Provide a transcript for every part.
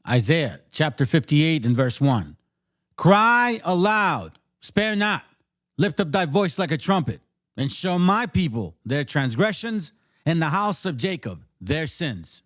Isaiah chapter 58 and verse 1. Cry aloud, spare not, lift up thy voice like a trumpet, and show my people their transgressions, and the house of Jacob their sins.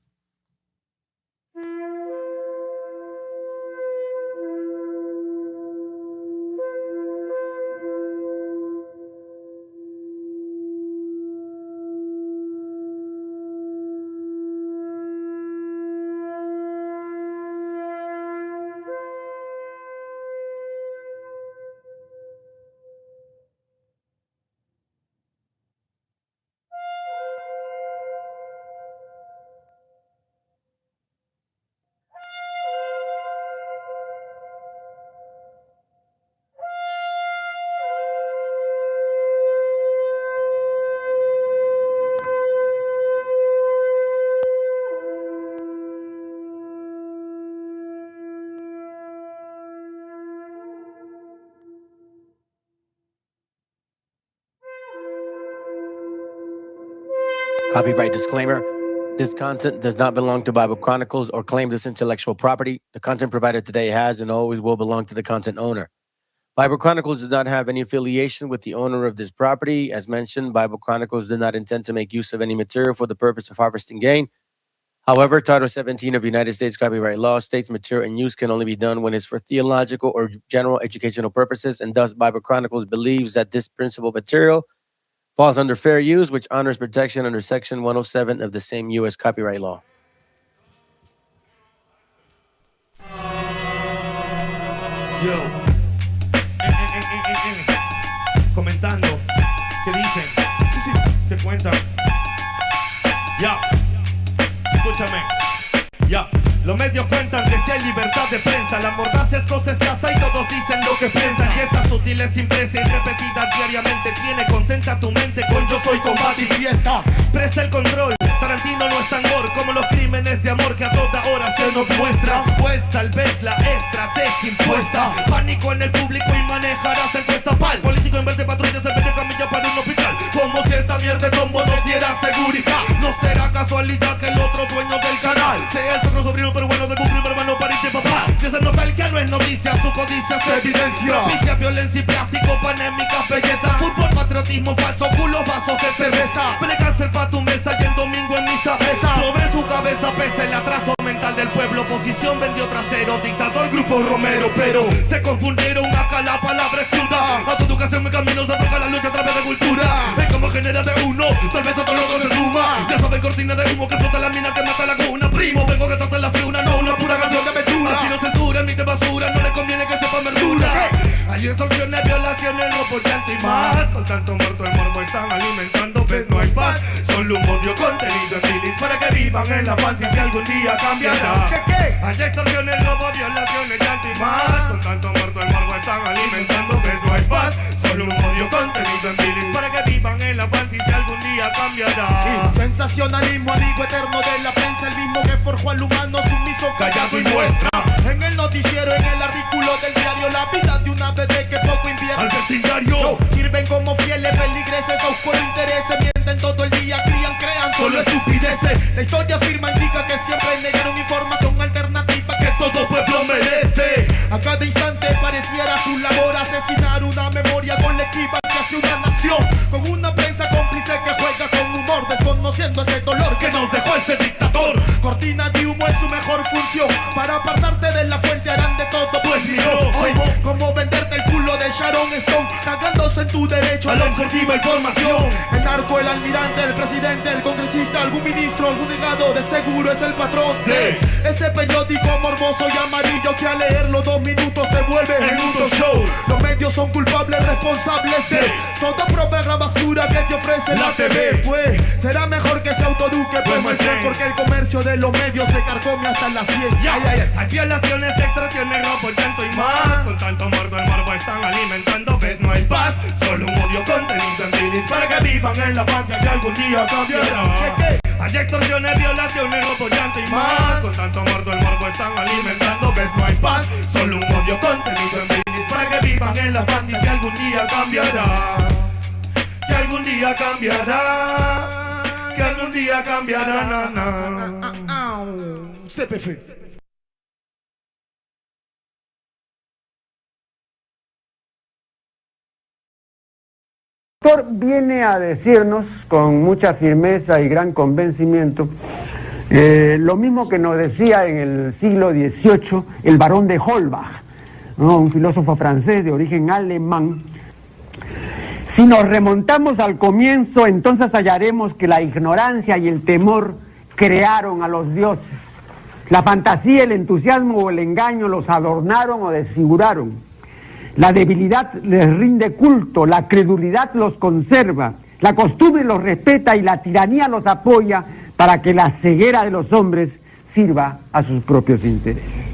Copyright disclaimer. This content does not belong to Bible Chronicles or claim this intellectual property. The content provided today has and always will belong to the content owner. Bible Chronicles does not have any affiliation with the owner of this property. As mentioned, Bible Chronicles did not intend to make use of any material for the purpose of harvesting gain. However, Title 17 of United States copyright law states material and use can only be done when it's for theological or general educational purposes, and thus Bible Chronicles believes that this principal material falls under fair use, which honors protection under Section 107 of the same U.S. copyright law. Yo. Comentando. ¿Qué dicen? Sí. ¿Qué cuentan? Ya. Escúchame. Ya. Los medios cuentan que si hay libertad de prensa, la mordaz es cosa escasa y todos dicen lo que piensan. Y esa sutil es impresa y repetida diariamente tiene contenta tu mente con yo soy combate y fiesta. Presta el control, Tarantino no es tan gore como los crímenes de amor que a toda hora se nos muestra. Pues tal vez la estrategia impuesta, pánico en el público y manejarás el cuesta pal. Político en vez de patrullas el medio camilla para un hospital. Como si esa mierda de tombo no diera seguridad. No será casualidad que el otro dueño del canal sea el sogro sobrino pero bueno de tu primo hermano pariente papá. Que esa nostalgia no es noticia, su codicia se evidencia. Propicia violencia y plástico, panémica belleza. Fútbol, patriotismo falso, culo, vasos de cerveza. Pele cáncer pa' tu mesa y el domingo en misa pesa. Sobre su cabeza pesa el atraso mental del pueblo. Oposición vendió trasero, dictador, grupo Romero. Pero se confundieron acá, la palabra es cruda. Autoeducación en camino se afloja la lucha a través de cultura. Es como genera de uno, tal vez otro loco se suma. Ya saben cortina de humo que explota la mina que mata la cuna. Primo, vengo que trate la friuna, no una pura canción de aventura. Así no censura, emite basura, no le conviene que sepa verdura. Hay extorsiones, violaciones, robo, llanto y más. Con tanto muerto el morbo están alimentando, ves no hay paz. Solo un odio contenido en bilis para que vivan en la fantasía algún día cambiará. Hay extorsiones, robo, violaciones, llanto y más. Con tanto muerto el morbo están alimentando, ves no hay paz. Solo un odio contenido en bilis para que vivan en la fantasía algún día cambiará. Sensacionalismo, amigo eterno de la prensa, el mismo que forjó al humano sumiso, callado y muestra. En el noticiero, en el artículo del diario, la vida de una bebé que poco invierte al vecindario. Sirven como fieles feligreses a oscuro intereses, mienten todo el día, crean solo estupideces. La historia afirma, indica que siempre negaron información alternativa que todo pueblo merece. A cada instante pareciera su labor asesinar una memoria colectiva que hace una nación, con una prensa cómplice que juega con humor, desconociendo ese dolor que nos dejó ese dictador. Cortina de humo es su mejor función, para apartarte de la fuente harán de todo, pues miró hoy como venderte el culo de Sharon Stone, cagándose en tu derecho a la objetiva información. El narco, el almirante, el presidente, el congresista, algún ministro, algún legado, de seguro es el patrón de ese periódico morboso y amarillo que al leerlo 2 minutos te vuelve en un show. Los medios son culpables, responsables de toda propia basura que te ofrece la TV. Pues será mejor que se autoeduque, pues my friend, porque el comercio de los medios te carcome hasta las 100. Hay violaciones, extorsiones, robo, llanto y más. Con tanto muerto el morbo están alimentando, ves no hay paz. Solo un odio contenido en bilis para que vivan en la fantasía algún día cambiará. Hay extorsiones, violaciones, robo, llanto y más. Con tanto muerto el morbo están alimentando, ves no hay paz. Solo un odio contenido en bilis para que vivan en la fantasía algún día cambiará. Que algún día cambiará. Que algún día cambiará. CPF. autor viene a decirnos con mucha firmeza y gran convencimiento lo mismo que nos decía en el siglo XVIII el barón de Holbach, ¿no? Un filósofo francés de origen alemán. Si nos remontamos al comienzo, entonces hallaremos que la ignorancia y el temor crearon a los dioses. La fantasía, el entusiasmo o el engaño los adornaron o desfiguraron. La debilidad les rinde culto, la credulidad los conserva, la costumbre los respeta y la tiranía los apoya para que la ceguera de los hombres sirva a sus propios intereses.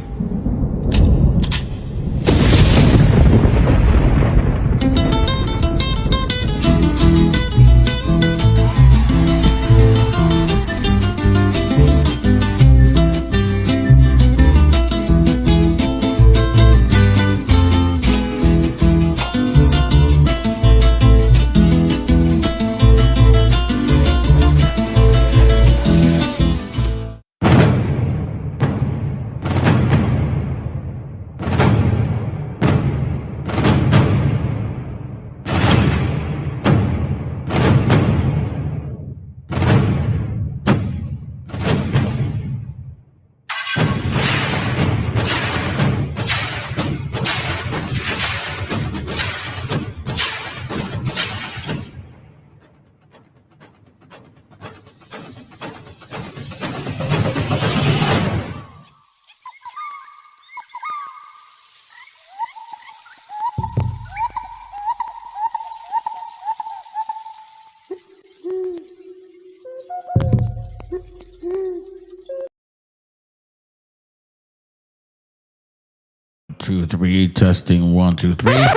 Two, three, testing, 1, 2, 3. It's working.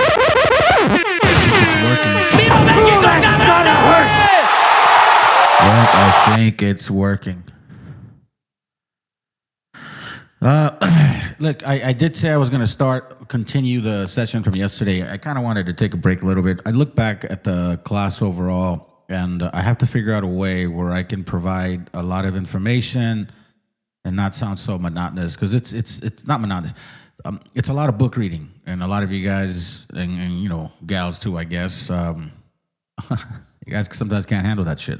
Yeah, I think it's working. Look, I did say I was going to continue the session from yesterday. I kind of wanted to take a break a little bit. I look back at the class overall, and I have to figure out a way where I can provide a lot of information and not sound so monotonous, because it's not monotonous. It's a lot of book reading, and a lot of you guys, and you know, gals too, I guess, you guys sometimes can't handle that shit.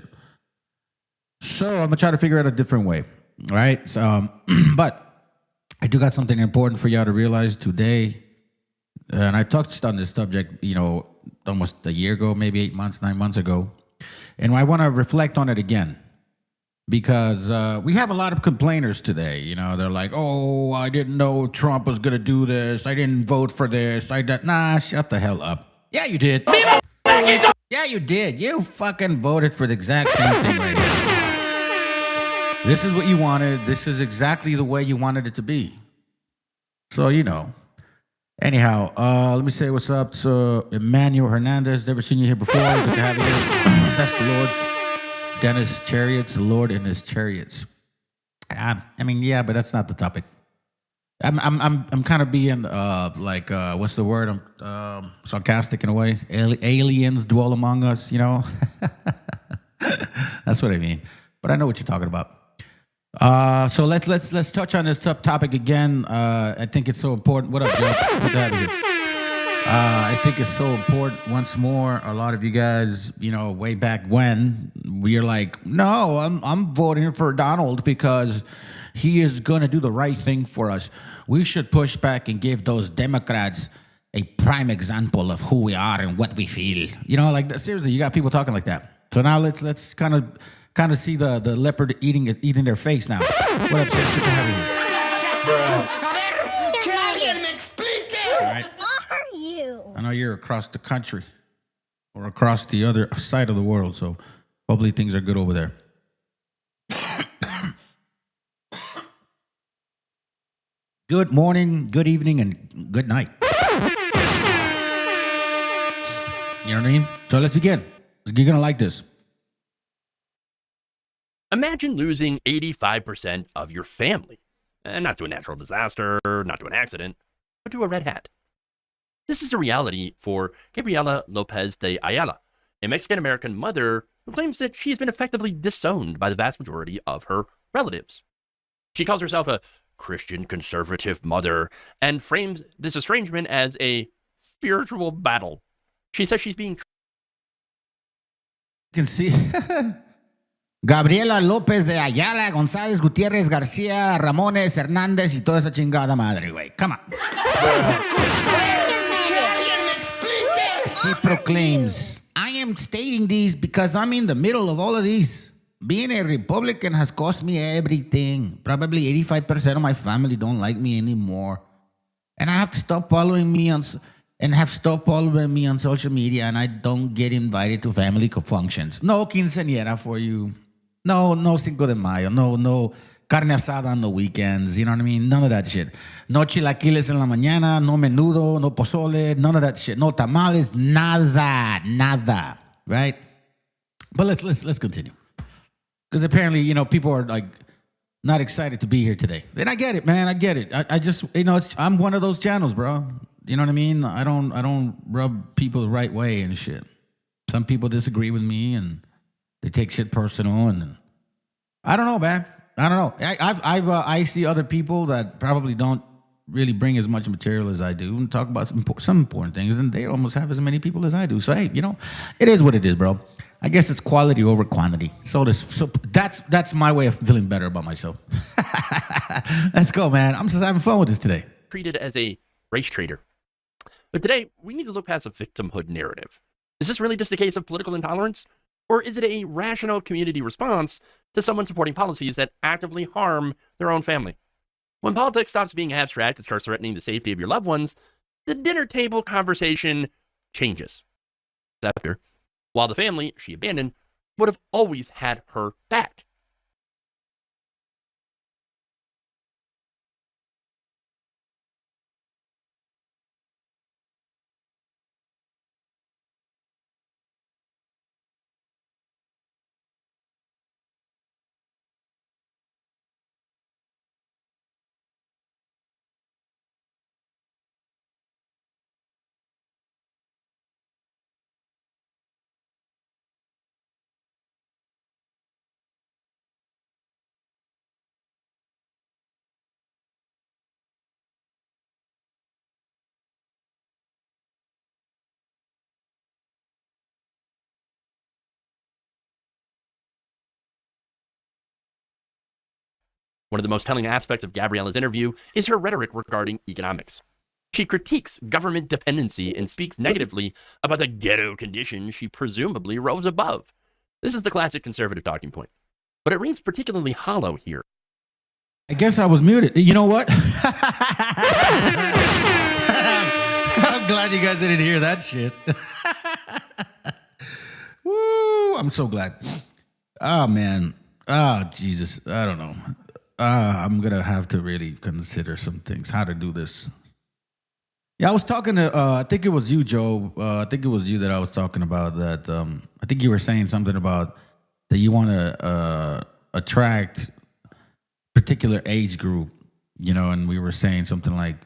So I'm gonna try to figure out a different way, right? So, but I do got something important for y'all to realize today, and I touched on this subject, you know, almost a year ago, maybe 8 months, 9 months ago, and I want to reflect on it again. Because we have a lot of complainers today. You know, they're like, oh, I didn't know Trump was going to do this. I didn't vote for this. Nah, shut the hell up. Yeah, you did. Yeah, you did. You fucking voted for the exact same thing right here. This is what you wanted. This is exactly the way you wanted it to be. So, you know. Anyhow, let me say what's up to Emmanuel Hernandez. Never seen you here before. Good to have you here. That's the Lord. Dennis Chariots, the Lord and his chariots. I mean, yeah, but that's not the topic. I'm kind of being like what's the word? I'm sarcastic in a way. Aliens dwell among us, you know. That's what I mean. But I know what you're talking about. So let's touch on this topic again. I think it's so important. What up, Joe? Good to have you here. I think it's so important. Once more, a lot of you guys, you know, way back when, we're like, no, I'm voting for Donald because he is going to do the right thing for us. We should push back and give those Democrats a prime example of who we are and what we feel. You know, like seriously, you got people talking like that. So now let's kind of see the leopard eating their face now. What up, sis? Good to have you here. All right. I know you're across the country or across the other side of the world, so hopefully things are good over there. Good morning, good evening, and good night. You know what I mean? So let's begin. You're going to like this. Imagine losing 85% of your family. Not to a natural disaster, not to an accident, but to a red hat. This is the reality for Gabriela Lopez de Ayala, a Mexican-American mother who claims that she has been effectively disowned by the vast majority of her relatives. She calls herself a Christian conservative mother and frames this estrangement as a spiritual battle. She says she's being can see Gabriela López de Ayala, González, Gutiérrez, García, Ramones, Hernández y toda esa chingada madre, güey. Come on. She proclaims, I am stating these because I'm in the middle of all of these. Being a Republican has cost me everything. Probably 85% of my family don't like me anymore. And I have to stop following me on social media, and I don't get invited to family functions. No quinceañera for you. No Cinco de Mayo. No carne asada on the weekends. You know what I mean? None of that shit. No chilaquiles en la mañana. No menudo. No pozole. None of that shit. No tamales. Nada. Right? But let's continue. Because apparently, you know, people are like not excited to be here today. And I get it, man. I get it. I just, you know, I'm one of those channels, bro. You know what I mean? I don't rub people the right way and shit. Some people disagree with me and they take shit personal, and I don't know, man. I don't know. I see other people that probably don't really bring as much material as I do and talk about some important things, and they almost have as many people as I do. So hey, you know, it is what it is, bro. I guess it's quality over quantity. So that's my way of feeling better about myself. Let's go, man. I'm just having fun with this today. Treated as a race traitor. But today, we need to look past a victimhood narrative. Is this really just a case of political intolerance? Or is it a rational community response to someone supporting policies that actively harm their own family? When politics stops being abstract and starts threatening the safety of your loved ones, the dinner table conversation changes. After, while the family she abandoned would have always had her back. One of the most telling aspects of Gabriella's interview is her rhetoric regarding economics. She critiques government dependency and speaks negatively about the ghetto conditions she presumably rose above. This is the classic conservative talking point, but it rings particularly hollow here. I guess I was muted. You know what? I'm glad you guys didn't hear that shit. Woo! I'm so glad. Oh, man. Oh, Jesus. I don't know. I'm going to have to really consider some things, how to do this. Yeah, I was talking to, I think it was you, Joe. I think it was you that I was talking about that. I think you were saying something about that you want to attract particular age group, you know, and we were saying something like,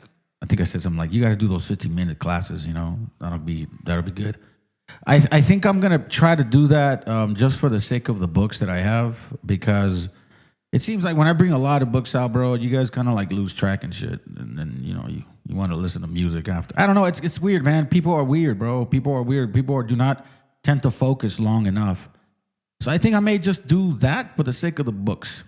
I think I said something like, you got to do those 15-minute classes, you know, that'll be good. I think I'm going to try to do that just for the sake of the books that I have, because it seems like when I bring a lot of books out, bro, you guys kind of like lose track and shit. And then, you know, you want to listen to music after. I don't know. It's weird, man. People are weird, bro. People are weird. People do not tend to focus long enough. So I think I may just do that for the sake of the books.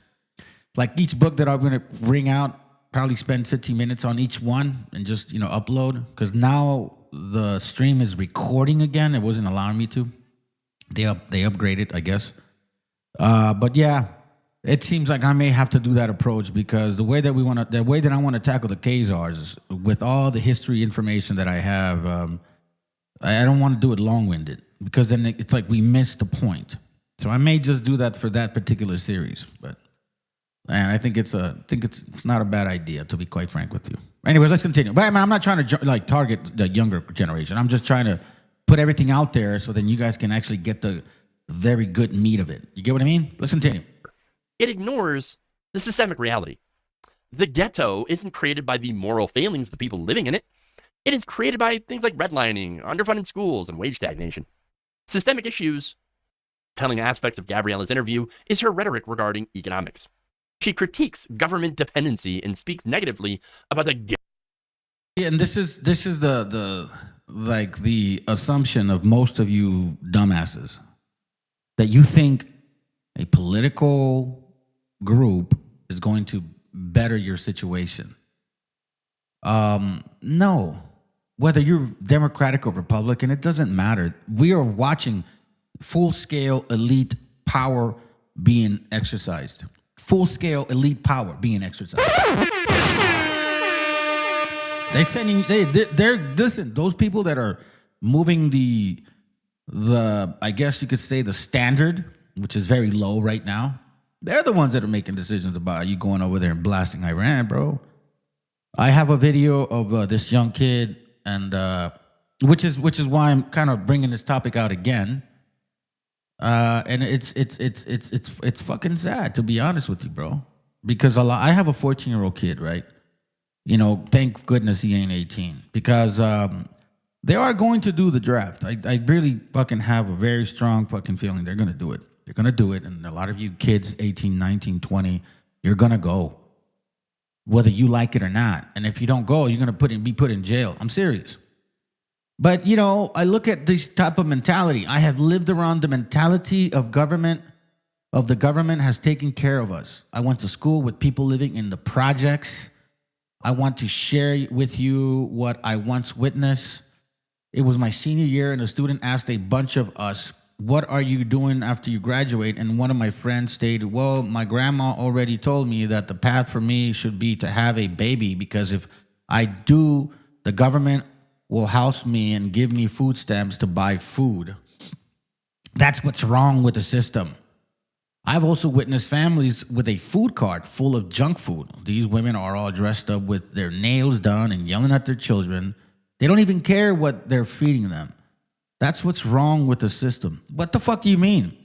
Like each book that I'm going to bring out, probably spend 15 minutes on each one and just, you know, upload. Because now the stream is recording again. It wasn't allowing me to. They upgraded, I guess. But yeah. It seems like I may have to do that approach, because the way that I want to tackle the Khazars is with all the history information that I have. I don't want to do it long-winded, because then it's like we miss the point. So I may just do that for that particular series. But and I think it's not a bad idea, to be quite frank with you. Anyways, let's continue. But I mean, I'm not trying to like target the younger generation. I'm just trying to put everything out there so then you guys can actually get the very good meat of it. You get what I mean? Let's continue. It ignores the systemic reality. The ghetto isn't created by the moral failings of the people living in it. It is created by things like redlining, underfunded schools, and wage stagnation. Systemic issues. Telling aspects of Gabriella's interview is her rhetoric regarding economics. She critiques government dependency and speaks negatively about the ghetto. Yeah, and this is the assumption of most of you dumbasses. that you think a political group is going to better your situation. No. Whether you're Democratic or Republican, it doesn't matter. We are watching full-scale elite power being exercised. Full-scale elite power being exercised. Listen, those people that are moving the I guess you could say the standard, which is very low right now, they're the ones that are making decisions about you going over there and blasting Iran, bro. I have a video of this young kid, and which is why I'm kind of bringing this topic out again. And it's fucking sad, to be honest with you, bro. Because I have a 14-year-old kid, right? You know, thank goodness he ain't 18, because they are going to do the draft. I really fucking have a very strong fucking feeling they're gonna do it. They're gonna do it, and a lot of you kids, 18, 19, 20, you're gonna go, whether you like it or not. And if you don't go, you're gonna be put in jail. I'm serious. But, you know, I look at this type of mentality. I have lived around the mentality of government, the government has taken care of us. I went to school with people living in the projects. I want to share with you what I once witnessed. It was my senior year, and a student asked a bunch of us, "What are you doing after you graduate?" And one of my friends stated, "Well, my grandma already told me that the path for me should be to have a baby, because if I do, the government will house me and give me food stamps to buy food." That's what's wrong with the system. I've also witnessed families with a food cart full of junk food. These women are all dressed up with their nails done and yelling at their children. They don't even care what they're feeding them. That's what's wrong with the system. What the fuck do you mean?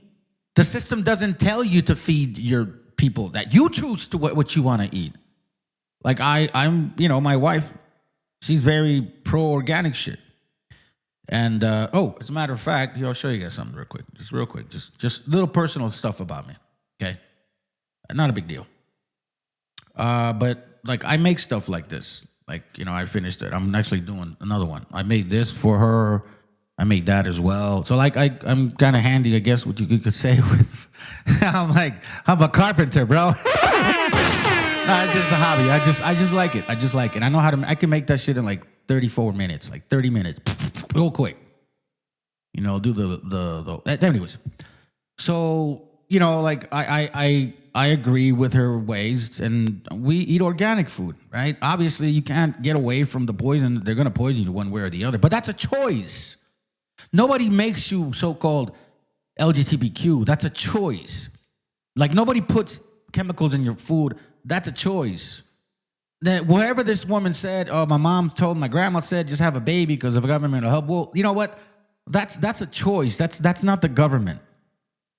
The system doesn't tell you to feed your people, that you choose to what you want to eat. Like I'm, you know, my wife, she's very pro-organic shit. And, as a matter of fact, I'll show you guys something real quick. Just little personal stuff about me, okay? Not a big deal. But, like, I make stuff like this. Like, you know, I finished it. I'm actually doing another one. I made this for her. I made that as well. So, like, I'm kind of handy, I guess, what you could say with... I'm a carpenter, bro. No, it's just a hobby. I just like it. I know how to... I can make that shit in, like, 34 minutes, like 30 minutes, real quick. You know, do the anyways. So, you know, like I agree with her ways, and we eat organic food, right? Obviously, you can't get away from the poison. They're gonna poison you one way or the other, but that's a choice. Nobody makes you so-called LGBTQ. That's a choice. Like, nobody puts chemicals in your food. That's a choice. That whatever this woman said, oh, my grandma said, just have a baby because of the government will help. Well, you know what? That's a choice. That's not the government.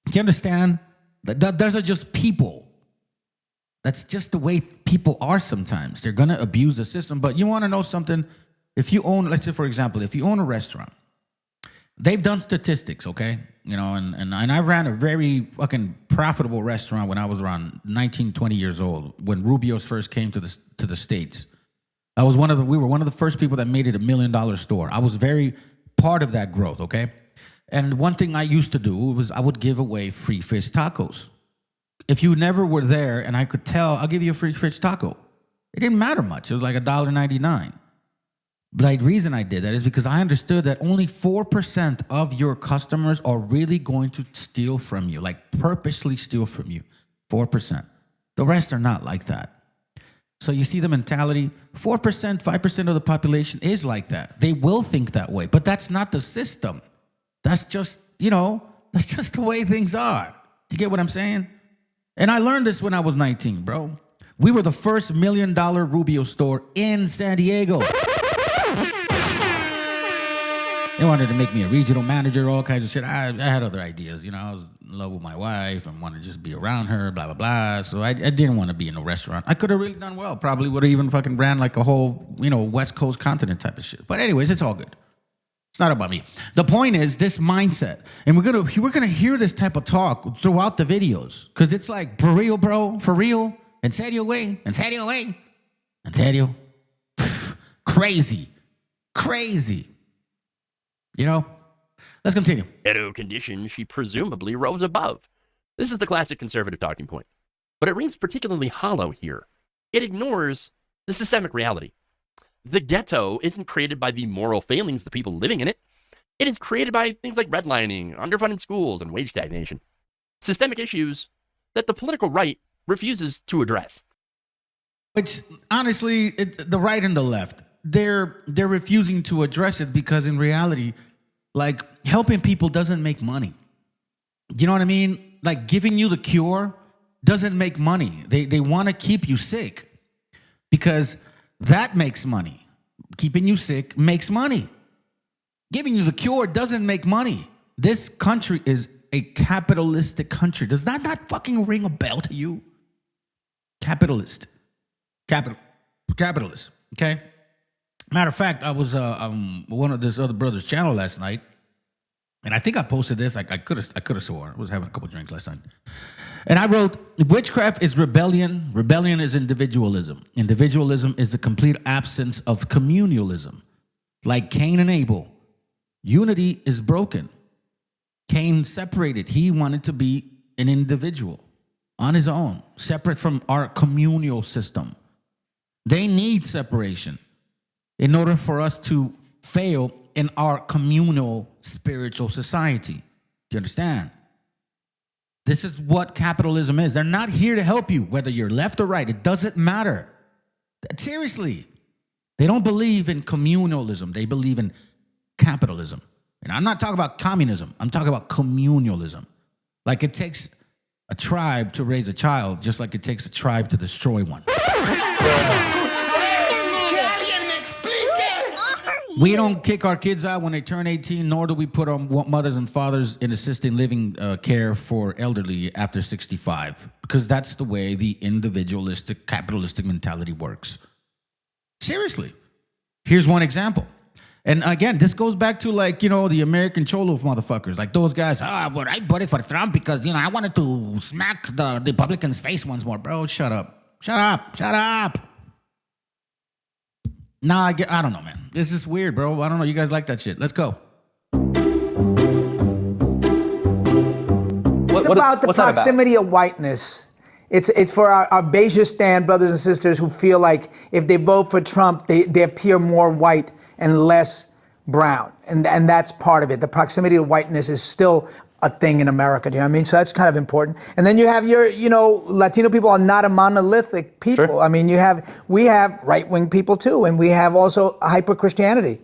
Do you understand? Those are just people. That's just the way people are sometimes. They're going to abuse the system. But you want to know something? If you own, let's say, for example, if you own a restaurant, they've done statistics, okay? You know, and I ran a very fucking profitable restaurant when I was around 19, 20 years old, when Rubio's first came to the States. We were one of the first people that made it $1 million store. I was very part of that growth, okay? And one thing I used to do was I would give away free fish tacos. If you never were there and I could tell, I'll give you a free fish taco. It didn't matter much. It was like $1.99. But the reason I did that is because I understood that only 4% of your customers are really going to steal from you, like purposely steal from you. 4%. The rest are not like that. So you see the mentality, 4%, 5% of the population is like that. They will think that way, but that's not the system. That's just, you know, that's just the way things are. You get what I'm saying? And I learned this when I was 19, bro. We were the first $1 million Rubio store in San Diego. They wanted to make me a regional manager, all kinds of shit. I had other ideas, you know. I was in love with my wife and wanted to just be around her, blah, blah, blah. So I didn't want to be in a restaurant. I could have really done well. Probably would have even fucking ran like a whole, you know, West Coast continent type of shit. But anyways, it's all good. It's not about me. The point is this mindset. And we're gonna hear this type of talk throughout the videos. Because it's like, for real, bro, for real. En serio, way. En serio, way. En serio. Crazy. You know, Let's continue. Ghetto condition she presumably rose above. This is the classic conservative talking point. But it rings particularly hollow here. It ignores the systemic reality. The ghetto isn't created by the moral failings of the people living in it. It is created by things like redlining, underfunded schools, and wage stagnation. Systemic issues that the political right refuses to address. Which, honestly, the right and the left, they're refusing to address it because in reality, like, helping people doesn't make money. You know what I mean? Like, giving you the cure doesn't make money. They want to keep you sick because that makes money. Keeping you sick makes money. Giving you the cure doesn't make money. This country is a capitalistic country. Does that not fucking ring a bell to you? Capitalist. Capitalist. Okay? Matter of fact, I was one of this other brother's channel last night, and I think I posted this. I could have sworn. I was having a couple drinks last night. And I wrote, witchcraft is rebellion. Rebellion is individualism. Individualism is the complete absence of communalism. Like Cain and Abel, unity is broken. Cain separated. He wanted to be an individual on his own, separate from our communal system. They need separation in order for us to fail in our communal spiritual society. Do you understand? This is what capitalism is. They're not here to help you, whether you're left or right. It doesn't matter. Seriously. They don't believe in communalism. They believe in capitalism. And I'm not talking about communism. I'm talking about communalism. Like it takes a tribe to raise a child, just like it takes a tribe to destroy one. We don't kick our kids out when they turn 18, nor do we put our mothers and fathers in assisted living care for elderly after 65, because that's the way the individualistic, capitalistic mentality works. Seriously. Here's one example. And again, this goes back to, like, you know, the American Cholo motherfuckers, like those guys. But I voted for Trump because, you know, I wanted to smack the Republicans' face once more. Bro, shut up. Shut up. Shut up. Nah, I don't know, man. This is weird, bro. I don't know. You guys like that shit. Let's go. It's about the proximity of whiteness. It's for our Bejistan brothers and sisters who feel like if they vote for Trump, they appear more white and less brown. And that's part of it. The proximity of whiteness is still a thing in America. Do you know what I mean? So that's kind of important. And then you have Latino people are not a monolithic people. Sure. I mean, we have right-wing people too, and we have also hyper-Christianity.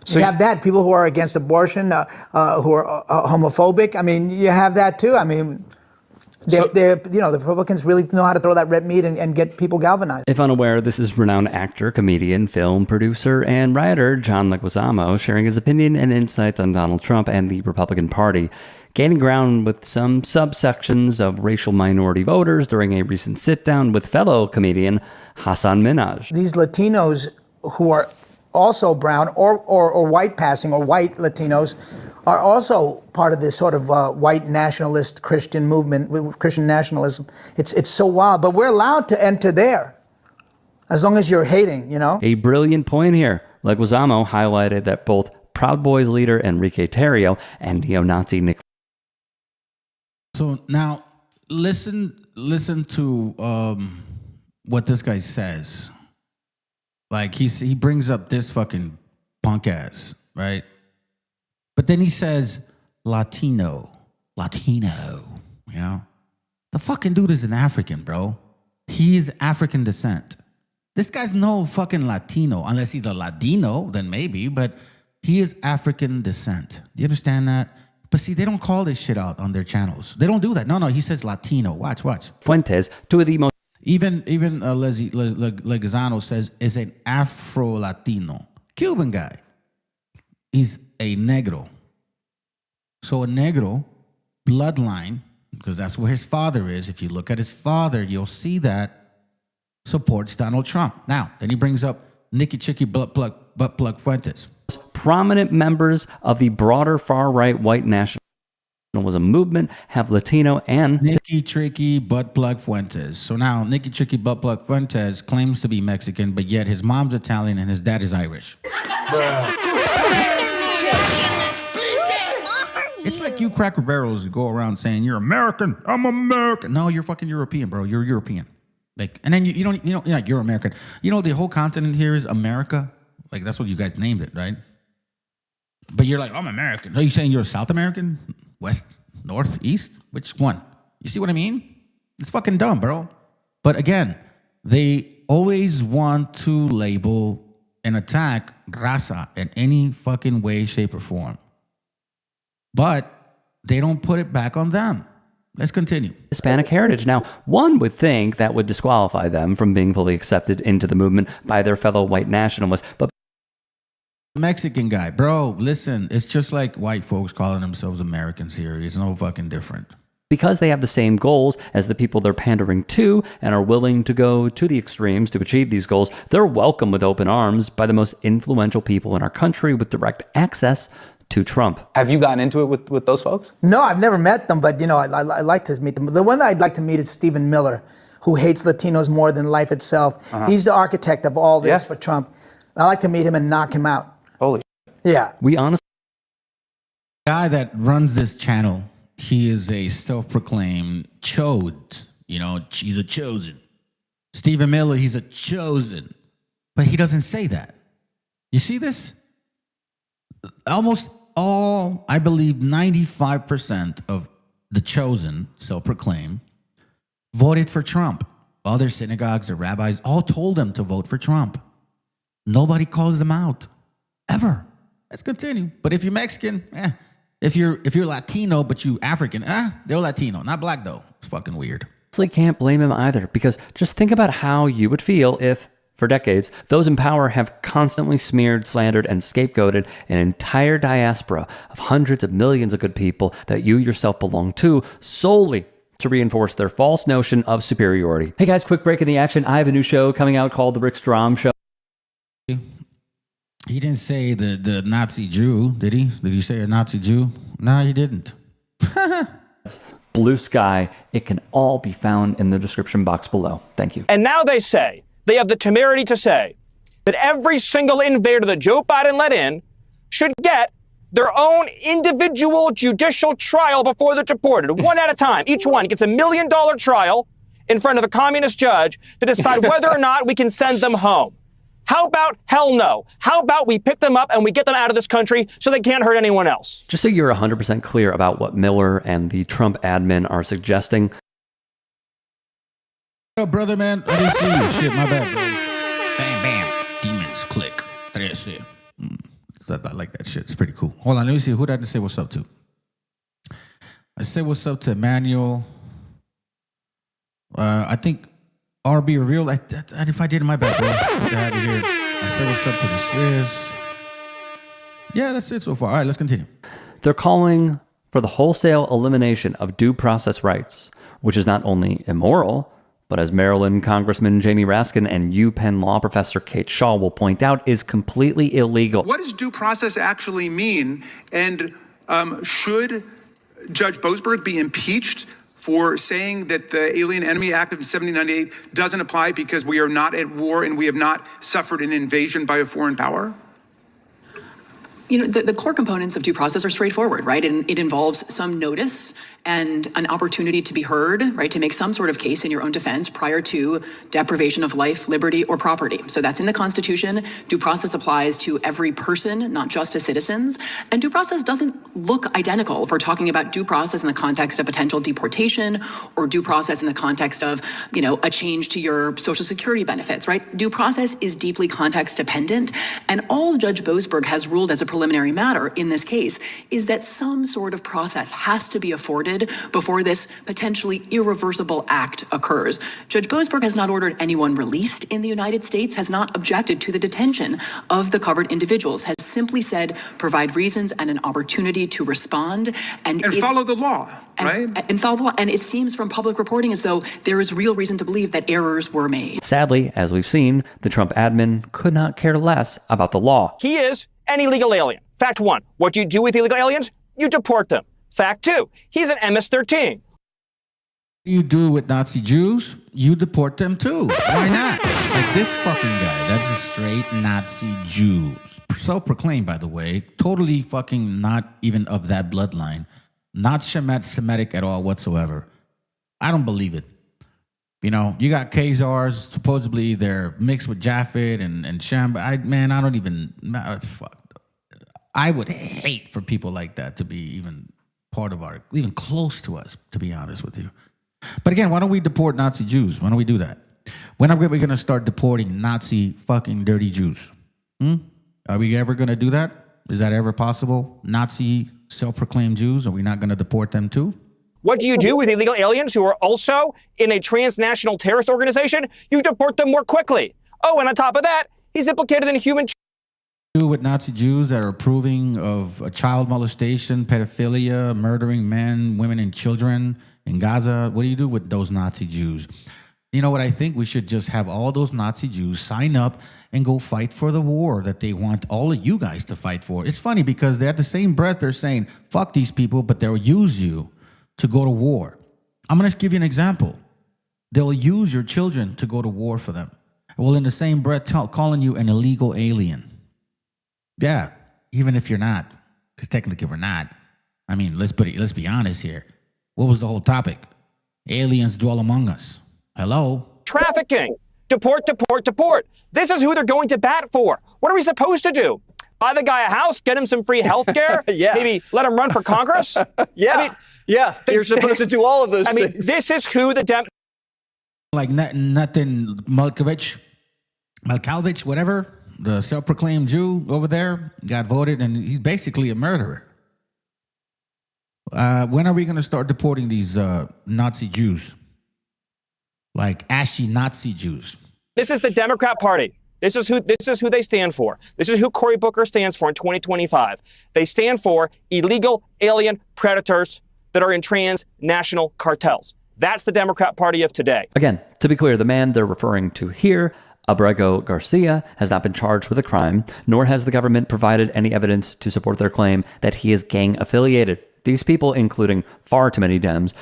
So you have that, people who are against abortion, who are homophobic. I mean, you have that too. I mean, the Republicans really know how to throw that red meat and get people galvanized. If unaware, this is renowned actor, comedian, film producer, and writer John Leguizamo sharing his opinion and insights on Donald Trump and the Republican Party, gaining ground with some subsections of racial minority voters during a recent sit-down with fellow comedian Hassan Minhaj. These Latinos who are also brown or white passing or white Latinos are also part of this sort of white nationalist Christian movement, Christian nationalism. It's so wild, but we're allowed to enter there as long as you're hating, you know? A brilliant point here. Leguizamo highlighted that both Proud Boys leader Enrique Tarrio and neo-Nazi Nick. So now listen to what this guy says. Like he brings up this fucking punk ass, right? But then he says Latino, you know? The fucking dude is an African, bro. He is African descent. This guy's no fucking Latino, unless he's a Ladino, then maybe, but he is African descent. Do you understand that? But see, they don't call this shit out on their channels. They don't do that. No, he says Latino. Watch. Fuentes, two of the most... Even Leguizamo says is an Afro-Latino. Cuban guy. He's a negro. So a negro bloodline, because that's where his father is. If you look at his father, you'll see that supports Donald Trump. Now, then he brings up Nicky Chicky Butt Plug Fuentes. Prominent members of the broader far-right white nationalism movement have Latino and... Nicky Tricky Butt Plug Fuentes. So now, Nicky Tricky Butt Plug Fuentes claims to be Mexican, but yet his mom's Italian and his dad is Irish. It's like you Cracker Barrels go around saying you're American. I'm American. No, you're fucking European, bro. You're European. Like, and then you don't you're like, you're American. You know the whole continent here is America. Like that's what you guys named it, right? But you're like, I'm American. Are you saying you're South American? West, North, East? Which one? You see what I mean? It's fucking dumb, bro. But again, they always want to label and attack raza in any fucking way, shape, or form. But they don't put it back on them. Let's continue. Hispanic heritage. Now, one would think that would disqualify them from being fully accepted into the movement by their fellow white nationalists. But Mexican guy, bro, listen, it's just like white folks calling themselves Americans here. It's no fucking different. Because they have the same goals as the people they're pandering to and are willing to go to the extremes to achieve these goals, they're welcomed with open arms by the most influential people in our country with direct access to Trump. Have you gotten into it with those folks? No, I've never met them, but I like to meet them. The one that I'd like to meet is Stephen Miller, who hates Latinos more than life itself. He's the architect of all this for Trump. I'd like to meet him and knock him out. Holy yeah. We honestly... The guy that runs this channel, he is a self-proclaimed chode. He's a chosen. Stephen Miller, he's a chosen. But he doesn't say that. You see this? Almost all, I believe 95% of the chosen, self-proclaimed, voted for Trump. All their synagogues, their rabbis, all told them to vote for Trump. Nobody calls them out. Ever. Let's continue. But if you're Mexican, if you're Latino, but you African, they're Latino, not black though. It's fucking weird. Can't blame him either, because just think about how you would feel if, for decades, those in power have constantly smeared, slandered, and scapegoated an entire diaspora of hundreds of millions of good people that you yourself belong to solely to reinforce their false notion of superiority. Hey guys, quick break in the action. I have a new show coming out called The Rick Strom Show. He didn't say the Nazi Jew, did he? Did he say a Nazi Jew? No, he didn't. Blue Sky. It can all be found in the description box below. Thank you. And now they have the temerity to say that every single invader that Joe Biden let in should get their own individual judicial trial before they're deported, one at a time. Each one gets $1 million trial in front of a communist judge to decide whether or not we can send them home. How about hell no? How about we pick them up and we get them out of this country so they can't hurt anyone else? Just so you're 100% clear about what Miller and the Trump admin are suggesting. Oh, brother, man. I didn't see you. Shit, my bad, bro. Bam, bam. Demons click. That's it. I like that shit. It's pretty cool. Hold on. Let me see. Who did I say what's up to? I said what's up to Emmanuel. I think RB revealed. If I did, my bad, bro. Get out of here. I said what's up to the sis. Yeah, that's it so far. All right, let's continue. They're calling for the wholesale elimination of due process rights, which is not only immoral, but as Maryland Congressman Jamie Raskin and UPenn law professor Kate Shaw will point out, is completely illegal. What does due process actually mean? And should Judge Boasberg be impeached for saying that the Alien Enemy Act of 1798 doesn't apply because we are not at war and we have not suffered an invasion by a foreign power? The core components of due process are straightforward, right? And it involves some notice and an opportunity to be heard, right? To make some sort of case in your own defense prior to deprivation of life, liberty, or property. So that's in the Constitution. Due process applies to every person, not just to citizens. And due process doesn't look identical if we're talking about due process in the context of potential deportation or due process in the context of, a change to your Social Security benefits, right? Due process is deeply context dependent. And all Judge Boasberg has ruled as a preliminary matter in this case is that some sort of process has to be afforded before this potentially irreversible act occurs. Judge Boasberg has not ordered anyone released in the United States, has not objected to the detention of the covered individuals, has simply said provide reasons and an opportunity to respond and follow the law, right? And follow the law. And it seems from public reporting as though there is real reason to believe that errors were made. Sadly, as we've seen, the Trump admin could not care less about the law. He is an illegal alien. Fact one, what do you do with illegal aliens? You deport them. Fact two, he's an MS-13. You do with Nazi Jews, you deport them too. Why not? Like this fucking guy, that's a straight Nazi Jew. Self-proclaimed, by the way. Totally fucking not even of that bloodline. Not Semitic at all whatsoever. I don't believe it. You know, you got Khazars, supposedly they're mixed with Japhet and Shem. I don't even, fuck. I would hate for people like that to be even part of our, even close to us, to be honest with you. But again, why don't we deport Nazi Jews? Why don't we do that? When are we going to start deporting Nazi fucking dirty Jews? Are we ever going to do that? Is that ever possible? Nazi self-proclaimed Jews, are we not going to deport them too? What do you do with illegal aliens who are also in a transnational terrorist organization? You deport them more quickly. Oh, and on top of that, he's implicated in human Do with Nazi Jews that are approving of child molestation, pedophilia, murdering men, women, and children in Gaza. What do you do with those Nazi Jews? You know what? I think we should just have all those Nazi Jews sign up and go fight for the war that they want all of you guys to fight for. It's funny because they're at the same breath, they're saying, fuck these people, but they'll use you to go to war. I'm going to give you an example. They'll use your children to go to war for them. Well, in the same breath, calling you an illegal alien. Yeah, even if you're not, because technically we're not. I mean, let's be honest here. What was the whole topic? Aliens dwell among us. Hello? trafficking. Deport, deport, deport. This is who they're going to bat for. What are we supposed to do? Buy the guy a house, get him some free health care, Yeah. maybe let him run for Congress? Yeah. I mean, You're supposed to do all of those things. I mean, this is who the Like nothing Malkovich, whatever, the self-proclaimed Jew over there got voted, and he's basically a murderer. When are we going to start deporting these Nazi Jews? Like ashy Nazi Jews. This is the Democrat Party. This is who they stand for. This is who Cory Booker stands for in 2025. They stand for illegal alien predators that are in transnational cartels. That's the Democrat Party of today. Again, to be clear, the man they're referring to here, Abrego Garcia, has not been charged with a crime, nor has the government provided any evidence to support their claim that he is gang affiliated. These people, including far too many Dems,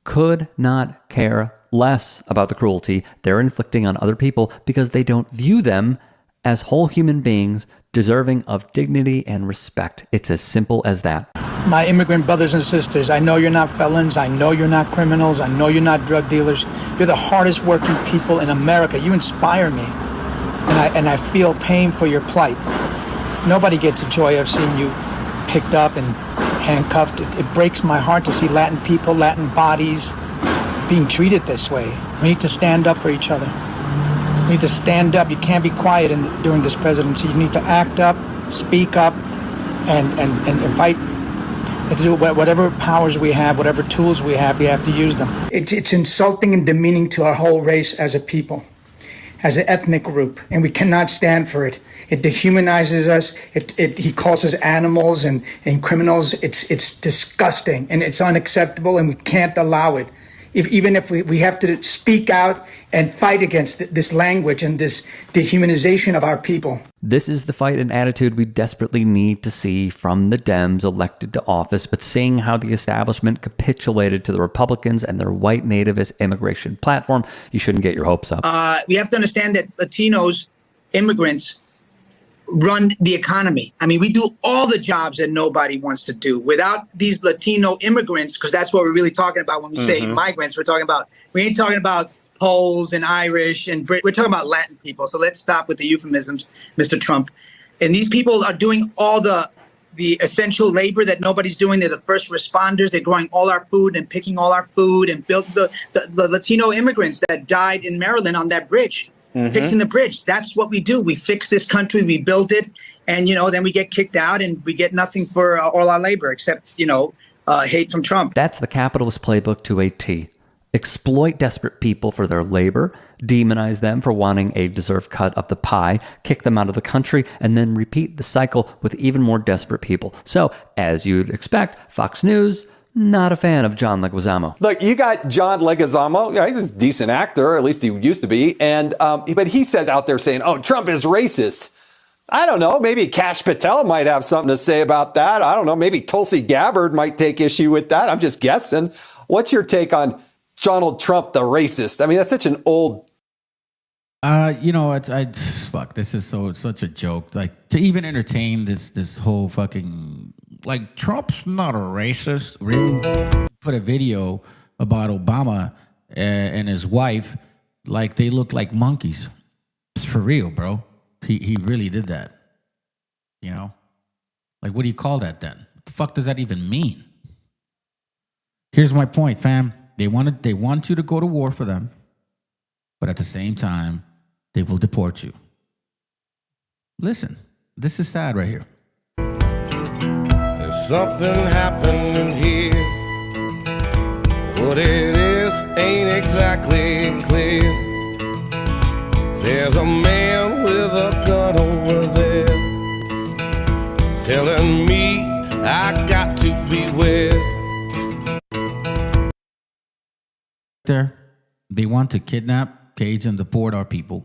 could not care less about the cruelty they're inflicting on other people because they don't view them as whole human beings deserving of dignity and respect. It's as simple as that. My immigrant brothers and sisters, I know you're not felons. I know you're not criminals. I know you're not drug dealers. You're the hardest working people in America. You inspire me. And I feel pain for your plight. Nobody gets the joy of seeing you picked up and handcuffed. It breaks my heart to see Latin people, Latin bodies being treated this way. We need to stand up for each other. We need to stand up. You can't be quiet during this presidency. You need to act up, speak up, and fight. To do whatever powers we have, whatever tools we have to use them. It's insulting and demeaning to our whole race as a people, as an ethnic group, and we cannot stand for it. It dehumanizes us. He calls us animals and criminals. It's disgusting and it's unacceptable, and we can't allow it. Even if we have to speak out and fight against this language and this dehumanization of our people. This is the fight and attitude we desperately need to see from the Dems elected to office, but seeing how the establishment capitulated to the Republicans and their white nativist immigration platform, you shouldn't get your hopes up. We have to understand that Latinos, immigrants, run the economy. I mean, we do all the jobs that nobody wants to do. Without these Latino immigrants, because that's what we're really talking about when we say migrants, we ain't talking about Poles and Irish and Brit. We're talking about Latin people. So let's stop with the euphemisms, Mr. Trump. And these people are doing all the essential labor that nobody's doing. They're the first responders. They're growing all our food and picking all our food and built the Latino immigrants that died in Maryland on that bridge. Fixing the bridge. That's what we do. We fix this country. We build it. And, then we get kicked out and we get nothing for all our labor except, hate from Trump. That's the capitalist playbook to a T. Exploit desperate people for their labor, demonize them for wanting a deserved cut of the pie, kick them out of the country, and then repeat the cycle with even more desperate people. So, as you'd expect, Fox News, not a fan of John Leguizamo. Look, you got John Leguizamo. He was a decent actor, at least he used to be. And but he says out there saying, "Oh, Trump is racist." I don't know. Maybe Kash Patel might have something to say about that. I don't know. Maybe Tulsi Gabbard might take issue with that. I'm just guessing. What's your take on Donald Trump, the racist? I mean, that's such an old Fuck. This is such a joke. Like to even entertain this whole fucking like Trump's not a racist. Put a video about Obama and his wife, like they look like monkeys. It's for real, bro. He really did that. You know, like what do you call that then? What the fuck does that even mean? Here's my point, fam. They want you to go to war for them, but at the same time, they will deport you. Listen, this is sad right here. There's something happening here. What it is ain't exactly clear. There's a man with a gun over there telling me I got to beware. There, they want to kidnap, cage, and deport our people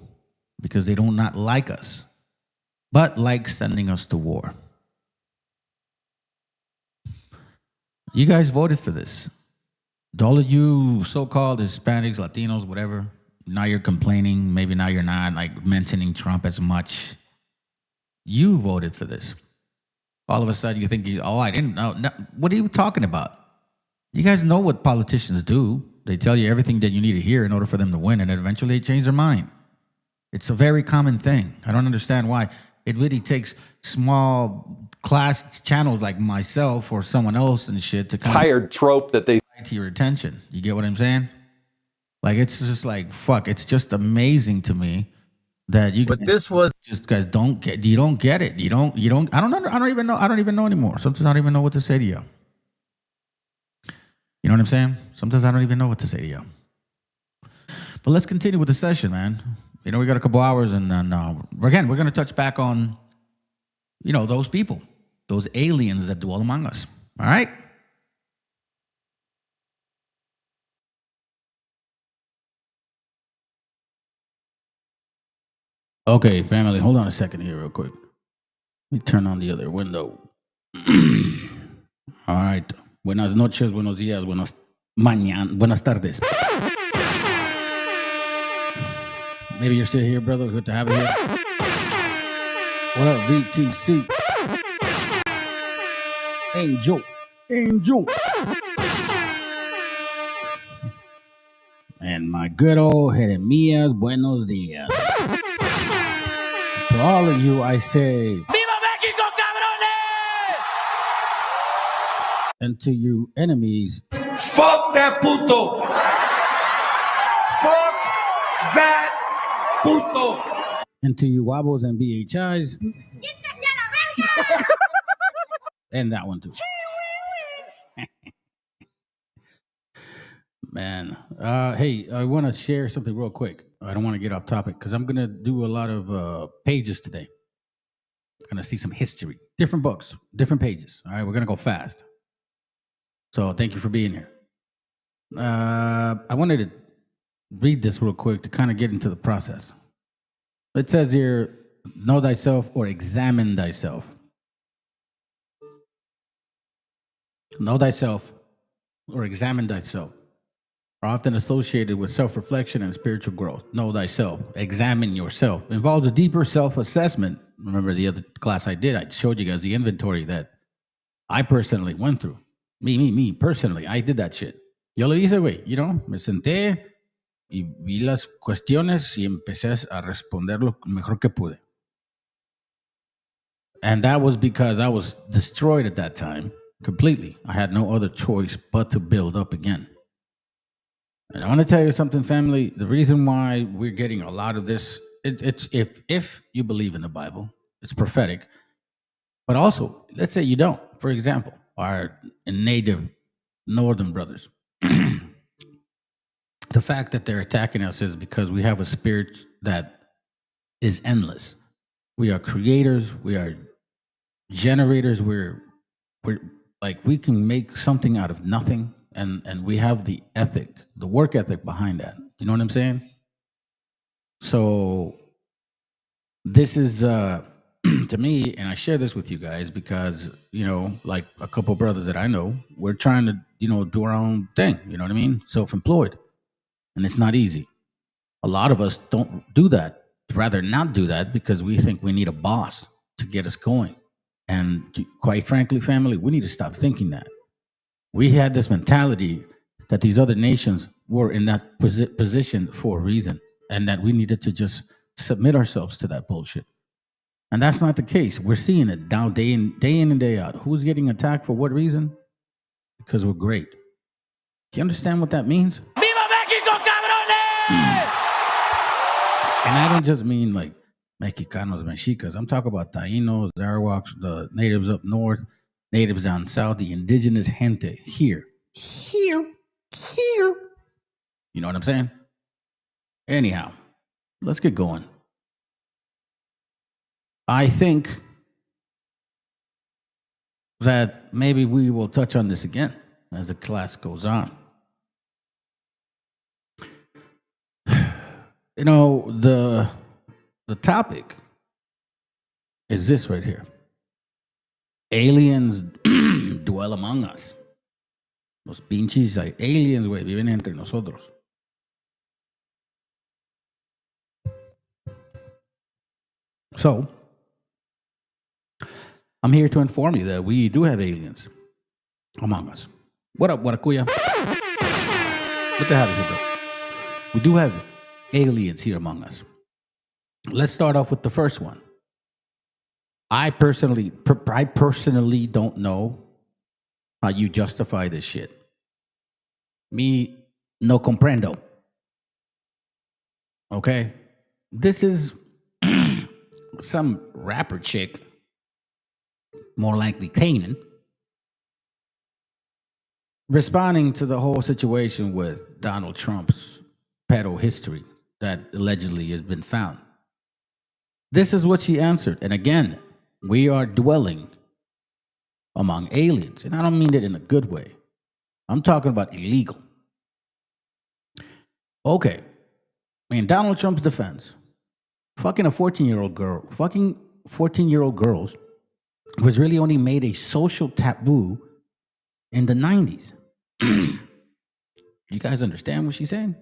because they do not like us, but like sending us to war. You guys voted for this. All of you so-called Hispanics, Latinos, whatever, now you're complaining. Maybe now you're not like mentioning Trump as much. You voted for this. All of a sudden you think, I didn't know. No, what are you talking about? You guys know what politicians do. They tell you everything that you need to hear in order for them to win, and then eventually they change their mind. It's a very common thing. I don't understand why. It really takes small class channels like myself or someone else and shit to kind Tired trope that they to your attention. You get what I'm saying? Like it's just like fuck. It's just amazing to me that you. But this was just guys don't get. You don't get it. You don't. I don't even know. I don't even know anymore. Sometimes I don't even know what to say to you. You know what I'm saying? Sometimes I don't even know what to say to you. But let's continue with the session, man. We got a couple hours, and then again, we're going to touch back on, those people, those aliens that dwell among us. All right? Okay, family, hold on a second here real quick. Let me turn on the other window. All right. Buenas noches, buenos días, buenas tardes. Maybe you're still here, brother. Good to have you here. What up, VTC? Angel. And my good old Jeremias, buenos días. To all of you, I say, ¡Viva México, cabrones! And to you enemies, Fuck that puto. Fuck that puto. And to you wobbles and BHIs, and that one too. Man, hey, I want to share something real quick. I don't want to get off topic because I'm going to do a lot of pages today. Going to see some history, different books, different pages. All right, we're going to go fast. So thank you for being here. I wanted to read this real quick to kind of get into the process. It says here, know thyself or examine thyself. Know thyself or examine thyself are often associated with self-reflection and spiritual growth. Know thyself. Examine yourself. It involves a deeper self-assessment. Remember the other class I did, I showed you guys the inventory that I personally went through. Me, personally. I did that shit. Yo lo hice, güey. Me senté y vi las cuestiones y empecé a responder lo mejor que pude. And that was because I was destroyed at that time completely. I had no other choice but to build up again. And I want to tell you something, family. The reason why we're getting a lot of this, it's if you believe in the Bible, it's prophetic. But also, let's say you don't. For example, our native northern brothers. The fact that they're attacking us is because we have a spirit that is endless. We are creators. We are generators. We're like, we can make something out of nothing. And we have the ethic, the work ethic behind that. You know what I'm saying? So this is, to me, and I share this with you guys because, like a couple brothers that I know, we're trying to, do our own thing. You know what I mean? Self-employed. And it's not easy. A lot of us don't do that, rather not do that, because we think we need a boss to get us going. And quite frankly, family, we need to stop thinking that. We had this mentality that these other nations were in that position for a reason, and that we needed to just submit ourselves to that bullshit. And that's not the case. We're seeing it now day in and day out. Who's getting attacked for what reason? Because we're great. Do you understand what that means? ¡Viva México, cabrones! And I don't just mean like Mexicanos, Mexicas. I'm talking about Taínos, Arawaks, the natives up north, natives down south, the indigenous gente here. You know what I'm saying? Anyhow, let's get going. I think that maybe we will touch on this again as the class goes on. You know, the topic is this right here. Aliens dwell among us. Los pinches aliens, güey, viven entre nosotros. So, I'm here to inform you that we do have aliens among us. What up, Warakuya? What the hell is it, bro? We do have aliens here among us. Let's start off with the first one. I personally don't know how you justify this shit. Me no comprendo. Okay? This is some rapper chick, more likely Kanan, responding to the whole situation with Donald Trump's pedo history that allegedly has been found. This is what she answered. And again, we are dwelling among aliens. And I don't mean it in a good way. I'm talking about illegal. Okay. In Donald Trump's defense, fucking 14-year-old girls was really only made a social taboo in the 90s. You guys understand what she's saying?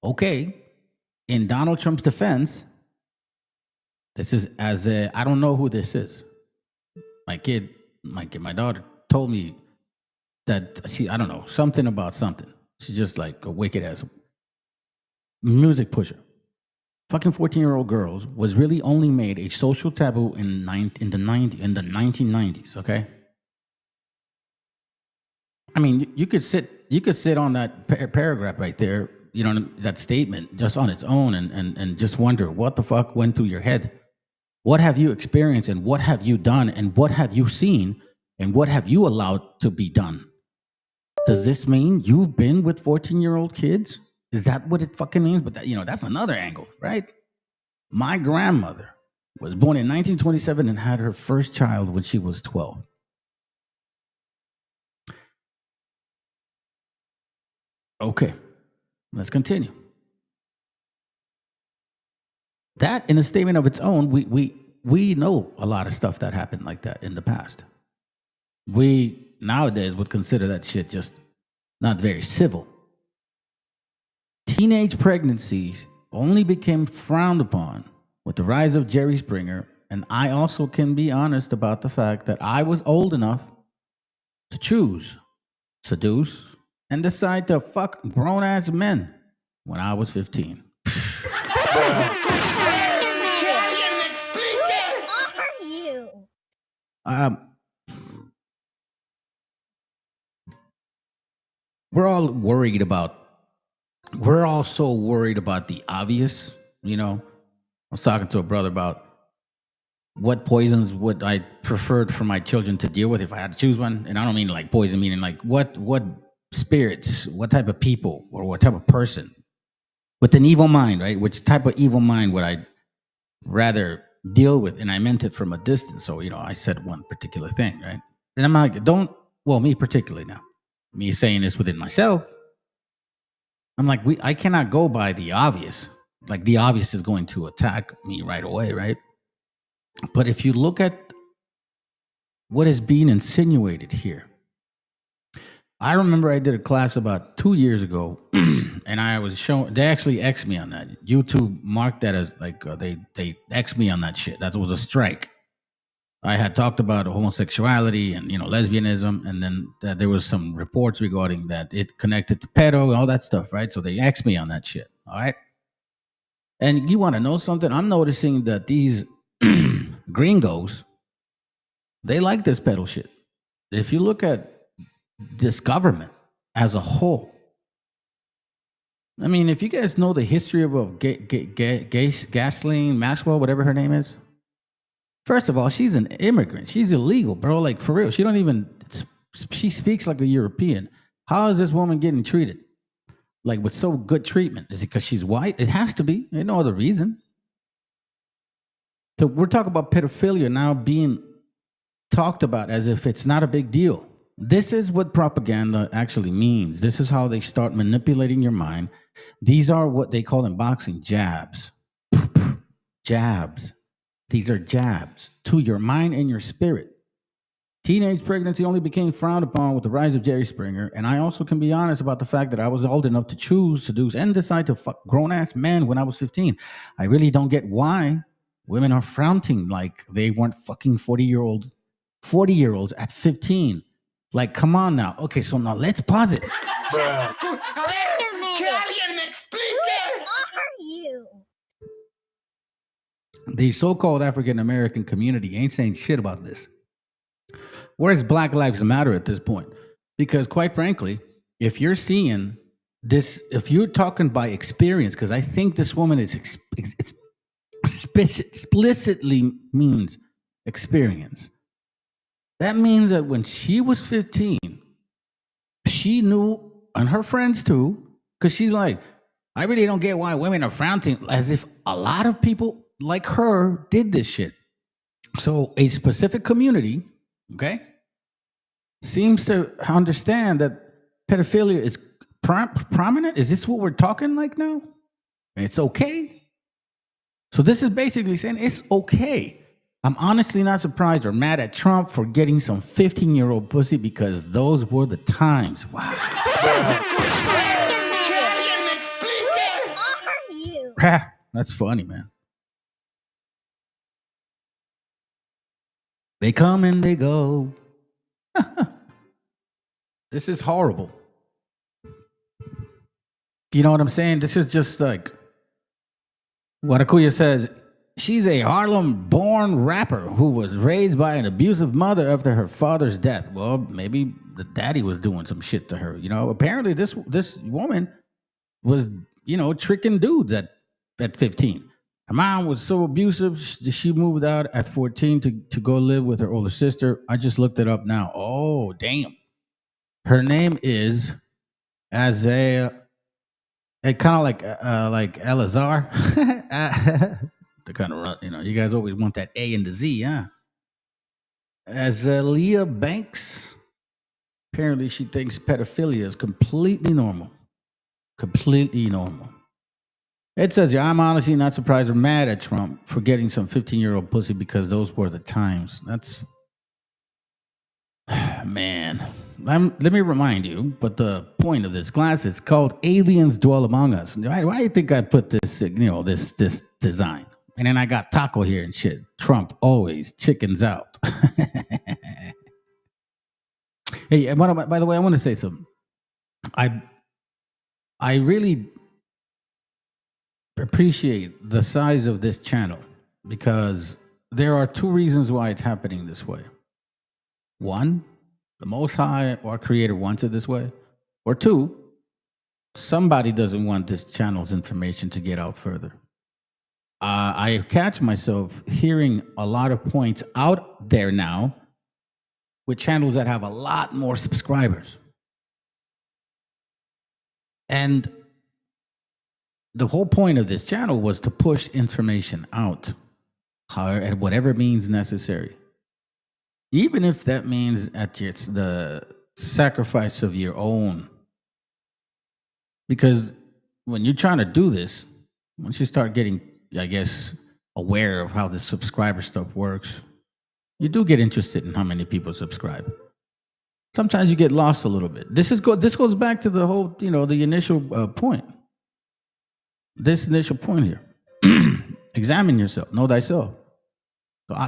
Okay. In Donald Trump's defense, this is I don't know who this is. My daughter told me that I don't know, something about something. She's just like a wicked ass music pusher. Fucking 14-year-old girls was really only made a social taboo in the 1990s, okay? I mean, you could sit on that paragraph right there, you know, that statement just on its own and just wonder what the fuck went through your head. What have you experienced and what have you done and what have you seen and what have you allowed to be done? Does this mean you've been with 14-year-old kids? Is that what it fucking means? But that's another angle, right? My grandmother was born in 1927 and had her first child when she was 12. Okay, let's continue. That, in a statement of its own, we know a lot of stuff that happened like that in the past. We nowadays would consider that shit just not very civil. Teenage pregnancies only became frowned upon with the rise of Jerry Springer, and I also can be honest about the fact that I was old enough to choose, seduce, and decide to fuck grown-ass men when I was 15. We're all so worried about the obvious, you know. I was talking to a brother about what poisons would I preferred for my children to deal with if I had to choose one. And I don't mean like poison, meaning like what spirits, what type of people or what type of person with an evil mind, right? Which type of evil mind would I rather deal with? And I meant it from a distance. So, you know, I said one particular thing, right? And I'm like, me particularly now, me saying this within myself, I'm like, I cannot go by the obvious. Like the obvious is going to attack me right away, right? But if you look at what is being insinuated here, I remember I did a class about 2 years ago, and I was showing. They actually X'd me on that. YouTube marked that as like they X'd me on that shit. That was a strike. I had talked about homosexuality and lesbianism, and then there was some reports regarding that it connected to pedo, all that stuff, right? So they X'd me on that shit. All right. And you want to know something? I'm noticing that these gringos, they like this pedo shit. If you look at this government as a whole, I mean, if you guys know the history of Ghislaine Maxwell, whatever her name is, first of all, she's an immigrant. She's illegal, bro. Like, for real. She speaks like a European. How is this woman getting treated? Like, with so good treatment? Is it because she's white? It has to be. There's no other reason. So we're talking about pedophilia now being talked about as if it's not a big deal. This is what propaganda actually means. This is how they start manipulating your mind. These are what they call in boxing jabs. Jabs. These are jabs to your mind and your spirit. Teenage pregnancy only became frowned upon with the rise of Jerry Springer, and I also can be honest about the fact that I was old enough to choose, seduce, and decide to fuck grown-ass men when I was 15. I really don't get why women are frowning like they weren't fucking 40-year-olds at 15. Like, come on now. Okay, so now let's pause it. The so-called African-American community ain't saying shit about this. Where's Black Lives Matter at this point? Because quite frankly, if you're seeing this, if you're talking by experience, because I think this woman is explicitly means experience. That means that when she was 15, she knew, and her friends too, because she's like, I really don't get why women are frowning, as if a lot of people like her did this shit. So a specific community, okay, seems to understand that pedophilia is prominent. Is this what we're talking like now? It's okay. So this is basically saying it's okay. I'm honestly not surprised or mad at Trump for getting some 15-year-old pussy because those were the times. Wow. That's funny, man. They come and they go. This is horrible. You know what I'm saying? This is just like what Akuya says. She's a Harlem-born rapper who was raised by an abusive mother after her father's death. Well, maybe the daddy was doing some shit to her. Apparently this woman was, tricking dudes at 15. Her mom was so abusive, she moved out at 14 to go live with her older sister. I just looked it up now. Oh, damn. Her name is Isaiah. It kind of like Elazar. They kind of, you guys always want that A and the Z, huh? Azalea Banks. Apparently, she thinks pedophilia is completely normal. Completely normal. It says here, I'm honestly not surprised or mad at Trump for getting some 15-year-old pussy because those were the times. That's, man. Let me remind you, but the point of this class is called Aliens Dwell Among Us. Why do you think I put this, this design? And then I got Taco here and shit. Trump always chickens out. Hey, by the way, I want to say something. I really appreciate the size of this channel because there are two reasons why it's happening this way. One, the Most High, our Creator, wants it this way. Or two, somebody doesn't want this channel's information to get out further. I catch myself hearing a lot of points out there now with channels that have a lot more subscribers. And the whole point of this channel was to push information out, at whatever means necessary. Even if that means at the sacrifice of your own. Because when you're trying to do this, once you start getting, I guess, aware of how the subscriber stuff works, you do get interested in how many people subscribe. sometimes you get lost a little bit. This goes back to the whole, the initial point. This initial point here. Examine yourself, know thyself.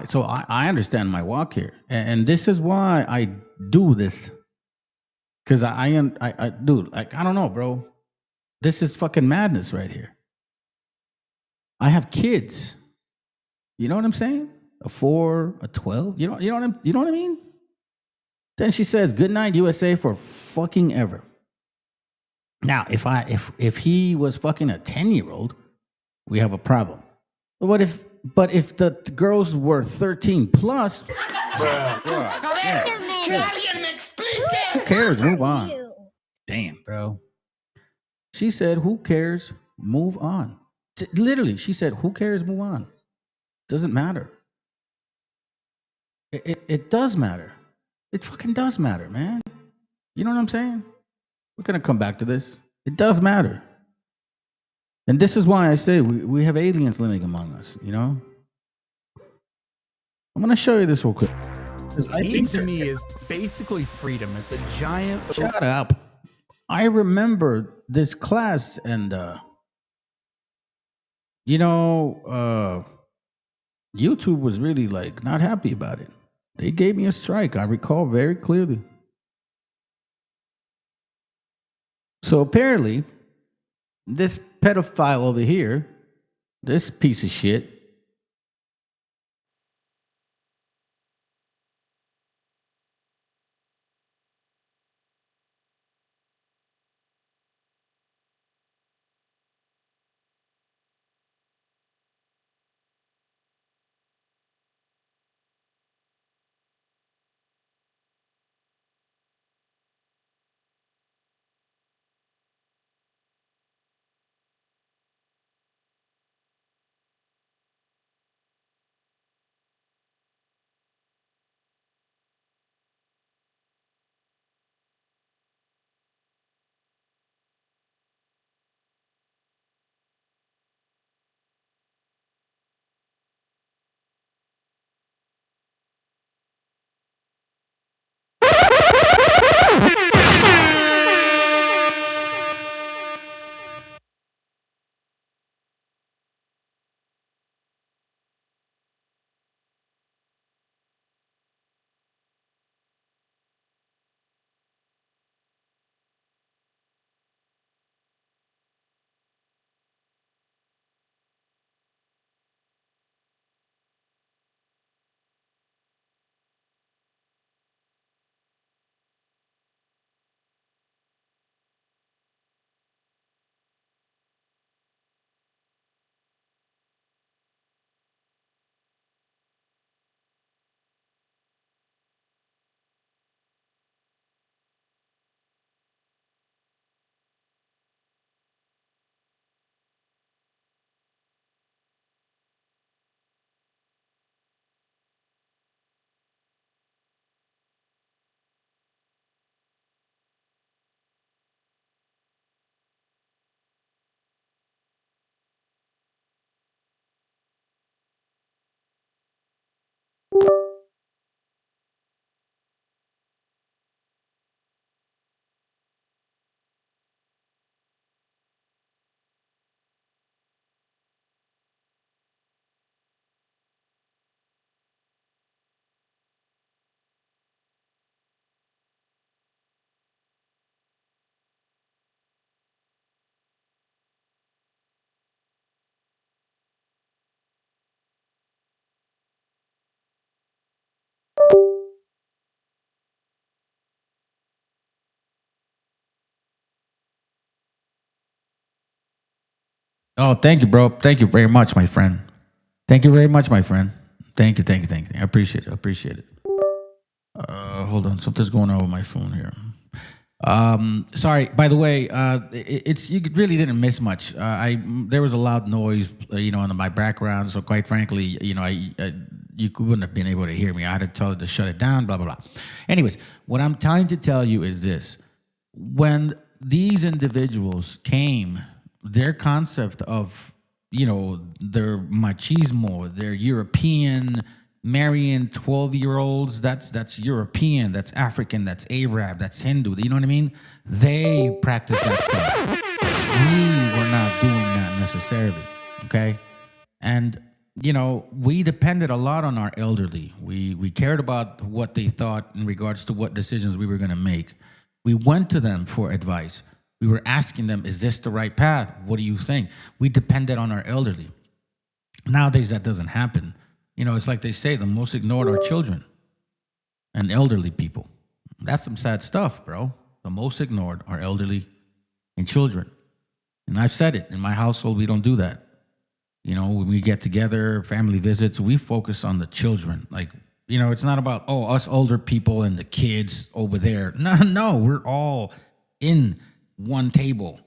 So I understand my walk here, and this is why I do this. Because I dude, like, I don't know, bro. This is fucking madness right here. I have kids. You know what I'm saying? A 4, a 12. You know what I mean? Then she says, "Good night, USA," for fucking ever. Now, if he was fucking a 10-year-old, we have a problem. But if the girls were 13 plus, who cares? Move on. Damn, bro. She said, "Who cares? Move on." Literally, she said, "Who cares? Move on." Doesn't matter. It does matter. It fucking does matter, man. You know what I'm saying? We're gonna come back to this. It does matter. And this is why I say we have aliens living among us, I'm gonna show you this real quick. Eve to me is basically freedom. It's a giant. Shut up. I remember this class, and YouTube was really like not happy about it. They gave me a strike. I recall very clearly. So apparently, this pedophile over here, this piece of shit, oh, thank you, bro. Thank you very much, my friend. Thank you very much, my friend. Thank you. I appreciate it. Hold on. Something's going on with my phone here. Sorry. By the way, you really didn't miss much. There was a loud noise, in my background. So quite frankly, you wouldn't have been able to hear me. I had to tell it to shut it down. Blah blah blah. Anyways, what I'm trying to tell you is this: when these individuals came, their concept of their machismo, their European marrying 12-year-olds, that's European, that's African, that's Arab, that's Hindu. You know what I mean? They practice that stuff. We were not doing that necessarily, okay? And, you know, we depended a lot on our elderly. We cared about what they thought in regards to what decisions we were going to make. We went to them for advice. We were asking them, is this the right path? What do you think? We depended on our elderly. Nowadays, that doesn't happen. You know, it's like they say, the most ignored are children and elderly people. That's some sad stuff, bro. The most ignored are elderly and children. And I've said it, in my household, we don't do that. You know, when we get together, family visits, we focus on the children. Like, you know, it's not about, oh, us older people and the kids over there. No, we're all in one table.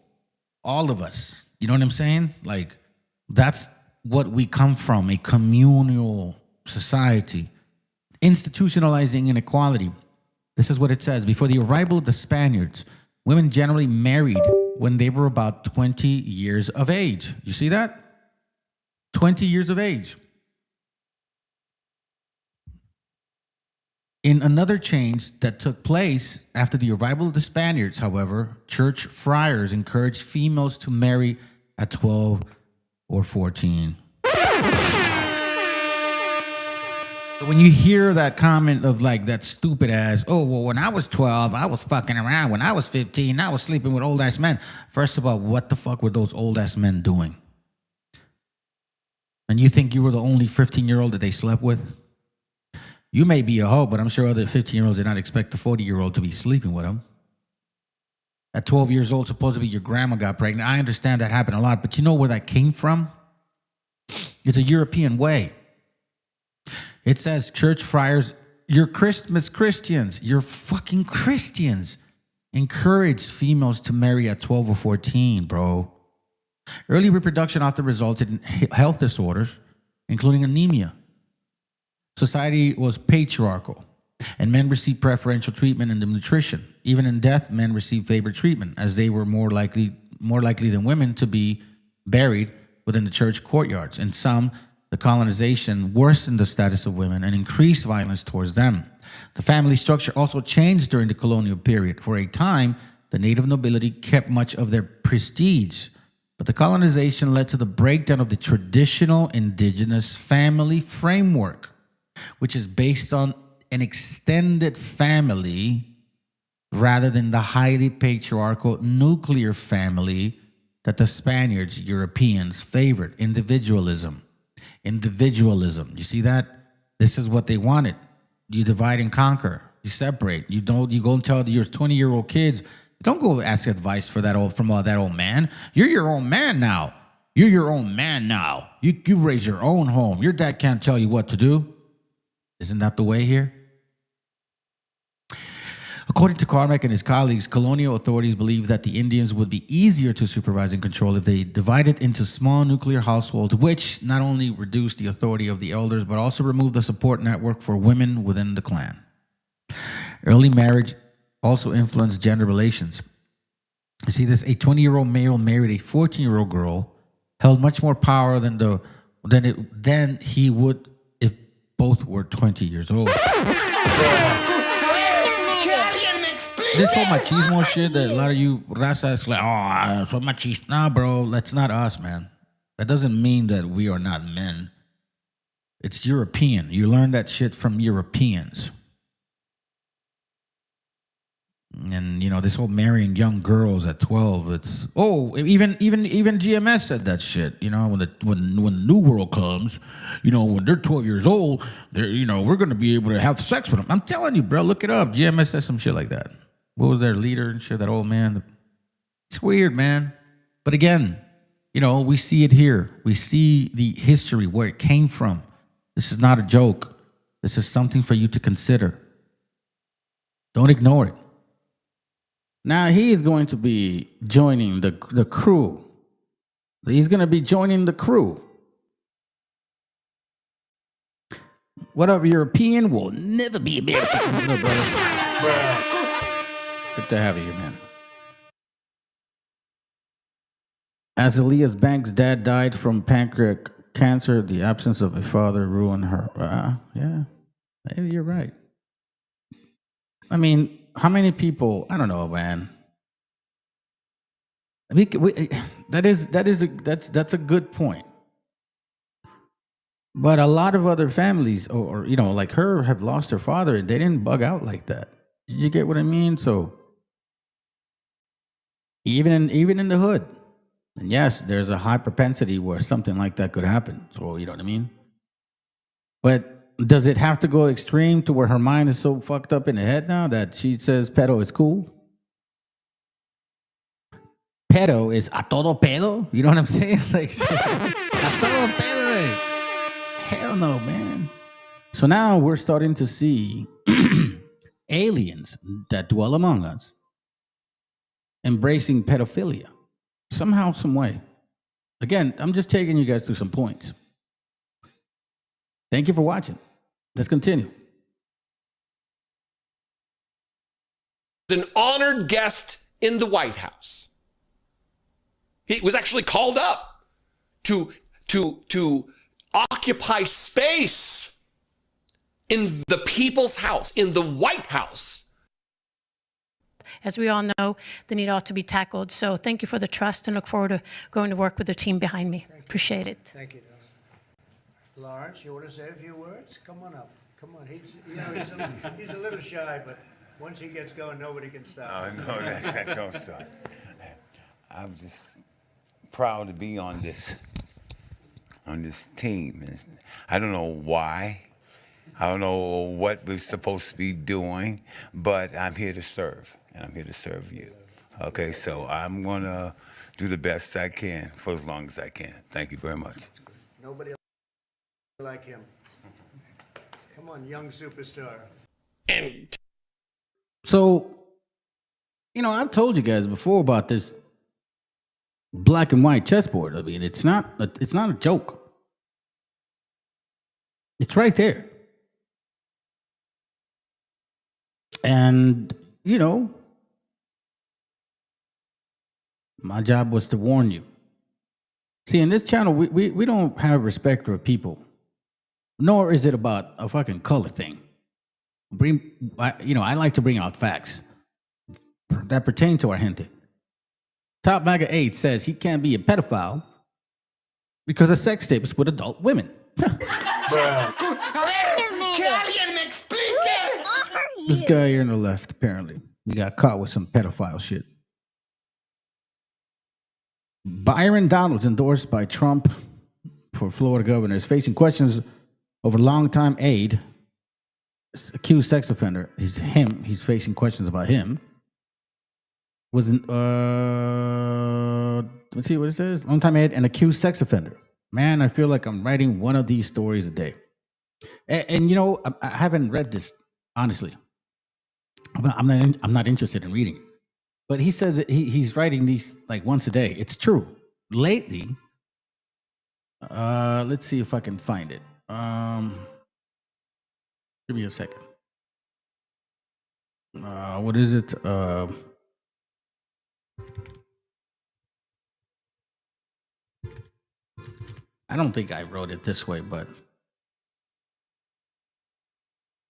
All of us. You know what I'm saying? Like, that's what we come from, a communal society. Institutionalizing inequality. This is what it says. Before the arrival of the Spaniards, women generally married when they were about 20 years of age. You see that? 20 years of age. In another change that took place after the arrival of the Spaniards, however, church friars encouraged females to marry at 12 or 14. When you hear that comment of like that stupid ass, oh, well, when I was 12, I was fucking around. When I was 15, I was sleeping with old ass men. First of all, what the fuck were those old ass men doing? And you think you were the only 15-year-old that they slept with? You may be a hoe, but I'm sure other 15-year-olds did not expect the 40-year-old to be sleeping with them. At 12 years old, supposedly your grandma got pregnant. I understand that happened a lot, but you know where that came from? It's a European way. It says, church friars, you're Christians, you're fucking Christians, encouraged females to marry at 12 or 14, bro. Early reproduction often resulted in health disorders, including anemia. Society was patriarchal, and men received preferential treatment in the nutrition. Even in death, men received favored treatment, as they were more likely than women to be buried within the church courtyards. In some, the colonization worsened the status of women and increased violence towards them. The family structure also changed during the colonial period. For a time, the native nobility kept much of their prestige, but the colonization led to the breakdown of the traditional indigenous family framework, which is based on an extended family rather than the highly patriarchal nuclear family that the Spaniards, Europeans, favored. Individualism. You see that? This is what they wanted. You divide and conquer. You separate. You go and tell your 20-year-old kids, don't go ask advice from that old man. You're your own man now. You raise your own home. Your dad can't tell you what to do. Isn't that the way here? According to Carmack and his colleagues, colonial authorities believed that the Indians would be easier to supervise and control if they divided into small nuclear households, which not only reduced the authority of the elders, but also removed the support network for women within the clan. Early marriage also influenced gender relations. You see this, a 20-year-old male married a 14-year-old girl held much more power than he would if both were 20 years old. This whole machismo shit that a lot of you raza is like, oh, so machista. Nah, bro, that's not us, man. That doesn't mean that we are not men. It's European. You learn that shit from Europeans. And, you know, this whole marrying young girls at 12, it's, even GMS said that shit. You know, when New World comes, you know, when they're 12 years old, we're going to be able to have sex with them. I'm telling you, bro, look it up. GMS says some shit like that. What was their leader and shit, that old man? It's weird, man. But again, you know, we see it here. We see the history, where it came from. This is not a joke. This is something for you to consider. Don't ignore it. Now he is going to be joining the crew. He's going to be joining the crew. What a European will never be American. Good to have you here, man. As Elias Banks' dad died from pancreatic cancer, the absence of a father ruined her. Yeah, maybe you're right. I mean, how many people? I don't know, man. That's a good point. But a lot of other families, or like her, have lost their father. They didn't bug out like that. Did you get what I mean? So even in the hood, and yes, there's a high propensity where something like that could happen. So you know what I mean. But does it have to go extreme to where her mind is so fucked up in the head now that she says pedo is cool? Pedo is a todo pedo. You know what I'm saying? Like a todo pedo. Hell no, man. So now we're starting to see aliens that dwell among us embracing pedophilia somehow, some way. Again, I'm just taking you guys through some points. Thank you for watching. Let's continue. An honored guest in the White House. He was actually called up to occupy space in the people's house, in the White House. As we all know, the need ought to be tackled. So thank you for the trust and look forward to going to work with the team behind me. Appreciate it. Thank you, Dawson. Lawrence, you want to say a few words? Come on up. Come on. He's a little shy, but once he gets going, nobody can stop. Oh, no, that don't stop. I'm just proud to be on this team. I don't know why. I don't know what we're supposed to be doing, but I'm here to serve, and I'm here to serve you. Okay, so I'm going to do the best I can for as long as I can. Thank you very much. Nobody like him. Come on, young superstar. And so, I've told you guys before about this black and white chessboard. I mean, it's not a joke. It's right there. And, my job was to warn you. See, in this channel, we don't have respect for people, nor is it about a fucking color thing. I like to bring out facts that pertain to our gente. Top Maga 8 says he can't be a pedophile because of sex tapes with adult women. This guy here on the left, apparently, he got caught with some pedophile shit. Byron Donalds, endorsed by Trump for Florida governor, is facing questions over longtime aide, accused sex offender. He's facing questions about him. Let's see what it says. Longtime aide and accused sex offender. Man, I feel like I'm writing one of these stories a day. And I haven't read this, honestly. I'm not interested in reading it. But he says that he's writing these like once a day. It's true. Lately, let's see if I can find it. Give me a second. What is it? I don't think I wrote it this way, but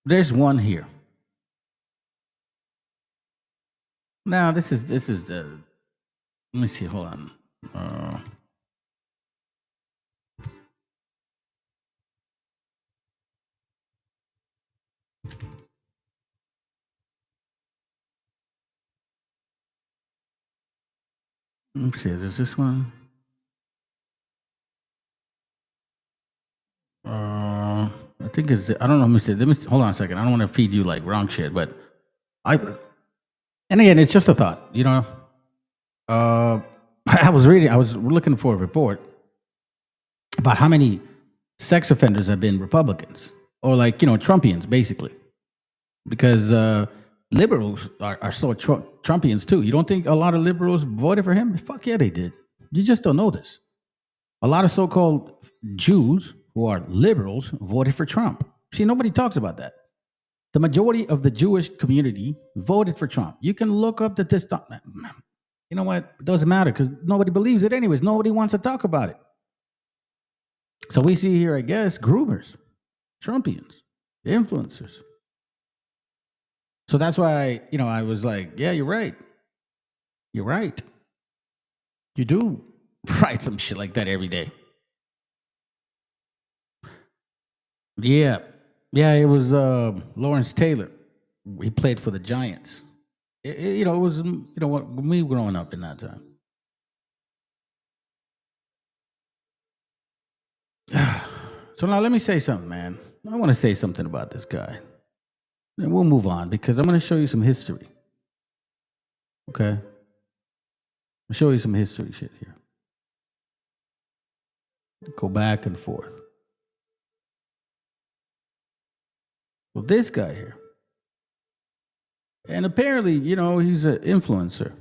there's one here. Now this is the. Let me see. Hold on. Let me see. Is this one? I think it's. I don't know. Let me hold on a second. I don't want to feed you like wrong shit, but and again, it's just a thought. I was looking for a report about how many sex offenders have been Republicans or Trumpians, basically, because liberals are so Trumpians too. You don't think a lot of liberals voted for him? Fuck yeah, they did. You just don't know this. A lot of so-called Jews who are liberals voted for Trump. See, nobody talks about that. The majority of the Jewish community voted for Trump. You can look up that this. You know what? It doesn't matter because nobody believes it anyways. Nobody wants to talk about it. So we see here, I guess, groomers, Trumpians, influencers. So that's why, I was like, yeah, you're right. You're right. You do write some shit like that every day. Yeah. Yeah, it was Lawrence Taylor. He played for the Giants. It was, what me growing up in that time. So now let me say something, man. I want to say something about this guy. And we'll move on because I'm going to show you some history. Okay? I'll show you some history shit here. Go back and forth. Well, this guy here. And apparently, he's an influencer.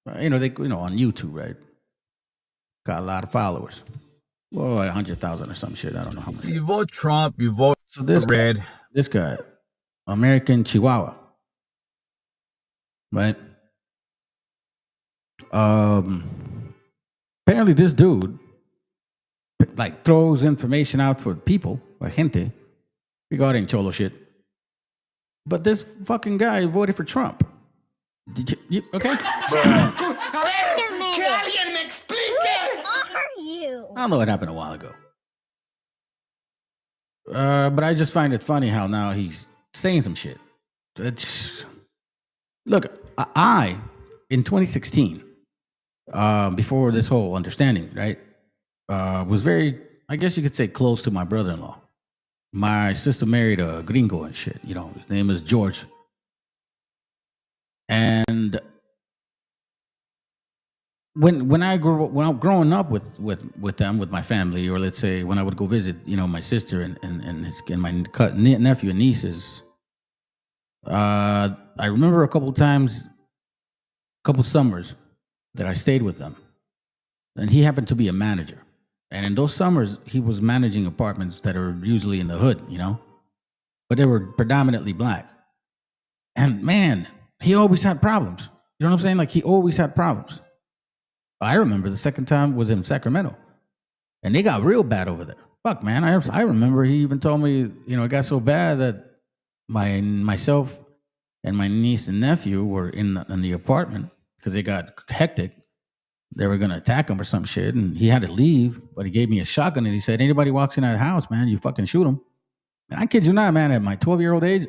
On YouTube, right? Got a lot of followers. Well, 100,000 or some shit. I don't know how much. You vote Trump, you vote red. This guy, American Chihuahua. Right? Apparently this dude throws information out for people, la gente, regarding cholo shit. But this fucking guy voted for Trump. Did you okay? I don't know what happened a while ago. But I just find it funny how now he's saying some shit. Look, I in 2016, before this whole understanding, right, was very, I guess you could say, close to my brother-in-law. My sister married a gringo and shit. His name is George. And when I was growing up with them, with my family, or let's say when I would go visit, my sister and my nephew and nieces, I remember a couple summers that I stayed with them, and he happened to be a manager. And in those summers, he was managing apartments that are usually in the hood, but they were predominantly black. And man, he always had problems. You know what I'm saying? Like, he always had problems. I remember the second time was in Sacramento, and they got real bad over there. Fuck, man. I remember he even told me, it got so bad that myself and my niece and nephew were in the apartment because it got hectic. They were going to attack him or some shit, and he had to leave, but he gave me a shotgun, and he said, anybody walks in that house, man, you fucking shoot them. And I kid you not, man, at my 12-year-old age,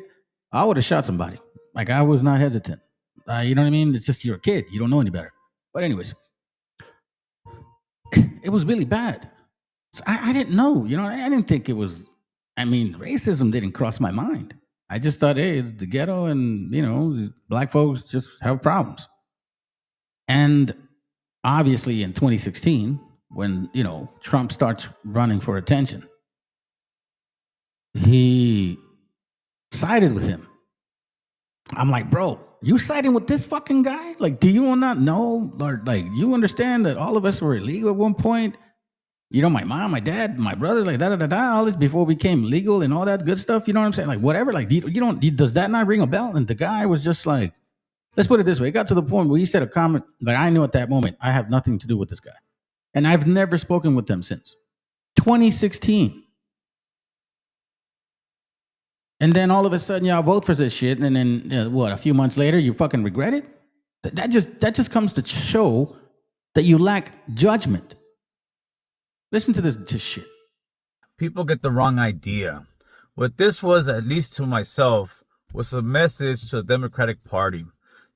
I would have shot somebody. Like, I was not hesitant. You know what I mean? It's just you're a kid. You don't know any better. But anyways, it was really bad. So I didn't know. I didn't think it was, racism didn't cross my mind. I just thought, hey, it's the ghetto and, black folks just have problems. And obviously in 2016, when, Trump starts running for attention, he sided with him. I'm like, bro, you siding with this fucking guy? Like, do you not know? Or, like, you understand that all of us were illegal at one point? My mom, my dad, my brother, like, all this before we became legal and all that good stuff. You know what I'm saying? Like, whatever. Like, does that not ring a bell? And the guy was just like, let's put it this way. It got to the point where he said a comment that I knew at that moment, I have nothing to do with this guy. And I've never spoken with them since 2016. And then all of a sudden, y'all vote for this shit. And then, a few months later, you fucking regret it? That just comes to show that you lack judgment. Listen to this shit. People get the wrong idea. What this was, at least to myself, was a message to the Democratic Party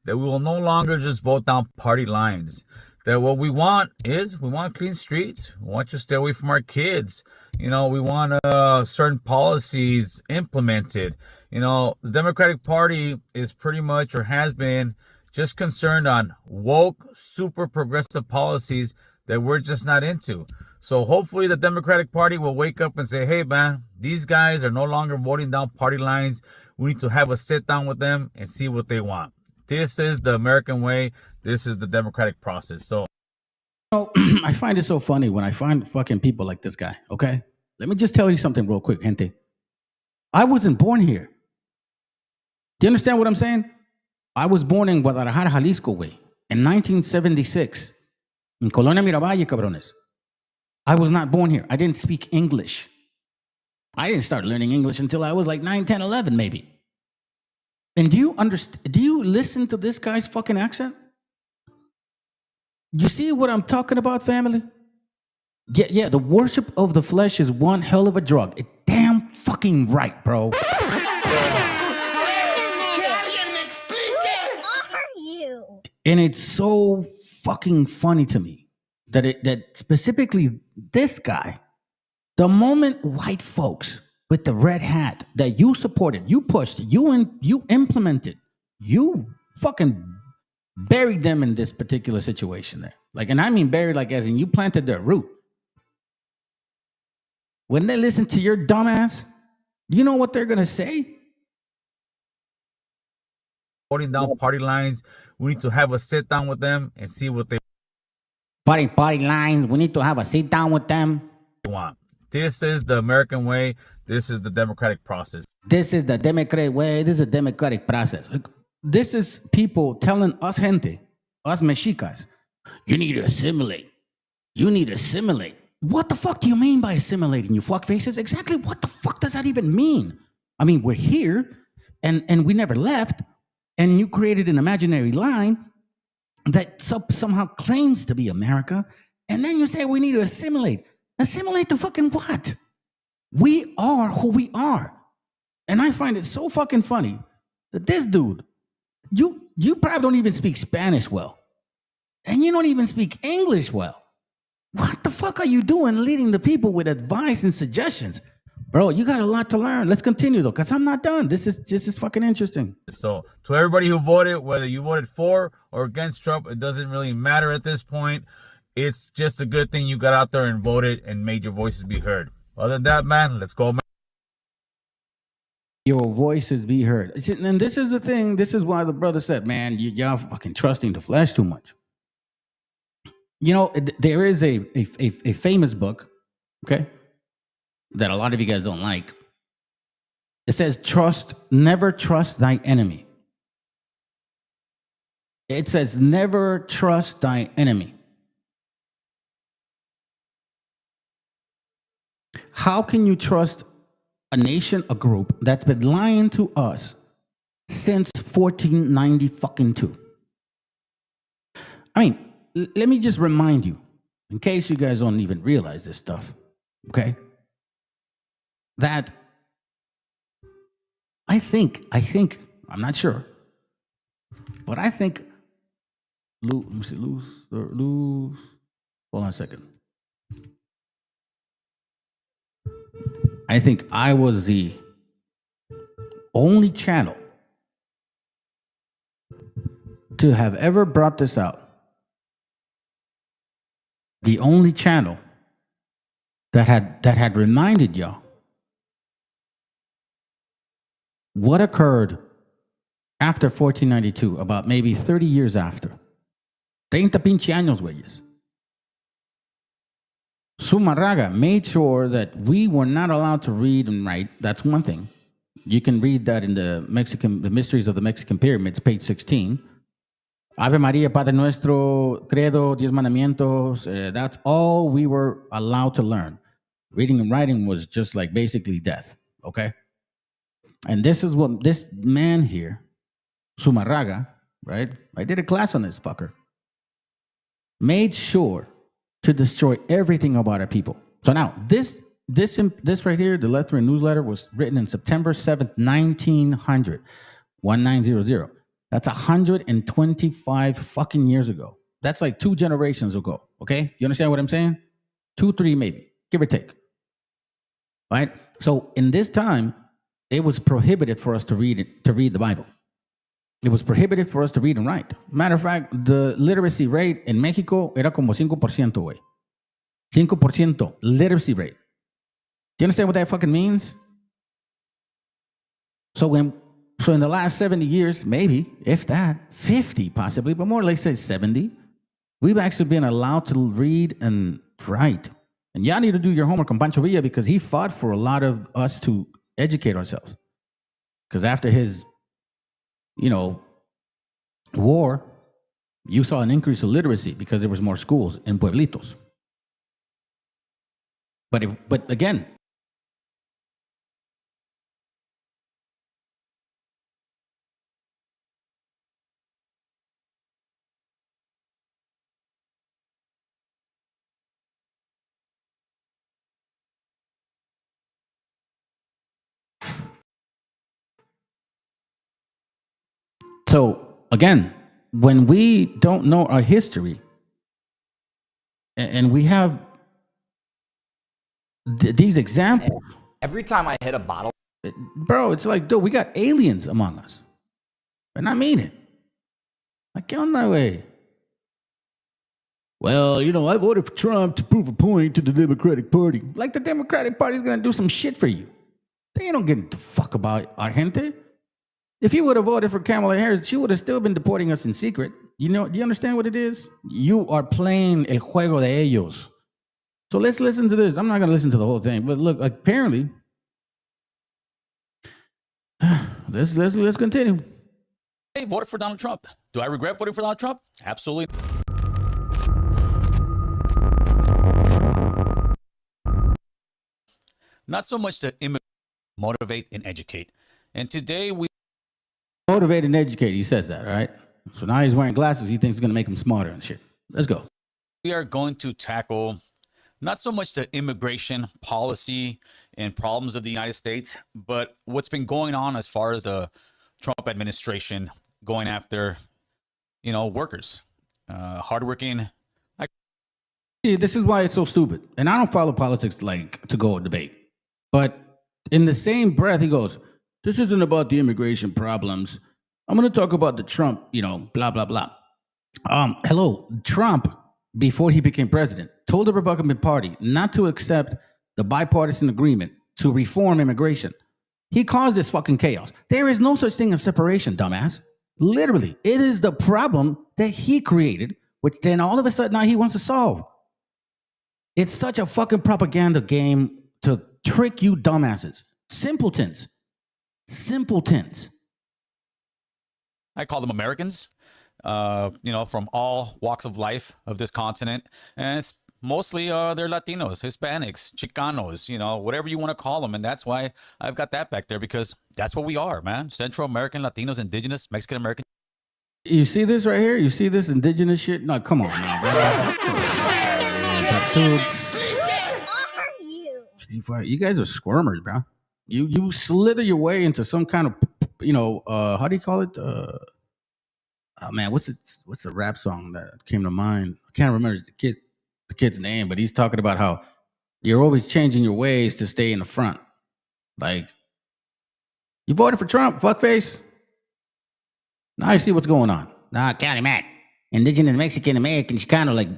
that we will no longer just vote down party lines. That what we want clean streets. We want you to stay away from our kids. We want certain policies implemented. The Democratic Party is pretty much, or has been, just concerned on woke, super progressive policies that we're just not into. So hopefully the Democratic Party will wake up and say, hey, man, these guys are no longer voting down party lines. We need to have a sit down with them and see what they want. This is the American way. This is the democratic process. So, I find it so funny when I find fucking people like this guy, okay? Let me just tell you something real quick, gente. I wasn't born here. Do you understand what I'm saying? I was born in Guadalajara, Jalisco, way, in 1976. In Colonia Miravalle, cabrones. I was not born here. I didn't speak English. I didn't start learning English until I was like 9, 10, 11, maybe. And do you listen to this guy's fucking accent? You see what I'm talking about, family? Yeah, the worship of the flesh is one hell of a drug. It's damn fucking right, bro. And it's so fucking funny to me that specifically this guy, the moment white folks with the red hat that you supported, you pushed, you implemented, you fucking buried them in this particular situation there. Like, and I mean buried like as in you planted their root. When they listen to your dumbass, you know what they're going to say? Voting down party lines. We need to have a sit down with them and see what they Party lines. We need to have a sit down with them. want. This is the American way. This is the democratic process. This is the democratic way. This is a democratic process. This is people telling us gente, us mexicas, you need to assimilate. You need to assimilate. What the fuck do you mean by assimilating, you fuck faces? Exactly what the fuck does that even mean? I mean, we're here and we never left, and you created an imaginary line that somehow claims to be America, and then you say we need to assimilate. Assimilate to fucking what? We are who we are. And I find it so fucking funny that this dude, you probably don't even speak Spanish well. And you don't even speak English well. What the fuck are you doing leading the people with advice and suggestions? Bro, you got a lot to learn. Let's continue though, because I'm not done. This is fucking interesting. So to everybody who voted, whether you voted for or against Trump, it doesn't really matter at this point. It's just a good thing you got out there and voted and made your voices be heard. Other than that, man, let's go. Your voices be heard. And this is the thing. This is why the brother said, man, y'all fucking trusting the flesh too much. You know, there is a famous book, okay, that a lot of you guys don't like. It says, never trust thy enemy. It says, never trust thy enemy. How can you trust a nation, a group that's been lying to us since 1492? I mean, let me just remind you, in case you guys don't even realize this stuff, okay? That I think, I'm not sure, but I think, hold on a second. I think I was the only channel to have ever brought this out. The only channel that had reminded y'all what occurred after 1492, about maybe 30 years after. 30 pinche años, güeyes. Zumarraga made sure that we were not allowed to read and write. That's one thing. You can read that in the Mysteries of the Mexican Pyramids, page 16. Ave Maria, Padre Nuestro, Credo, Diez Mandamientos. That's all we were allowed to learn. Reading and writing was just like basically death, okay? And this is what this man here, Zumarraga, right? I did a class on this fucker. Made sure to destroy everything about our people. So now, this right here, the Lutheran newsletter, was written in September 7th, 1900. That's 125 fucking years ago. That's like 2 generations ago, okay? You understand what I'm saying? 2, 3 maybe, give or take. Right? So in this time, it was prohibited for us to read the Bible. It was prohibited for us to read and write. Matter of fact, the literacy rate in Mexico era como 5%, güey. 5% literacy rate. Do you understand what that fucking means? So in the last 70 years, maybe, if that, 50 possibly, but more like say 70, we've actually been allowed to read and write. And y'all need to do your homework on Pancho Villa because he fought for a lot of us to educate ourselves. Because after his war, you saw an increase of literacy because there was more schools in pueblitos. But again, so again, when we don't know our history and we have these examples, Every time I hit a bottle, bro, it's like, dude, we got aliens among us. And I mean it. Like, get on that way. Well, I voted for Trump to prove a point to the Democratic Party. Like, the Democratic Party's going to do some shit for you. They don't give a fuck about our gente. If you would have voted for Kamala Harris, she would have still been deporting us in secret. Do you understand what it is? You are playing el juego de ellos. So let's listen to this. I'm not going to listen to the whole thing, but look, apparently, let's continue. Hey, voted for Donald Trump. Do I regret voting for Donald Trump? Absolutely. Not so much to motivate and educate. And today we Motivate and educate. He says that, all right? So now he's wearing glasses. He thinks it's going to make him smarter and shit. Let's go. we are going to tackle not so much the immigration policy and problems of the United States, but what's been going on as far as the Trump administration going after, workers, hardworking. See, this is why it's so stupid. And I don't follow politics like to go debate. But in the same breath, he goes, this isn't about the immigration problems. I'm going to talk about the Trump, blah, blah, blah. Hello, Trump, before he became president, told the Republican Party not to accept the bipartisan agreement to reform immigration. He caused this fucking chaos. There is no such thing as separation, dumbass. Literally, it is the problem that he created, which then all of a sudden now he wants to solve. It's such a fucking propaganda game to trick you dumbasses. Simpletons. Simpletons. I call them Americans, from all walks of life of this continent. And it's mostly they're Latinos, Hispanics, Chicanos, whatever you want to call them. And that's why I've got that back there, because that's what we are, man. Central American, Latinos, Indigenous, Mexican American. You see this right here? You see this indigenous shit? No, come on, man. You guys are squirmers, bro. You slither your way into some kind of, how do you call it? Oh man, what's the rap song that came to mind? I can't remember the kid's name, but he's talking about how you're always changing your ways to stay in the front. Like, you voted for Trump, fuckface. Now you see what's going on. Nah, County Mac, Indigenous, Mexican, American, Chicano, like.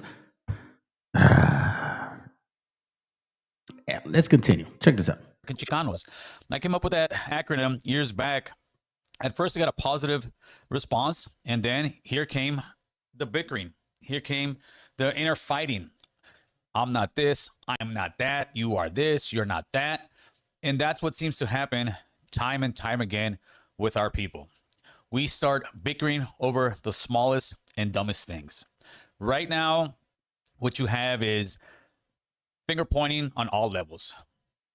Yeah, let's continue. Check this out. Chicanos. I came up with that acronym years back. At first, I got a positive response, and then here came the bickering. Here came the inner fighting. I'm not this, I'm not that, you are this, you're not that. And that's what seems to happen time and time again with our people. We start bickering over the smallest and dumbest things. Right now, what you have is finger pointing on all levels.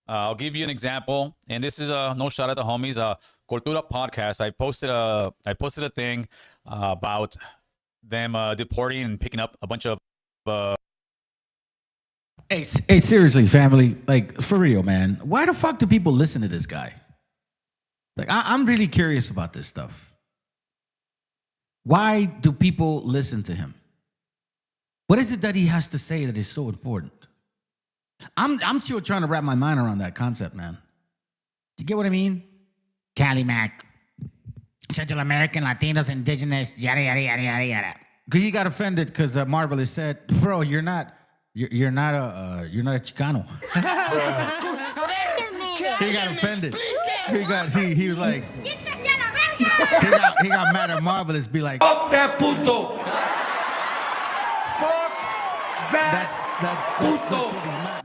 I'll give you an example, and this is no shot at the homies. Cultura podcast. I posted a thing about them deporting and picking up a bunch of. Hey, seriously, family. Like, for real, man. Why the fuck do people listen to this guy? Like, I'm really curious about this stuff. Why do people listen to him? What is it that he has to say that is so important? I'm still trying to wrap my mind around that concept, man. Do you get what I mean? Cali Mac, Central American, Latinos, Indigenous, yada yada yada yada yada. Because he got offended because Marvelous said, "Bro, you're not a Chicano." He got offended. He was like, he got mad at Marvelous. Be like, "Fuck that puto."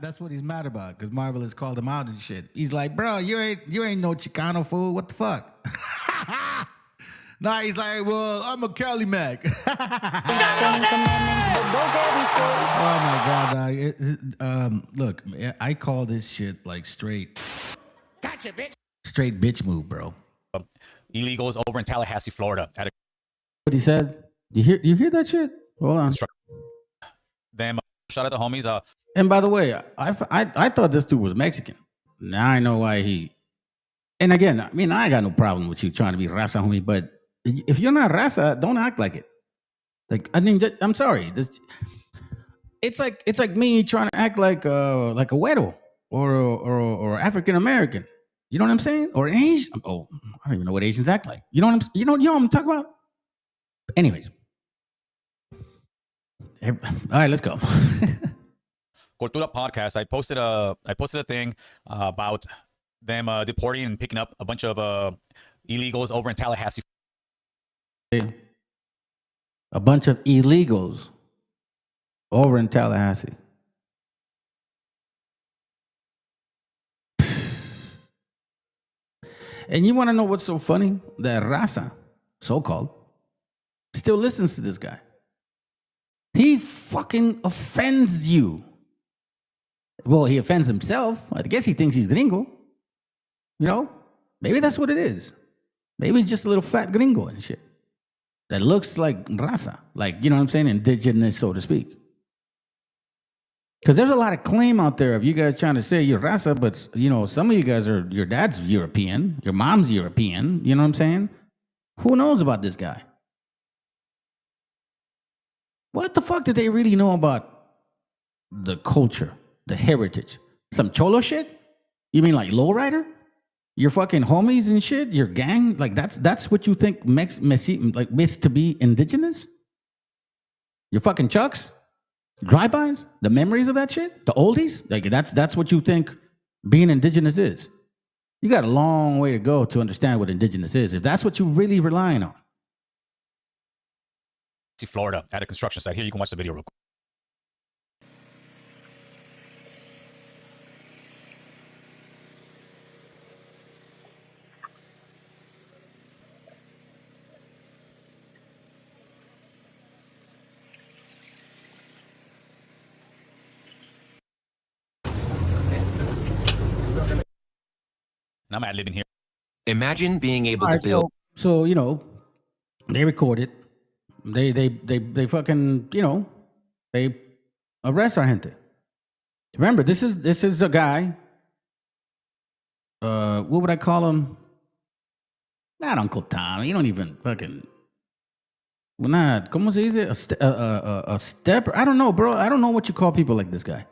That's what he's mad about, because Marvelous called him out and shit. He's like, bro, you ain't no Chicano fool. What the fuck? Nah, he's like, well, I'm a Cali Mac. Oh my God, look, I call this shit like straight bitch move, bro. Illegals over in Tallahassee, Florida. What he said? You hear that shit? Hold on. Them shout out the homies. And by the way, I thought this dude was Mexican. Now I know why he. And again, I mean, I got no problem with you trying to be raza, homie. But if you're not raza, don't act like it. Like, I mean, I'm sorry. It's like me trying to act like a güero or African American. You know what I'm saying? Or an Asian. Oh, I don't even know what Asians act like. You know what I'm talking about? Anyways. All right, let's go. Cultura podcast. I posted a thing about them deporting and picking up a bunch of illegals over in Tallahassee. A bunch of illegals over in Tallahassee. And you want to know what's so funny? That raza, so-called, still listens to this guy. He fucking offends you. Well, he offends himself. I guess he thinks he's gringo. You know? Maybe that's what it is. Maybe he's just a little fat gringo and shit. That looks like raza. Like, you know what I'm saying? Indigenous, so to speak. Because there's a lot of claim out there of you guys trying to say you're raza, but, you know, some of you guys are, your dad's European, your mom's European. You know what I'm saying? Who knows about this guy? What the fuck did they really know about the culture, the heritage? Some cholo shit? You mean like lowrider? Your fucking homies and shit? Your gang? Like that's what you think makes to be indigenous? Your fucking chucks? Drive-bys? The memories of that shit? The oldies? Like that's what you think being indigenous is. You got a long way to go to understand what indigenous is, if that's what you're really relying on. Florida at a construction site. Here, you can watch the video real quick. And I'm living here. Imagine being able to build. So you know, they record it. They fucking, you know, they arrest our gente. Remember, this is a guy. What would I call him? Not Uncle Tom. You don't even fucking. Well, not. ¿Cómo se dice? A stepper. I don't know, bro. I don't know what you call people like this guy.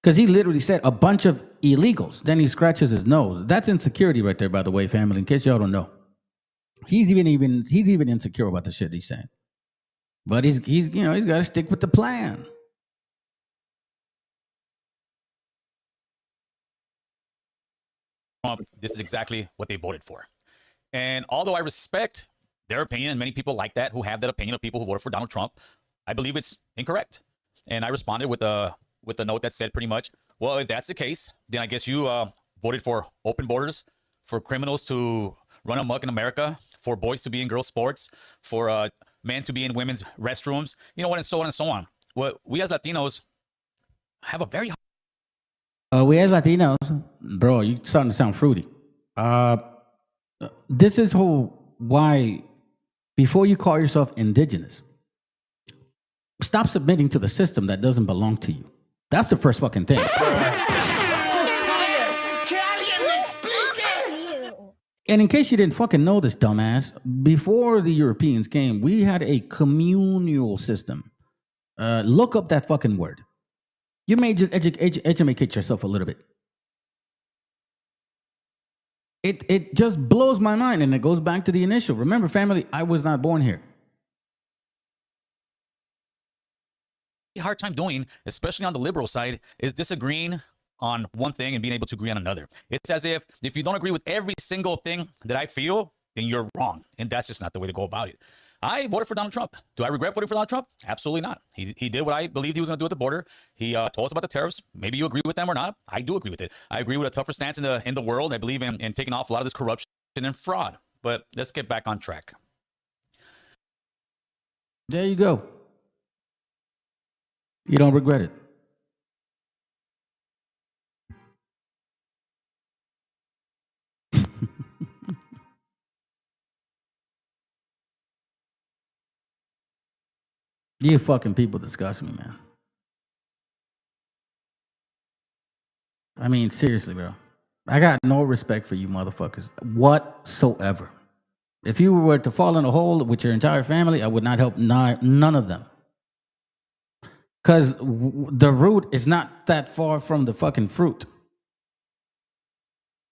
Because he literally said a bunch of illegals. Then he scratches his nose. That's insecurity right there, by the way, family. In case y'all don't know. He's even insecure about the shit he's saying. But he's you know, he's got to stick with the plan. This is exactly what they voted for. And although I respect their opinion, and many people like that who have that opinion of people who voted for Donald Trump, I believe it's incorrect. And I responded with a note that said pretty much, well, if that's the case, then I guess you voted for open borders, for criminals to run amok in America, for boys to be in girls' sports, for men to be in women's restrooms, you know what, and so on and so on. Well, we as Latinos have a very we as Latinos, bro, you starting to sound fruity. This is why, before you call yourself indigenous, stop submitting to the system that doesn't belong to you. That's the first fucking thing. And in case you didn't fucking know this, dumbass, before the Europeans came, we had a communal system. Look up that fucking word. You may just educate yourself a little bit. It just blows my mind, and it goes back to the initial. Remember, family, I was not born here. hard time doing, especially on the liberal side, is disagreeing on one thing and being able to agree on another. It's as if you don't agree with every single thing that I feel, then you're wrong. And that's just not the way to go about it. I voted for Donald Trump. Do I regret voting for Donald Trump? Absolutely not. He did what I believed he was going to do at the border. He told us about the tariffs. Maybe you agree with them or not. I do agree with it. I agree with a tougher stance in the world. I believe in taking off a lot of this corruption and fraud. But let's get back on track. There you go. You don't regret it. You fucking people disgust me, man. I mean, seriously, bro. I got no respect for you motherfuckers whatsoever. If you were to fall in a hole with your entire family, I would not help none of them. Because the root is not that far from the fucking fruit.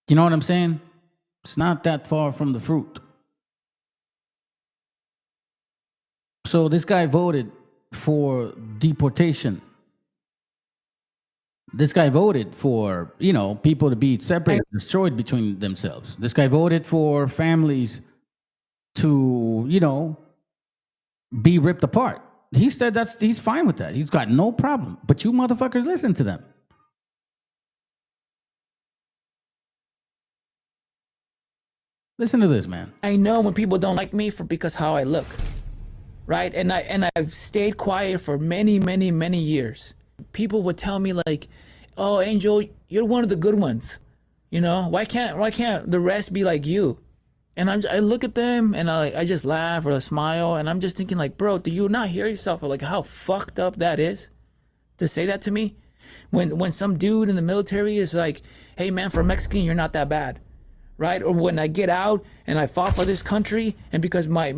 You know what I'm saying? It's not that far from the fruit. So this guy voted for deportation. This guy voted for, people to be separated, destroyed between themselves. This guy voted for families to, be ripped apart. He said he's fine with that. He's got no problem. But you motherfuckers listen to them. Listen to this, man. I know when people don't like me because how I look, right? And I've stayed quiet for many, many, many years. People would tell me like, "Oh, Angel, you're one of the good ones. Why can't the rest be like you?" And I look at them and I just laugh or I smile and I'm just thinking like, bro, do you not hear yourself like how fucked up that is to say that to me? When some dude in the military is like, "Hey man, for a Mexican, you're not that bad." Right? Or when I get out and I fought for this country and because my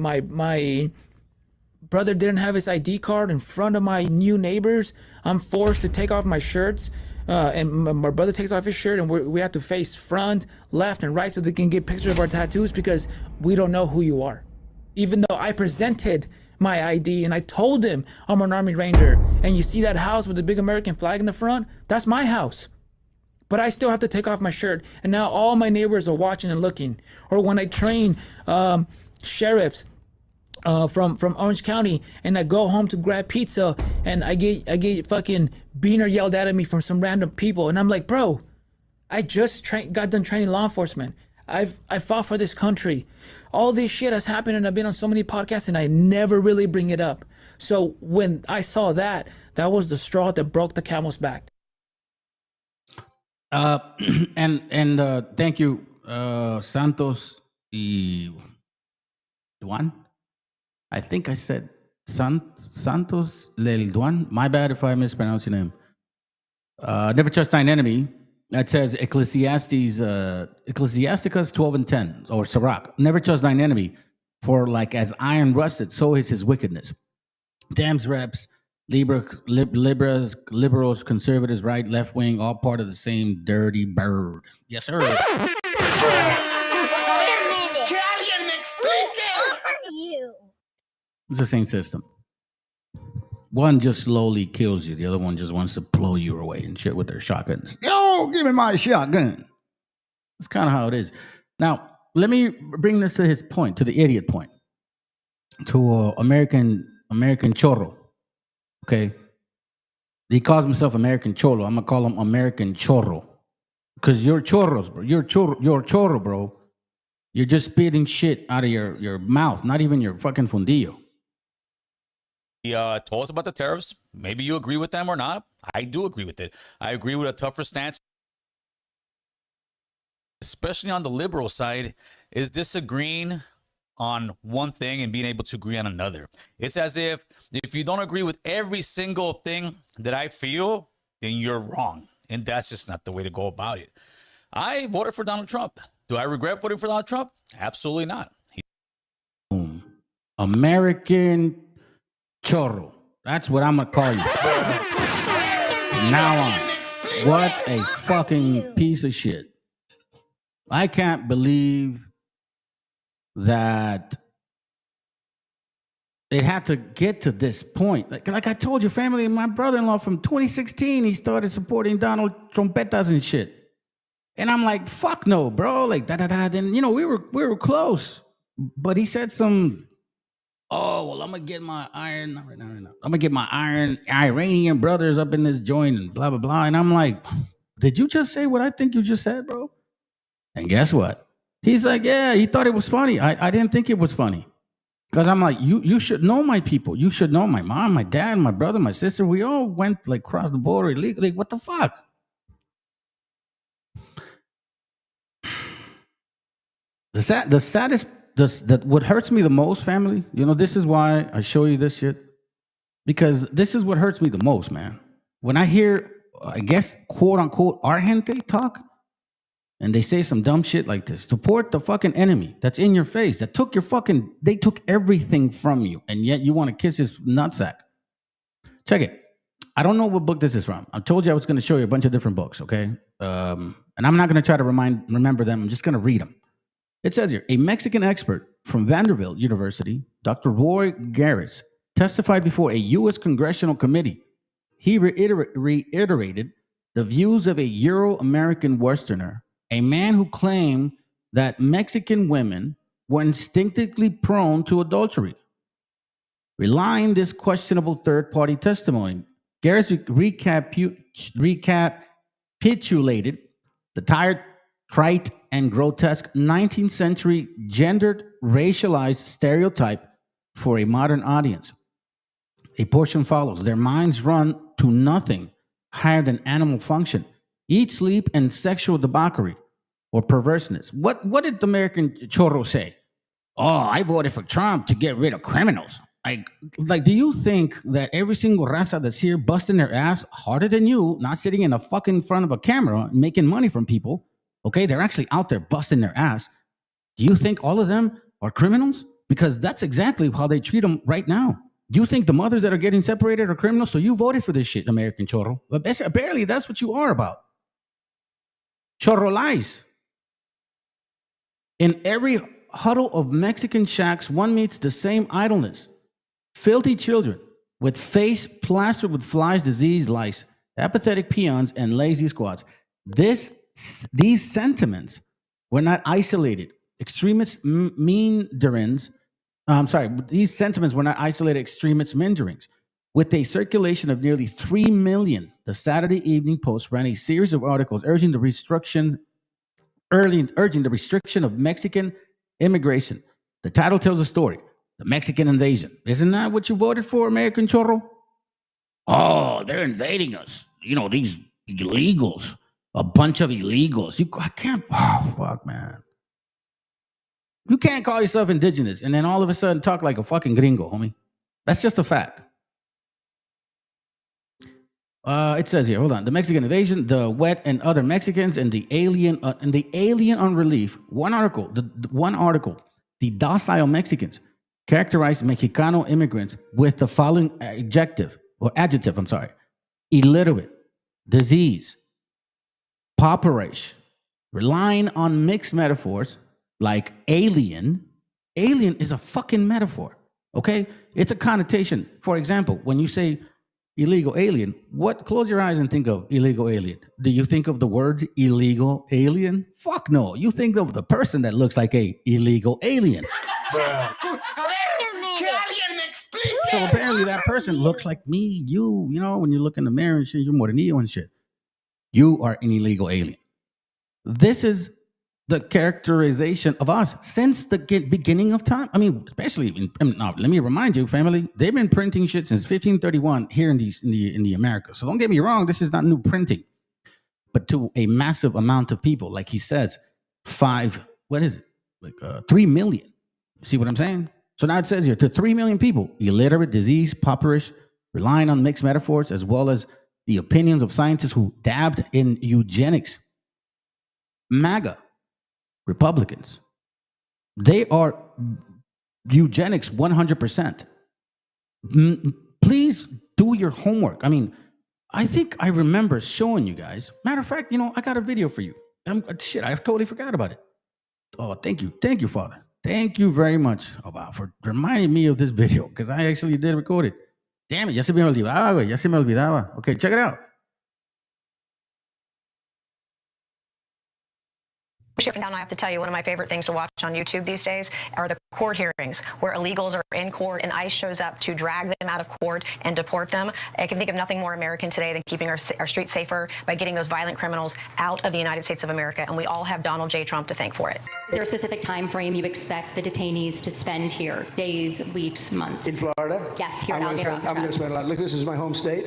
brother didn't have his ID card in front of my new neighbors, I'm forced to take off my shirts. And my brother takes off his shirt and we have to face front, left, and right so they can get pictures of our tattoos because we don't know who you are. Even though I presented my ID and I told him I'm an Army Ranger, and you see that house with the big American flag in the front, that's my house. But I still have to take off my shirt, and now all my neighbors are watching and looking. Or when I train sheriffs from Orange County, and I go home to grab pizza, and I get fucking beaner yelled at me from some random people, and I'm like, bro, I just got done training law enforcement. I fought for this country. All this shit has happened, and I've been on so many podcasts, and I never really bring it up. So when I saw that was the straw that broke the camel's back. And thank you, Santos y Duan. I think I said Santos Lel Duan. My bad if I mispronounced your name. Never trust thine enemy. That says Ecclesiasticus 12:10, or Sirach. Never trust thine enemy, for like as iron rusted, so is his wickedness. Damns reps. Liberals, conservatives, right, left wing, all part of the same dirty bird. Yes, sir. It's the same system. One just slowly kills you. The other one just wants to blow you away and shit with their shotguns. Yo, give me my shotgun. That's kind of how it is. Now, let me bring this to his point, to the idiot point, to American chorro. Okay, he calls himself American Cholo. I'm gonna call him American Chorro, because you're chorros, bro. You're chorro, bro. You're just spitting shit out of your mouth, not even your fucking fundillo. He told us about the tariffs. Maybe you agree with them or not. I do agree with it. I agree with a tougher stance, especially on the liberal side, is disagreeing on one thing and being able to agree on another. It's as if you don't agree with every single thing that I feel, then you're wrong. And that's just not the way to go about it. I voted for Donald Trump. Do I regret voting for Donald Trump? Absolutely not. American Chorro. That's what I'm going to call you. Now on. What a fucking piece of shit. I can't believe that it had to get to this point. Like I told your family, my brother-in-law from 2016, he started supporting Donald Trumpetas and shit. And I'm like, fuck no, bro. Like da-da-da. Then, we were close. But he said some, well, I'm going to get my I'm going to get my Iranian brothers up in this joint and blah, blah, blah. And I'm like, did you just say what I think you just said, bro? And guess what? He's like, yeah, he thought it was funny. I didn't think it was funny. Because I'm like, you should know my people. You should know my mom, my dad, my brother, my sister. We all went like across the border illegally. What the fuck? The saddest, that what hurts me the most, family. You know, this is why I show you this shit, because this is what hurts me the most, man. When I hear, I guess, quote unquote, our gente talk, and they say some dumb shit like this: support the fucking enemy that's in your face, that took your fucking, they took everything from you, and yet you want to kiss his nutsack. Check it. I don't know what book this is from. I told you I was going to show you a bunch of different books, okay? And I'm not going to try to remember them. I'm just going to read them. It says here, a Mexican expert from Vanderbilt University, Dr. Roy Garris, testified before a U.S. congressional committee. He reiterated the views of a Euro-American Westerner, a man who claimed that Mexican women were instinctively prone to adultery. Relying this questionable third-party testimony, Garris recapitulated the tired, trite, and grotesque 19th century gendered, racialized stereotype for a modern audience. A portion follows. Their minds run to nothing higher than animal function, eat, sleep, and sexual debauchery or perverseness. What did the American chorro say? Oh, I voted for Trump to get rid of criminals. Like, do you think that every single raza that's here busting their ass harder than you, not sitting in a fucking front of a camera making money from people, okay, they're actually out there busting their ass. Do you think all of them are criminals? Because that's exactly how they treat them right now. Do you think the mothers that are getting separated are criminals? So you voted for this shit, American chorro. But apparently that's what you are about. Chorro lies. In every huddle of Mexican shacks, one meets the same idleness. Filthy children with face plastered with flies, disease, lice, apathetic peons, and lazy squads. These sentiments were not isolated. Extremist minderings. These sentiments were not isolated extremist minderings. With a circulation of nearly 3 million, the Saturday Evening Post ran a series of articles urging the restriction of Mexican immigration. The title tells a story: the Mexican invasion. Isn't that what you voted for, American chorro? Oh, they're invading us. You know, these illegals. A bunch of illegals. I can't. Oh, fuck, man. You can't call yourself indigenous and then all of a sudden talk like a fucking gringo, homie. That's just a fact. It says here, hold on. The Mexican invasion, the wet and other Mexicans, and the alien on relief. One article, the docile Mexicans characterized Mexicano immigrants with the following adjective: illiterate, disease, pauperish, relying on mixed metaphors like alien. Alien is a fucking metaphor, okay? It's a connotation. For example, when you say illegal alien, close your eyes and think of illegal alien. Do you think of the words illegal alien? Fuck no. You think of the person that looks like a illegal alien. So apparently that person looks like me, you know, when you look in the mirror and shit, you're Morenillo and shit. You are an illegal alien. This is the characterization of us since the beginning of time. I mean, especially now, let me remind you, family, they've been printing shit since 1531 here in the Americas. So don't get me wrong, this is not new printing. But to a massive amount of people, like he says, 3 million. See what I'm saying? So now it says here, to 3 million people, illiterate, diseased, pauperish, relying on mixed metaphors, as well as the opinions of scientists who dabbed in eugenics. MAGA Republicans, they are eugenics 100%. Please do your homework. I mean, I think I remember showing you guys. Matter of fact, you know, I got a video for you. I totally forgot about it. Oh, thank you, Father. Thank you very much for reminding me of this video, because I actually did record it. Damn it, ya se me olvidaba. Okay, check it out. Shifting down, I have to tell you, one of my favorite things to watch on YouTube these days are the court hearings where illegals are in court and ICE shows up to drag them out of court and deport them. I can think of nothing more American today than keeping our streets safer by getting those violent criminals out of the United States of America, and we all have Donald J. Trump to thank for it. Is there a specific time frame you expect the detainees to spend here? Days, weeks, months? In Florida? Yes, here I'm at going Alligator to Alcatraz. spend a lot. Look, this is my home state.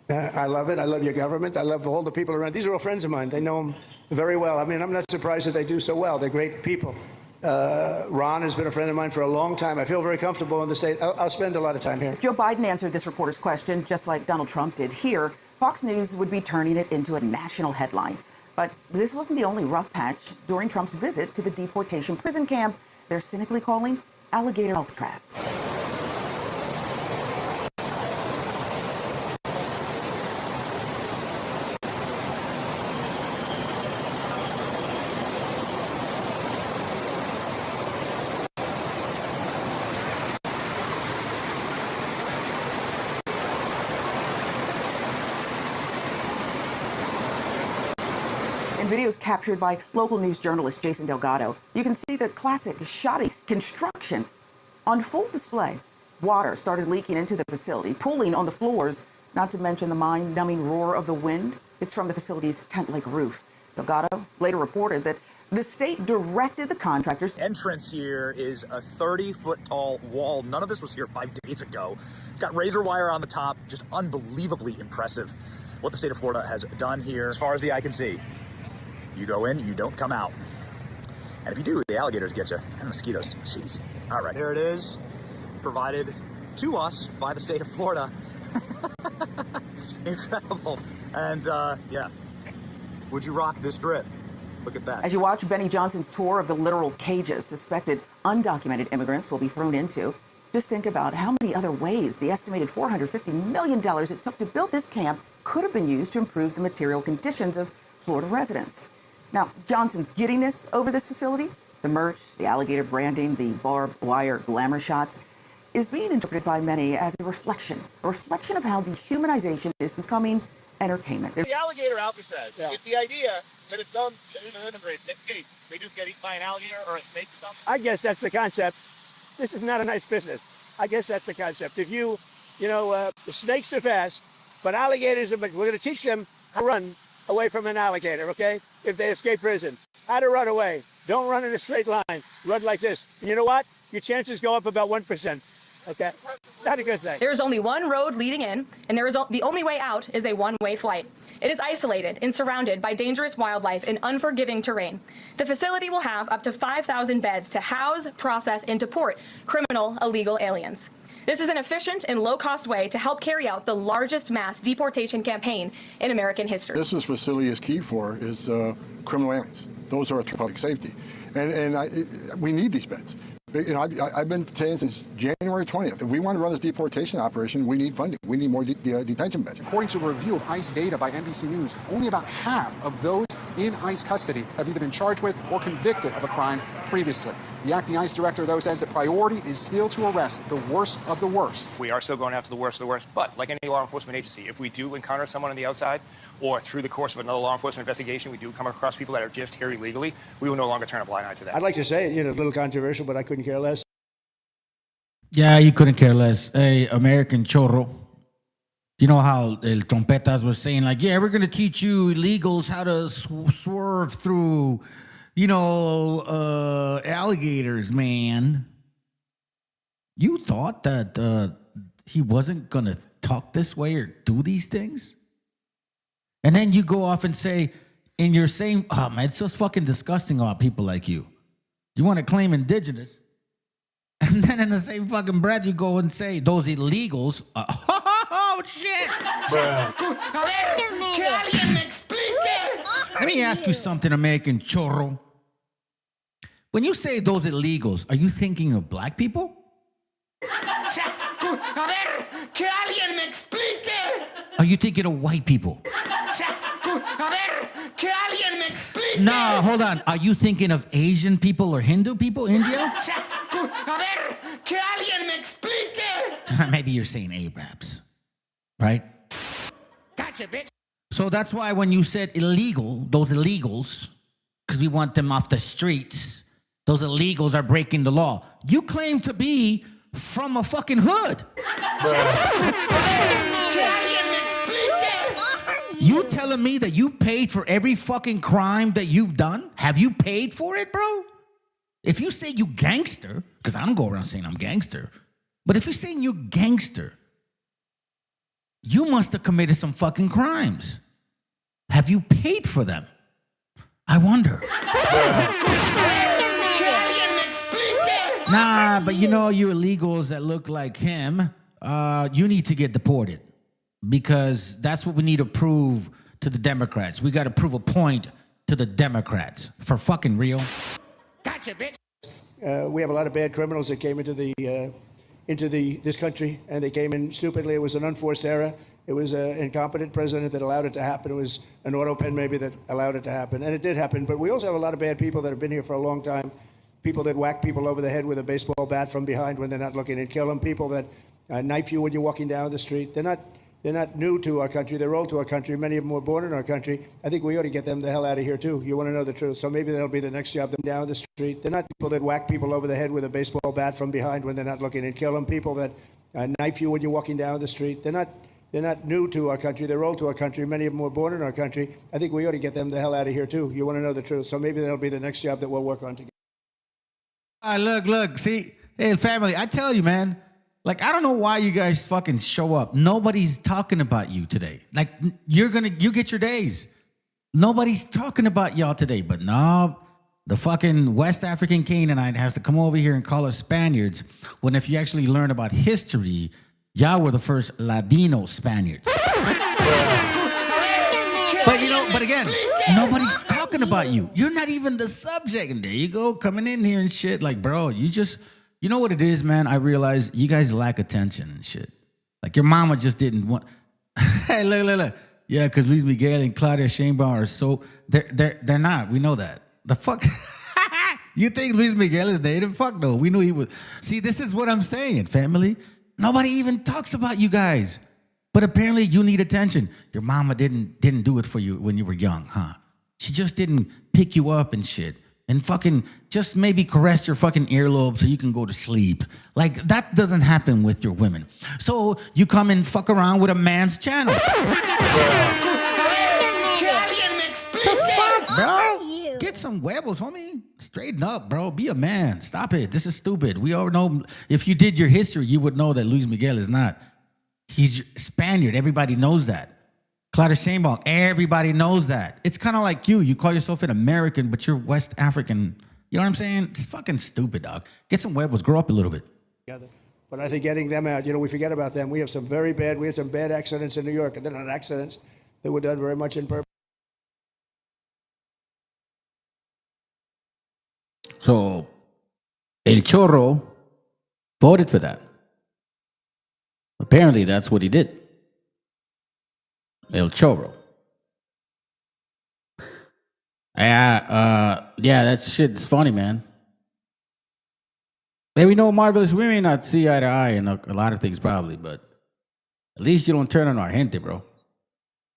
I love it. I love your government. I love all the people around. These are all friends of mine. They know them very well. I mean, I'm not surprised that they do so well. They're great people. Ron has been a friend of mine for a long time. I feel very comfortable in the state. I'll spend a lot of time here. If Joe Biden answered this reporter's question just like Donald Trump did here, Fox News would be turning it into a national headline. But this wasn't the only rough patch during Trump's visit to the deportation prison camp they're cynically calling Alligator Alcatraz. In videos captured by local news journalist Jason Delgado, you can see the classic shoddy construction on full display. Water started leaking into the facility, pooling on the floors, not to mention the mind-numbing roar of the wind. It's from the facility's tent-like roof. Delgado later reported that the state directed the contractors. Entrance here is a 30-foot tall wall. None of this was here 5 days ago. It's got razor wire on the top, just unbelievably impressive what the state of Florida has done here as far as the eye can see. You go in, you don't come out. And if you do, the alligators get you. And mosquitoes. Jeez. All right, here it is. Provided to us by the state of Florida. Incredible. And yeah, would you rock this drip? Look at that. As you watch Benny Johnson's tour of the literal cages suspected undocumented immigrants will be thrown into, just think about how many other ways the estimated $450 million it took to build this camp could have been used to improve the material conditions of Florida residents. Now, Johnson's giddiness over this facility, the merch, the alligator branding, the barbed wire glamour shots, is being interpreted by many as a reflection of how dehumanization is becoming entertainment. The alligator Alcatraz, it's the idea that it's some immigrants that they just get eaten by an alligator or a snake or something. I guess that's the concept. This is not a nice business. I guess that's the concept. If the snakes are fast, but alligators we're going to teach them how to run away from an alligator, okay? If they escape prison. How to run away. Don't run in a straight line. Run like this. And you know what? Your chances go up about 1%, okay? Not a good thing. There is only one road leading in, and the only way out is a one-way flight. It is isolated and surrounded by dangerous wildlife and unforgiving terrain. The facility will have up to 5,000 beds to house, process, and deport criminal illegal aliens. This is an efficient and low-cost way to help carry out the largest mass deportation campaign in American history. This facility is key for is criminal aliens. Those are to public safety, and we need these beds. I've been saying since January 20th, if we want to run this deportation operation, we need funding. We need more detention beds. According to a review of ICE data by NBC News, only about half of those in ICE custody have either been charged with or convicted of a crime previously. The acting ICE director, though, says the priority is still to arrest the worst of the worst. We are still going after the worst of the worst, but like any law enforcement agency, if we do encounter someone on the outside or through the course of another law enforcement investigation, we do come across people that are just here illegally, we will no longer turn a blind eye to that. I'd like to say it, a little controversial, but I couldn't care less. Yeah, you couldn't care less. Hey, American chorro. You know how El Trompetas was saying, like, yeah, we're going to teach you illegals how to swerve through, alligators, man. You thought that he wasn't going to talk this way or do these things? And then you go off and say, in your same, oh, man, it's just fucking disgusting about people like you. You want to claim indigenous. And then in the same fucking breath, you go and say, those illegals, oh, shit. Let me ask you something, American chorro. When you say those illegals, are you thinking of black people? Are you thinking of white people? No, hold on. Are you thinking of Asian people or Hindu people, India? Maybe you're saying Arabs, right? Gotcha, bitch. So that's why when you said illegal, those illegals, because we want them off the streets. Those illegals are breaking the law. You claim to be from a fucking hood. You telling me that you paid for every fucking crime that you've done? Have you paid for it, bro? If you say you gangster, because I don't go around saying I'm gangster, but if you're saying you're gangster, you must have committed some fucking crimes. Have you paid for them? I wonder. Nah, but you know, you illegals that look like him, you need to get deported. Because that's what we need to prove to the Democrats. We got to prove a point to the Democrats. For fucking real. Gotcha, bitch. We have a lot of bad criminals that came into this country, and they came in stupidly. It was an unforced error. It was an incompetent president that allowed it to happen. It was an auto pen maybe that allowed it to happen, and it did happen. But we also have a lot of bad people that have been here for a long time. People that whack people over the head with a baseball bat from behind when they're not looking and kill them. People that knife you when you're walking down the street. They're not new to our country. They're old to our country. Many of them were born in our country. I think we ought to get them the hell out of here, too. You want to know the truth. So maybe that'll be the next job, them down the street. They're not people that whack people over the head with a baseball bat from behind when they're not looking and kill them. People that knife you when you're walking down the street. They're not new to our country. They're old to our country. Many of them were born in our country. I think we ought to get them the hell out of here, too. You want to know the truth. So maybe that'll be the next job that we'll work on together. All right, look. See, hey, family, I tell you, man. Like, I don't know why you guys fucking show up. Nobody's talking about you today. Like, you get your days. Nobody's talking about y'all today. But no, the fucking West African Canaanite has to come over here and call us Spaniards, when if you actually learn about history, y'all were the first Ladino Spaniards. But again, nobody's talking about you. You're not even the subject. And there you go, coming in here and shit. Like, bro, you know what it is, man? I realize you guys lack attention and shit. Like, your mama just didn't want. Hey, look. Yeah, because Luis Miguel and Claudia Sheinbaum are so. They're not. We know that. The fuck. You think Luis Miguel is native? Fuck no. We knew he was. See, this is what I'm saying, family. Nobody even talks about you guys. But apparently you need attention. Your mama didn't do it for you when you were young, huh? She just didn't pick you up and shit. And fucking just maybe caress your fucking earlobe so you can go to sleep. Like, that doesn't happen with your women. So you come and fuck around with a man's channel. The fuck, bro? Get some huevos, homie. Straighten up, bro. Be a man. Stop it. This is stupid. We all know, if you did your history, you would know that Luis Miguel is not. He's Spaniard. Everybody knows that. Claudia Sheinbaum, everybody knows that. It's kind of like you. You call yourself an American, but you're West African. You know what I'm saying? It's fucking stupid, dog. Get some huevos. Grow up a little bit. But I think getting them out, we forget about them. We had some bad accidents in New York, and they're not accidents. They were done very much in purpose. So, El Chorro voted for that. Apparently, that's what he did. El Chorro. Yeah, that shit's funny, man. Hey, we know Marvelous. We may not see eye to eye in a lot of things, probably, but at least you don't turn on our gente, bro.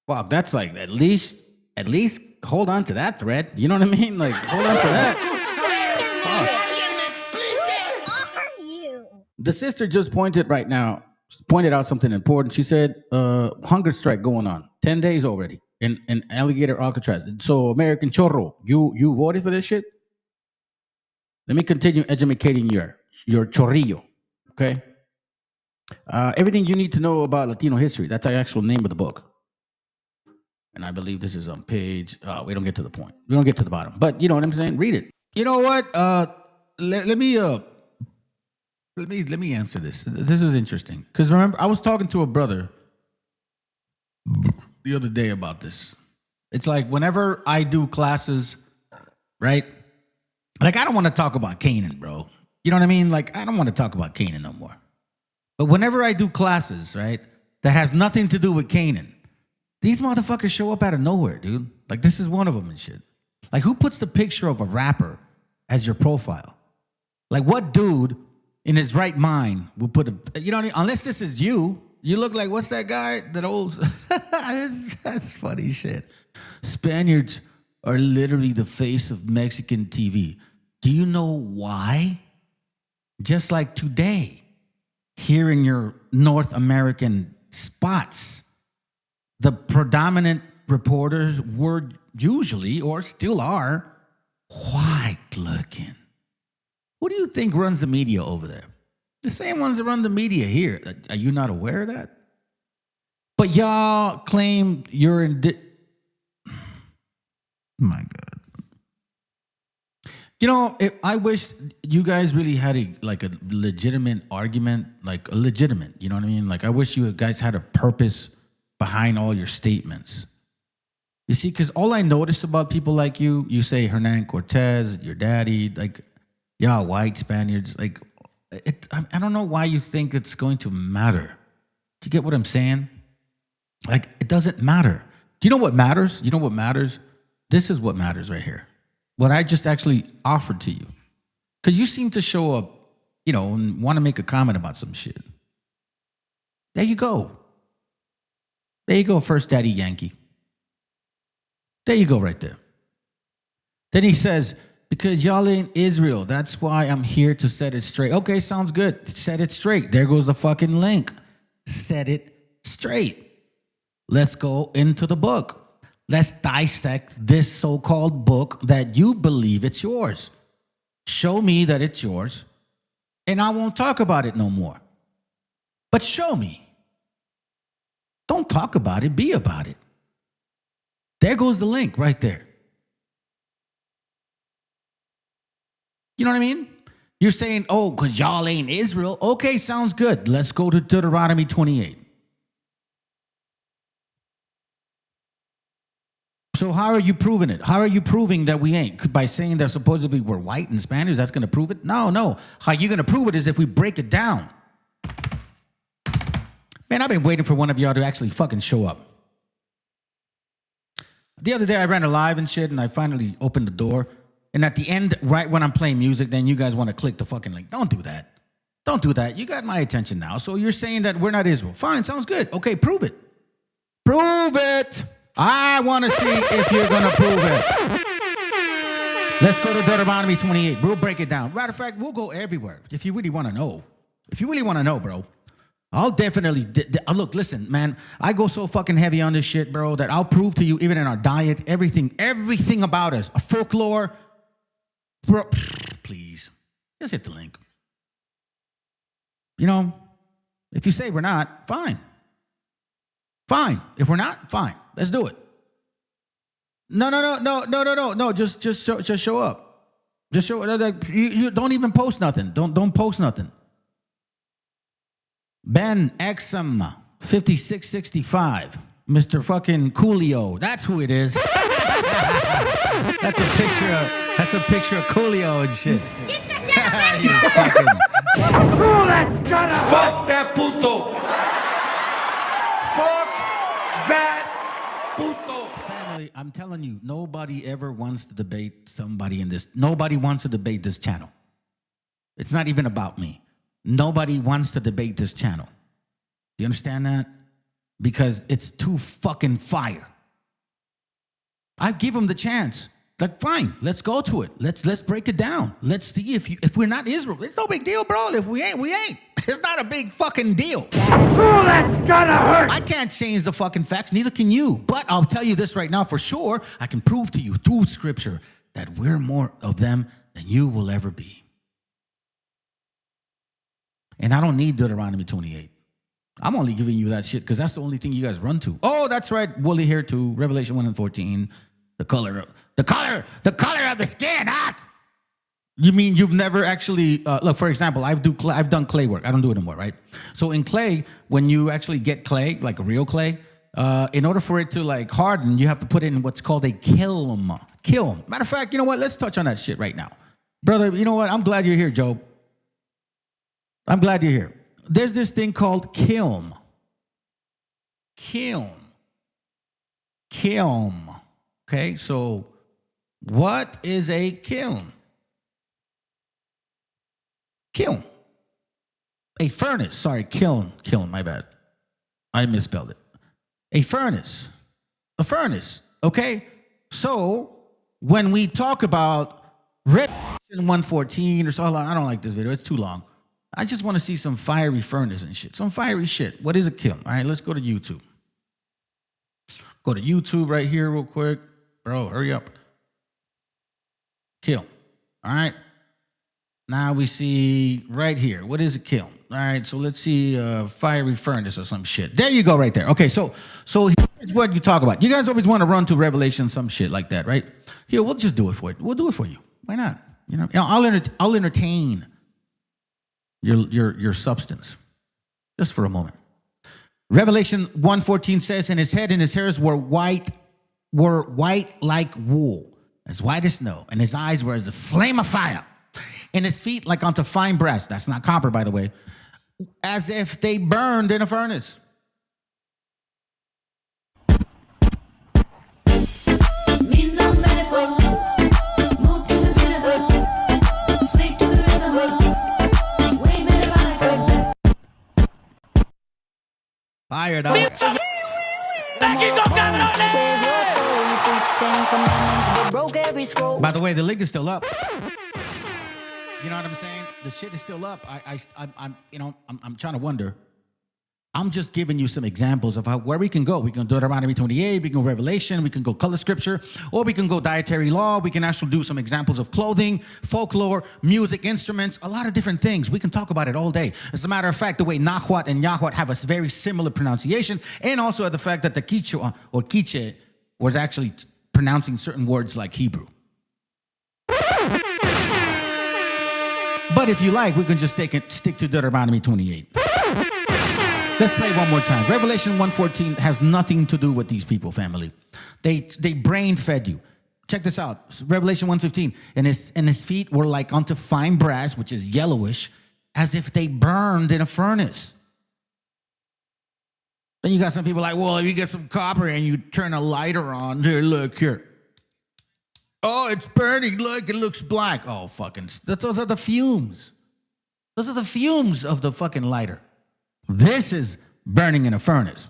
Wow, that's like at least hold on to that thread. You know what I mean? Like, hold on to that. The sister just pointed out something important. She said, hunger strike going on 10 days already in Alligator Alcatraz. So, American Chorro, you voted for this shit? Let me continue educating your chorrillo, okay? Everything you need to know about Latino history. That's the actual name of the book. And I believe this is on page, we don't get to the point. We don't get to the bottom. But you know what I'm saying? Read it. You know what? Let me answer this. This is interesting. Because remember, I was talking to a brother the other day about this. It's like whenever I do classes, right? Like, I don't want to talk about Canaan, bro. You know what I mean? Like, I don't want to talk about Canaan no more. But whenever I do classes, right, that has nothing to do with Canaan, these motherfuckers show up out of nowhere, dude. Like, this is one of them and shit. Like, who puts the picture of a rapper as your profile? Like, what dude in his right mind will put a, you know what I mean? Unless this is you. You look like, what's that guy? That old, that's funny shit. Spaniards are literally the face of Mexican TV. Do you know why? Just like today, here in your North American spots, the predominant reporters were usually, or still are, white looking. Who do you think runs the media over there? The same ones that run the media here. Are you not aware of that? But y'all claim you're in... My God. You know, I wish you guys really had a legitimate argument, like a legitimate, you know what I mean? Like, I wish you guys had a purpose behind all your statements. You see, because all I notice about people like you say Hernan Cortez, your daddy, like, y'all white Spaniards, like, I don't know why you think it's going to matter. Do you get what I'm saying? Like, it doesn't matter. Do you know what matters? You know what matters? This is what matters right here. What I just actually offered to you. Because you seem to show up, you know, and want to make a comment about some shit. There you go. There you go, First Daddy Yankee. There you go right there. Then he says, because y'all ain't Israel, that's why I'm here to set it straight. Okay, sounds good. Set it straight. There goes the fucking link. Set it straight. Let's go into the book. Let's dissect this so-called book that you believe it's yours. Show me that it's yours, and I won't talk about it no more. But show me. Don't talk about it, be about it. There goes the link right there. You know what I mean? You're saying, oh, because y'all ain't Israel. Okay, sounds good. Let's go to Deuteronomy 28. So how are you proving it? How are you proving that we ain't? By saying that supposedly we're white and Spanish, that's going to prove it? No. How you going to prove it is if we break it down. Man, I've been waiting for one of y'all to actually fucking show up. The other day I ran a live and shit, and I finally opened the door. And at the end, right when I'm playing music, then you guys want to click the fucking link. Don't do that. Don't do that. You got my attention now. So you're saying that we're not Israel. Fine, sounds good. Okay, prove it. Prove it. I want to see if you're going to prove it. Let's go to Deuteronomy 28. We'll break it down. Matter of fact, we'll go everywhere if you really want to know. If you really want to know, bro. I'll definitely... Look, listen, man. I go so fucking heavy on this shit, bro, that I'll prove to you, even in our diet, everything about us. A folklore. Bro, please. Just hit the link. You know, if you say we're not, fine. Fine. If we're not, fine. Let's do it. No. Just show up. Just show up. You don't even post nothing. Don't post nothing. Ben Exum 5665. Mr. fucking Coolio. That's who it is. That's a picture of Coolio and shit. Get the shit out you fucking... Fuck that puto. Fuck that puto. Family, I'm telling you, nobody ever wants to debate somebody in this. Nobody wants to debate this channel. It's not even about me. Nobody wants to debate this channel. You understand that? Because it's too fucking fire. I give them the chance. Like, fine, let's go to it. Let's break it down. Let's see if we're not Israel. It's no big deal, bro. If we ain't, we ain't. It's not a big fucking deal. True, that's gonna hurt. I can't change the fucking facts. Neither can you. But I'll tell you this right now for sure. I can prove to you through scripture that we're more of them than you will ever be. And I don't need Deuteronomy 28. I'm only giving you that shit because that's the only thing you guys run to. Oh, that's right. Woolly hair too. Revelation 1 and 14. The color of the skin. You mean you've never actually look? For example, I've done clay work. I don't do it anymore, right? So in clay, when you actually get clay, like a real clay, in order for it to like harden, you have to put it in what's called a kiln. Matter of fact, you know what? Let's touch on that shit right now, brother. You know what? I'm glad you're here, Joe. I'm glad you're here. There's this thing called kiln. Okay, so what is a kiln? Kiln. A furnace. Sorry, kiln, my bad. I misspelled it. A furnace. Okay? So when we talk about Revelation 114 or so, I don't like this video. It's too long. I just want to see some fiery furnace and shit. Some fiery shit. What is a kiln? All right, let's go to YouTube. Go to YouTube right here real quick. Bro, hurry up. Kiln. All right. Now we see right here. What is a kiln? All right, so let's see fiery furnace or some shit. There you go right there. Okay, so here's what you talk about. You guys always want to run to Revelation, some shit like that, right? Here, we'll just do it for you. We'll do it for you. Why not? You know, I'll entertain your substance just for a moment. Revelation 1:14 says, and his head and his hairs were white like wool, as white as snow, and his eyes were as a flame of fire, and his feet like unto fine brass. That's not copper, by the way, as if they burned in a furnace. Fire, dog. By the way, the link is still up. You know what I'm saying? The shit is still up. I'm trying to wonder. I'm just giving you some examples of where we can go. We can do Deuteronomy 28, we can go Revelation, we can go color scripture, or we can go dietary law. We can actually do some examples of clothing, folklore, music, instruments, a lot of different things. We can talk about it all day. As a matter of fact, the way Nahuatl and Yahuatl have a very similar pronunciation, and also the fact that the Quichua or Quiche was actually pronouncing certain words like Hebrew. But if you like, we can just stick to Deuteronomy 28. Let's play one more time. Revelation 1:14 has nothing to do with these people, family. They brain fed you. Check this out. Revelation 1:15. And his feet were like unto fine brass, which is yellowish, as if they burned in a furnace. Then you got some people like, well, if you get some copper and you turn a lighter on, here, look here. Oh, it's burning. Look, it looks black. Oh, fucking, those are the fumes. Those are the fumes of the fucking lighter. This is burning in a furnace.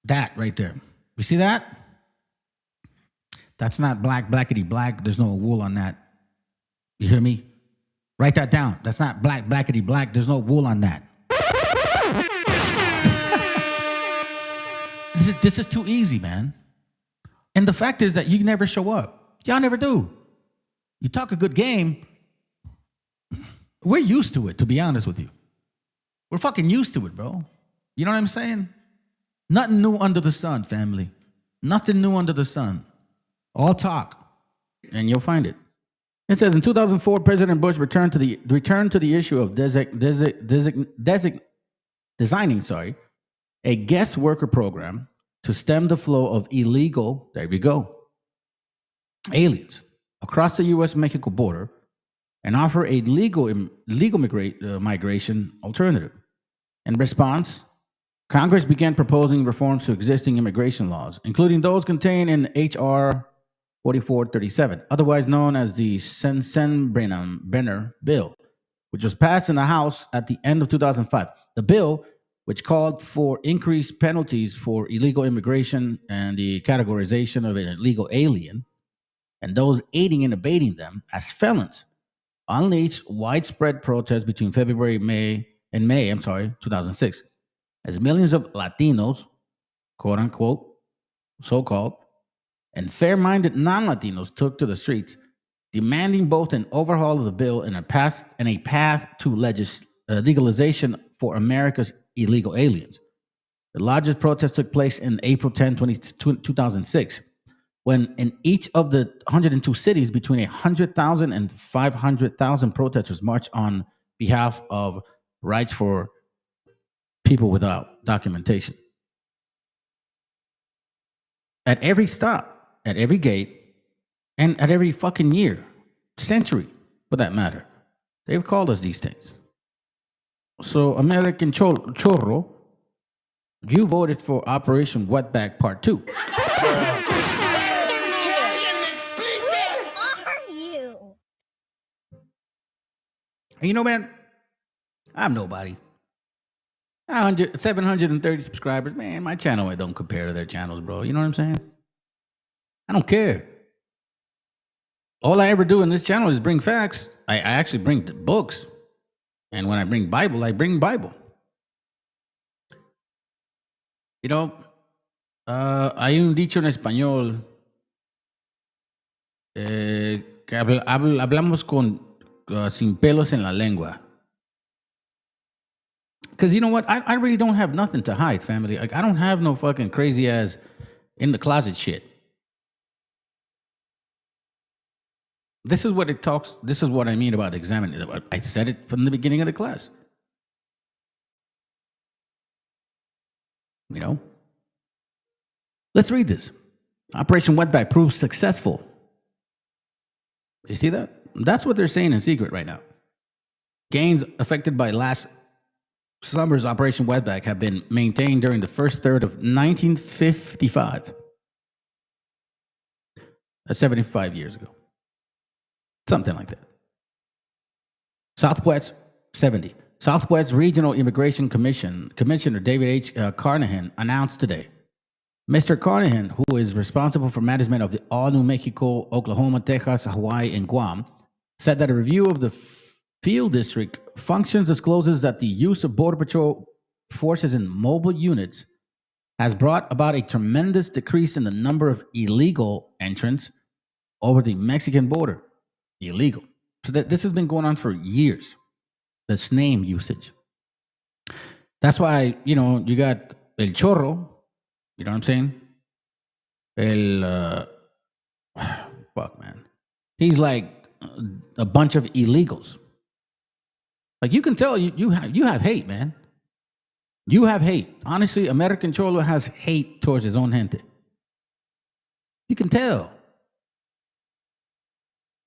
That right there. You see that? That's not blackety black. There's no wool on that. You hear me? Write that down. That's not blackety black. There's no wool on that. This is too easy, man. And the fact is that you never show up. Y'all never do. You talk a good game. We're used to it, to be honest with you. We're fucking used to it, bro. You know what I'm saying? Nothing new under the sun, family. Nothing new under the sun. All talk, and you'll find it. It says in 2004, President Bush returned to the issue of designing a guest worker program to stem the flow of illegal, there we go, aliens across the U.S.-Mexico border and offer a legal migration alternative. In response, Congress began proposing reforms to existing immigration laws, including those contained in H.R. 4437, otherwise known as the Sensenbrenner Bill, which was passed in the House at the end of 2005. The bill, which called for increased penalties for illegal immigration and the categorization of an illegal alien and those aiding and abetting them as felons, unleashed widespread protests between February and May 2006, as millions of Latinos, quote unquote, so-called, and fair-minded non-Latinos took to the streets, demanding both an overhaul of the bill and a path to legalization for America's illegal aliens. The largest protest took place in April 10, 2006, when in each of the 102 cities, between 100,000 and 500,000 protesters marched on behalf of rights for people without documentation. At every stop, at every gate, and at every fucking year, century, for that matter, they've called us these things. So, American Chorro, you voted for Operation Wetback Part 2. And you know, man, I'm nobody. 730 subscribers. Man, my channel, I don't compare to their channels, bro. You know what I'm saying? I don't care. All I ever do in this channel is bring facts. I actually bring books. And when I bring Bible, I bring Bible. You know, hay un dicho en español que hablamos con sin pelos en la lengua. Because you know what? I really don't have nothing to hide, family. Like, I don't have no fucking crazy ass in the closet shit. This is what it talks. This is what I mean about examining. I said it from the beginning of the class. You know? Let's read this. Operation Wetback proves successful. You see that? That's what they're saying in secret right now. Gains affected by last summer's Operation Wetback have been maintained during the first third of 1955. That's 75 years ago. Something like that. Southwest 70. Southwest Regional Immigration Commissioner David H. Carnahan announced today. Mr. Carnahan, who is responsible for management of all New Mexico, Oklahoma, Texas, Hawaii, and Guam, said that a review of the field district functions discloses that the use of Border Patrol forces in mobile units has brought about a tremendous decrease in the number of illegal entrants over the Mexican border. Illegal. So this has been going on for years. This name usage. That's why, you know, you got El Chorro, you know what I'm saying? Fuck, man. He's like a bunch of illegals. Like, you can tell you have hate, man. You have hate. Honestly, American Cholo has hate towards his own gente. You can tell.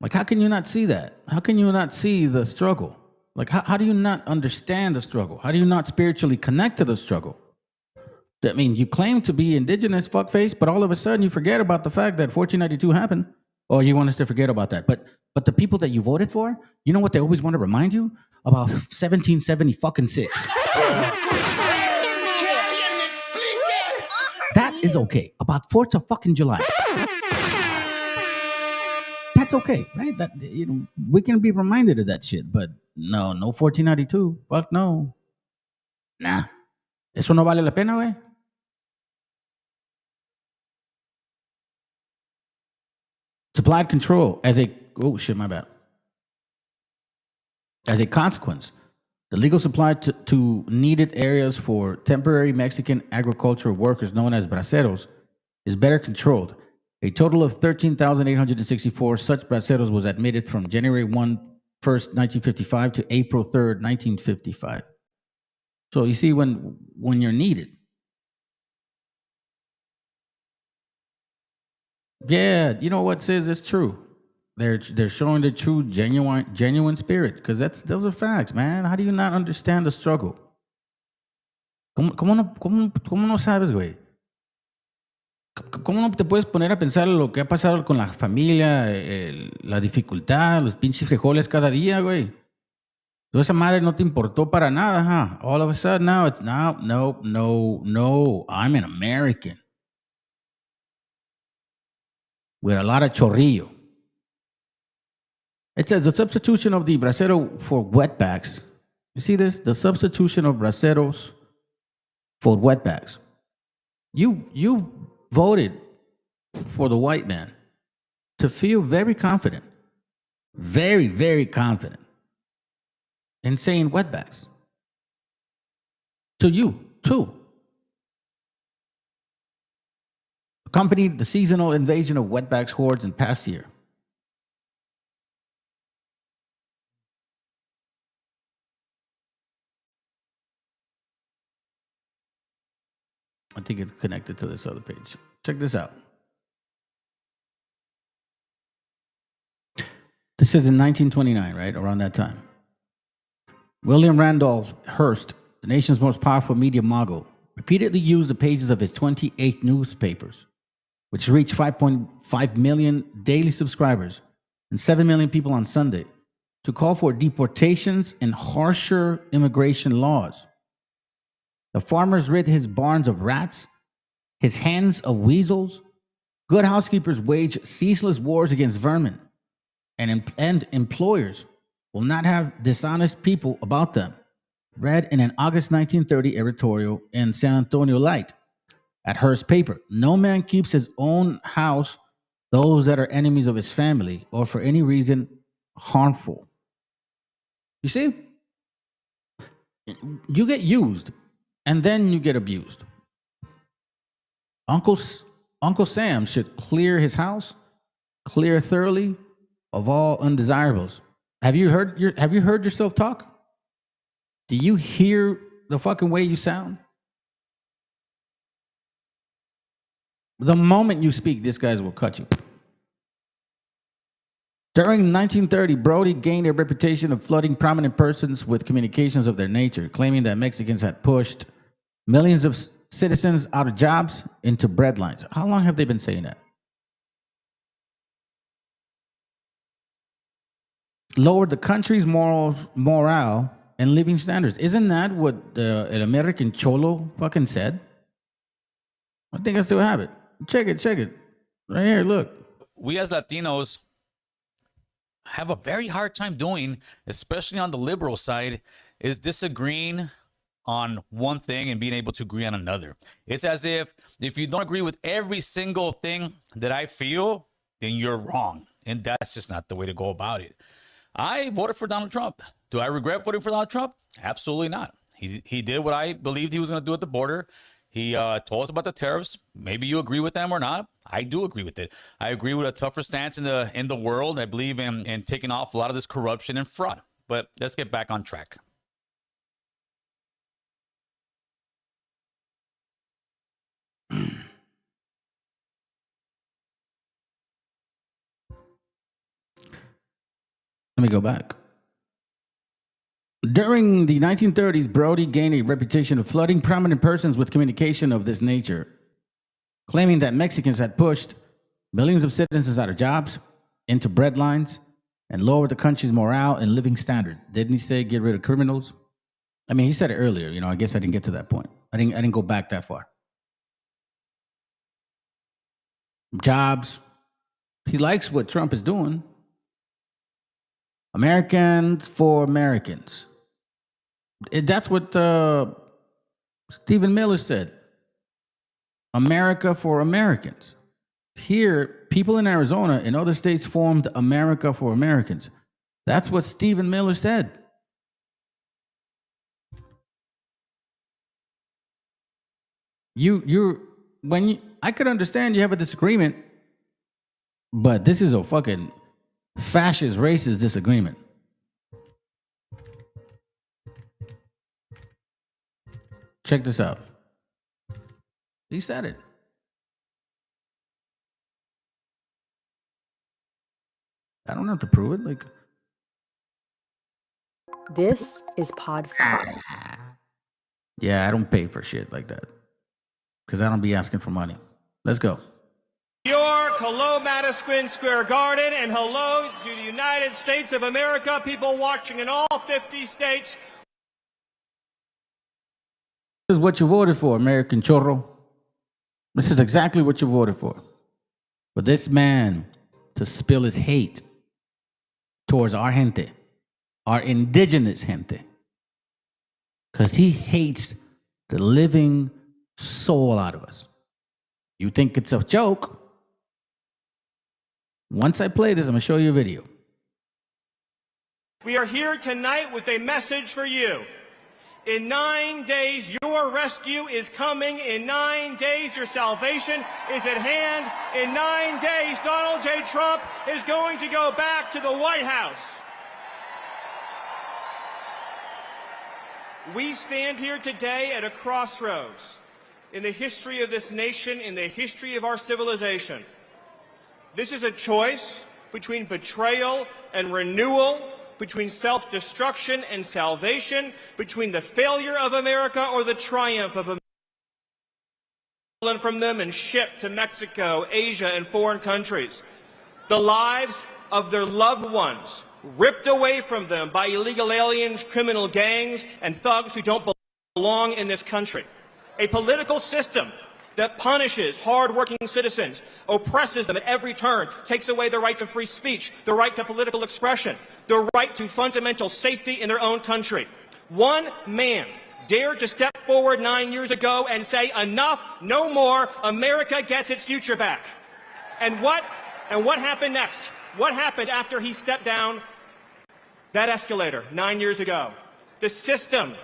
Like, how can you not see that? How can you not see the struggle? Like, how do you not understand the struggle? How do you not spiritually connect to the struggle? I mean, you claim to be indigenous, fuckface, but all of a sudden you forget about the fact that 1492 happened. Or you want us to forget about that. But the people that you voted for, you know what they always want to remind you? About 1770 fucking 6. That is okay. About 4th of fucking July. That's okay, right? That, you know, we can be reminded of that shit, but no 1492. Fuck no. Nah. Eso no vale la pena, güey. Supplied control as a As a consequence, the legal supply to needed areas for temporary Mexican agricultural workers known as braceros is better controlled. A total of 13,864 such braceros was admitted from January 1st, 1955 to April 3rd, 1955. So you see, when you're needed. Yeah, you know what says it's true. They're showing the true, genuine spirit, because those are facts, man. How do you not understand the struggle? ¿Cómo no sabes, güey? ¿Cómo no te puedes poner a pensar lo que ha pasado con la familia, la dificultad, los pinches frijoles cada día, güey? Toda esa madre no te importó para nada, huh? All of a sudden now it's no. I'm an American with a lot of chorrillo. It says the substitution of the bracero for wetbacks. You see this? The substitution of braceros for wetbacks. You voted for the white man to feel very confident, very, very confident in saying wetbacks. To you, too. Accompanied the seasonal invasion of wetbacks hordes in past year. I think it's connected to this other page. Check this out. This is in 1929, right? Around that time. William Randolph Hearst, the nation's most powerful media mogul, repeatedly used the pages of his 28 newspapers, which reached 5.5 million daily subscribers and 7 million people on Sunday, to call for deportations and harsher immigration laws. The farmers rid his barns of rats, his hens of weasels. Good housekeepers wage ceaseless wars against vermin, and employers will not have dishonest people about them. Read in an August 1930 editorial in San Antonio Light at Hearst Paper. No man keeps his own house, those that are enemies of his family, or for any reason harmful. You see? You get used, and then you get abused. Uncle Sam should clear his house, clear thoroughly of all undesirables. Have you heard yourself talk? Do you hear the fucking way you sound? The moment you speak, these guys will cut you. During 1930, Brody gained a reputation of flooding prominent persons with communications of their nature, claiming that Mexicans had pushed millions of citizens out of jobs into breadlines. How long have they been saying that? Lowered the country's morale and living standards. Isn't that what an American Cholo fucking said? I think I still have it. Check it. Right here, look. We as Latinos have a very hard time doing, especially on the liberal side, is disagreeing on one thing and being able to agree on another. It's as if you don't agree with every single thing that I feel, then you're wrong. And that's just not the way to go about it. I voted for Donald Trump. Do I regret voting for Donald Trump? Absolutely not. He did what I believed he was going to do at the border. He told us about the tariffs. Maybe you agree with them or not. I do agree with it. I agree with a tougher stance in the world. I believe in taking off a lot of this corruption and fraud. But let's get back on track. Let me go back. During the 1930s, Brody gained a reputation of flooding prominent persons with communication of this nature, claiming that Mexicans had pushed millions of citizens out of jobs, into breadlines, and lowered the country's morale and living standard. Didn't he say get rid of criminals? I mean, he said it earlier. I guess I didn't get to that point. I didn't go back that far. Jobs. He likes what Trump is doing. Americans for Americans. That's what Stephen Miller said. America for Americans. Here, people in Arizona and other states formed America for Americans. That's what Stephen Miller said. I could understand you have a disagreement, but this is a fucking fascist, racist disagreement. Check this out. He said it. I don't have to prove it. This is Pod 5. Yeah, I don't pay for shit like that because I don't be asking for money. Let's go. New York, hello Madison Square Garden, and hello to the United States of America, people watching in all 50 states. This is what you voted for, American Chorro. This is exactly what you voted for. For this man to spill his hate towards our gente, our indigenous gente. Because he hates the living soul out of us. You think it's a joke? Once I play this, I'm going to show you a video. We are here tonight with a message for you. In 9 days, your rescue is coming. In 9 days, your salvation is at hand. In 9 days, Donald J. Trump is going to go back to the White House. We stand here today at a crossroads in the history of this nation, in the history of our civilization. This is a choice between betrayal and renewal, between self-destruction and salvation, between the failure of America or the triumph of America. Stolen from them and shipped to Mexico, Asia, and foreign countries. The lives of their loved ones ripped away from them by illegal aliens, criminal gangs, and thugs who don't belong in this country. A political system that punishes hard-working citizens, oppresses them at every turn, takes away the right to free speech, the right to political expression, the right to fundamental safety in their own country. One man dared to step forward 9 years ago and say, enough, no more, America gets its future back. And what happened next? What happened after he stepped down that escalator 9 years ago? The system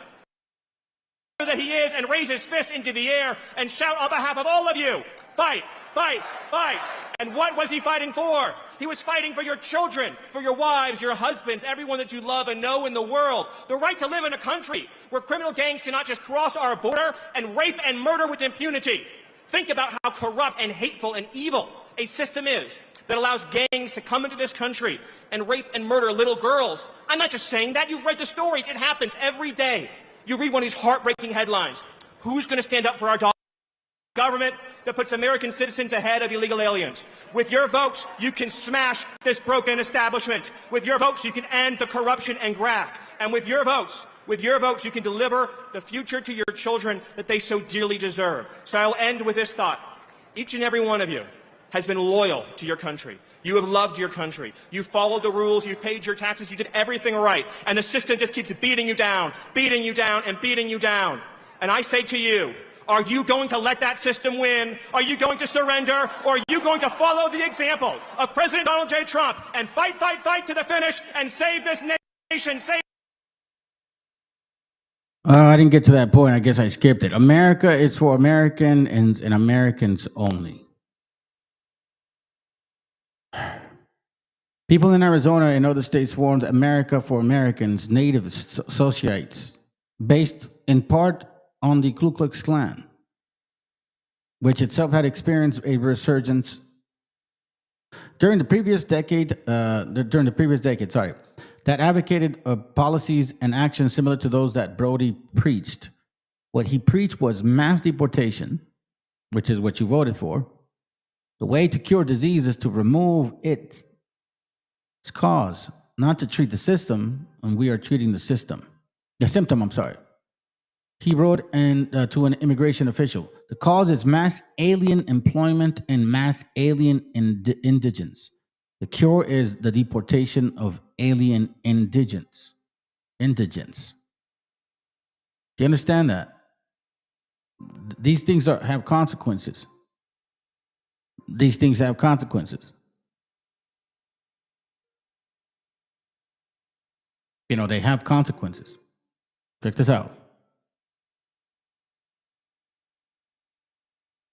that he is, and raise his fist into the air and shout on behalf of all of you, fight, fight, fight. And what was he fighting for? He was fighting for your children, for your wives, your husbands, everyone that you love and know in the world. The right to live in a country where criminal gangs cannot just cross our border and rape and murder with impunity. Think about how corrupt and hateful and evil a system is that allows gangs to come into this country and rape and murder little girls. I'm not just saying that. You've read the stories. It happens every day. You read one of these heartbreaking headlines. Who's going to stand up for our government that puts American citizens ahead of illegal aliens? With your votes, you can smash this broken establishment. With your votes, you can end the corruption and graft. And with your votes, you can deliver the future to your children that they so dearly deserve. So I'll end with this thought. Each and every one of you has been loyal to your country. You have loved your country. You followed the rules. You paid your taxes. You did everything right. And the system just keeps beating you down, and beating you down. And I say to you, are you going to let that system win? Are you going to surrender? Or are you going to follow the example of President Donald J. Trump and fight, fight, fight to the finish and save this nation? I didn't get to that point. I guess I skipped it. America is for American and Americans only. People in Arizona and other states formed America for Americans, native associates, based in part on the Ku Klux Klan, which itself had experienced a resurgence during the previous decade. That advocated policies and actions similar to those that Brody preached. What he preached was mass deportation, which is what you voted for. The way to cure disease is to remove its cause, not to treat the system, and we are treating the symptom. I'm sorry. He wrote to an immigration official, the cause is mass alien employment and mass alien indigence. The cure is the deportation of alien indigents. Do you understand that? These things have consequences. These things have consequences. You know, they have consequences. Check this out.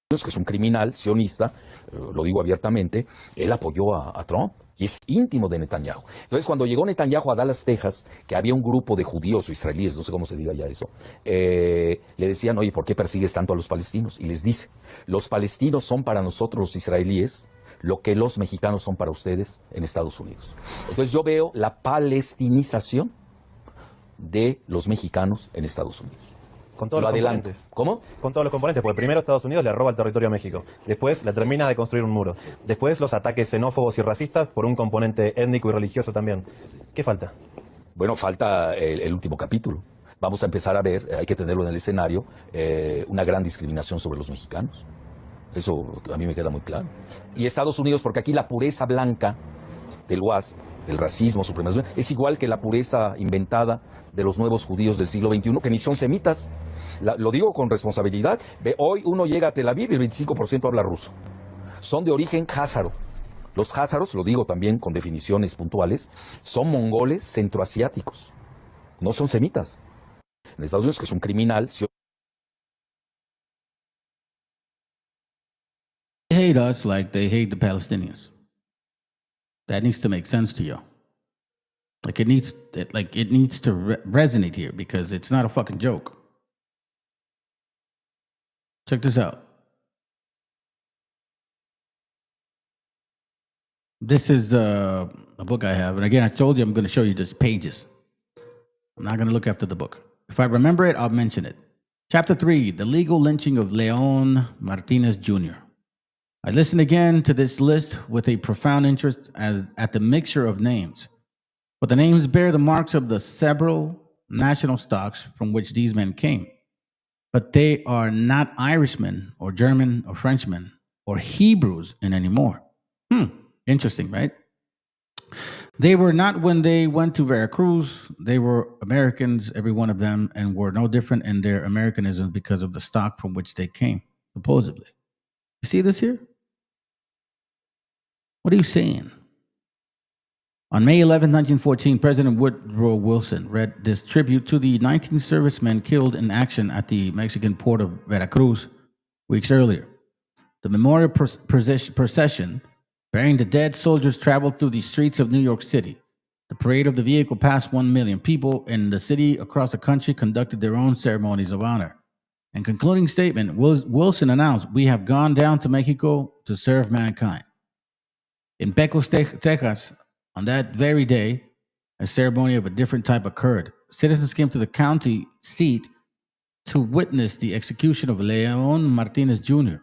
Que es un criminal sionista, lo digo abiertamente, él apoyó a Trump y es íntimo de Netanyahu. Entonces, cuando llegó Netanyahu a Dallas, Texas, que había un grupo de judíos o israelíes, no sé cómo se diga ya eso, le decían, oye, ¿por qué persigues tanto a los palestinos? Y les dice, los palestinos son para nosotros los israelíes lo que los mexicanos son para ustedes en Estados Unidos. Entonces, yo veo la palestinización de los mexicanos en Estados Unidos. Con todos los componentes. ¿Cómo? Con todos los componentes, porque primero Estados Unidos le roba el territorio a México, después le termina de construir un muro, después los ataques xenófobos y racistas por un componente étnico y religioso también. ¿Qué falta? Bueno, falta el último capítulo. Vamos a empezar a ver, hay que tenerlo en el escenario, una gran discriminación sobre los mexicanos. Eso a mí me queda muy claro. Y Estados Unidos, porque aquí la pureza blanca del WASP, el racismo, supremacismo, es igual que la pureza inventada de los nuevos judíos del siglo XXI, que ni son semitas. Lo digo con responsabilidad. Hoy uno llega a Tel Aviv y el 25% habla ruso. Son de origen házaro. Los házaros, lo digo también con definiciones puntuales, son mongoles centroasiáticos. No son semitas. En Estados Unidos, que es un criminal. They hate us like they hate the Palestinians. That needs to make sense to you. It needs to resonate here because it's not a fucking joke. Check this out. This is a book I have, and again, I told you I'm going to show you just pages. I'm not going to look after the book. If I remember it, I'll mention it. Chapter 3, The Legal Lynching of Leon Martinez Jr. I listened again to this list with a profound interest at the mixture of names. But the names bear the marks of the several national stocks from which these men came. But they are not Irishmen or German or Frenchmen or Hebrews in anymore. Interesting, right? They were not when they went to Veracruz. They were Americans, every one of them, and were no different in their Americanism because of the stock from which they came, supposedly. You see this here? What are you saying? On May 11, 1914, President Woodrow Wilson read this tribute to the 19 servicemen killed in action at the Mexican port of Veracruz weeks earlier. The memorial procession bearing the dead soldiers traveled through the streets of New York City. The parade of the vehicle passed 1 million people, and the city across the country conducted their own ceremonies of honor. In concluding statement, Wilson announced, "We have gone down to Mexico to serve mankind." In Pecos, Texas, on that very day, a ceremony of a different type occurred. Citizens came to the county seat to witness the execution of Leon Martinez Jr.,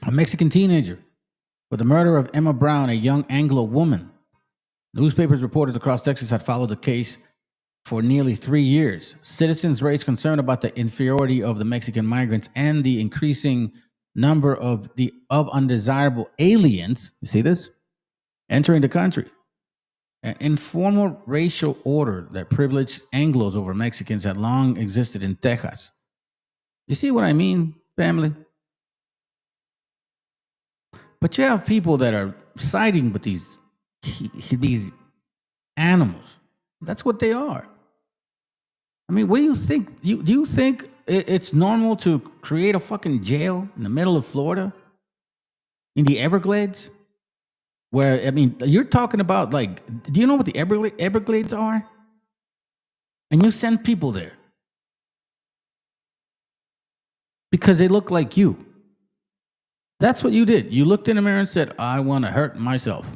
a Mexican teenager, for the murder of Emma Brown, a young Anglo woman. Newspapers reporters across Texas had followed the case for nearly 3 years. Citizens raised concern about the inferiority of the Mexican migrants and the increasing number of undesirable aliens, you see this, entering the country. An informal racial order that privileged Anglos over Mexicans had long existed in Texas. You see what I mean, family? But you have people that are siding with these animals. That's what they are. I mean, what do you think? Do you think it's normal to create a fucking jail in the middle of Florida? In the Everglades? Where, I mean, you're talking about, like, do you know what the Everglades are? And you send people there because they look like you. That's what you did. You looked in the mirror and said, "I want to hurt myself."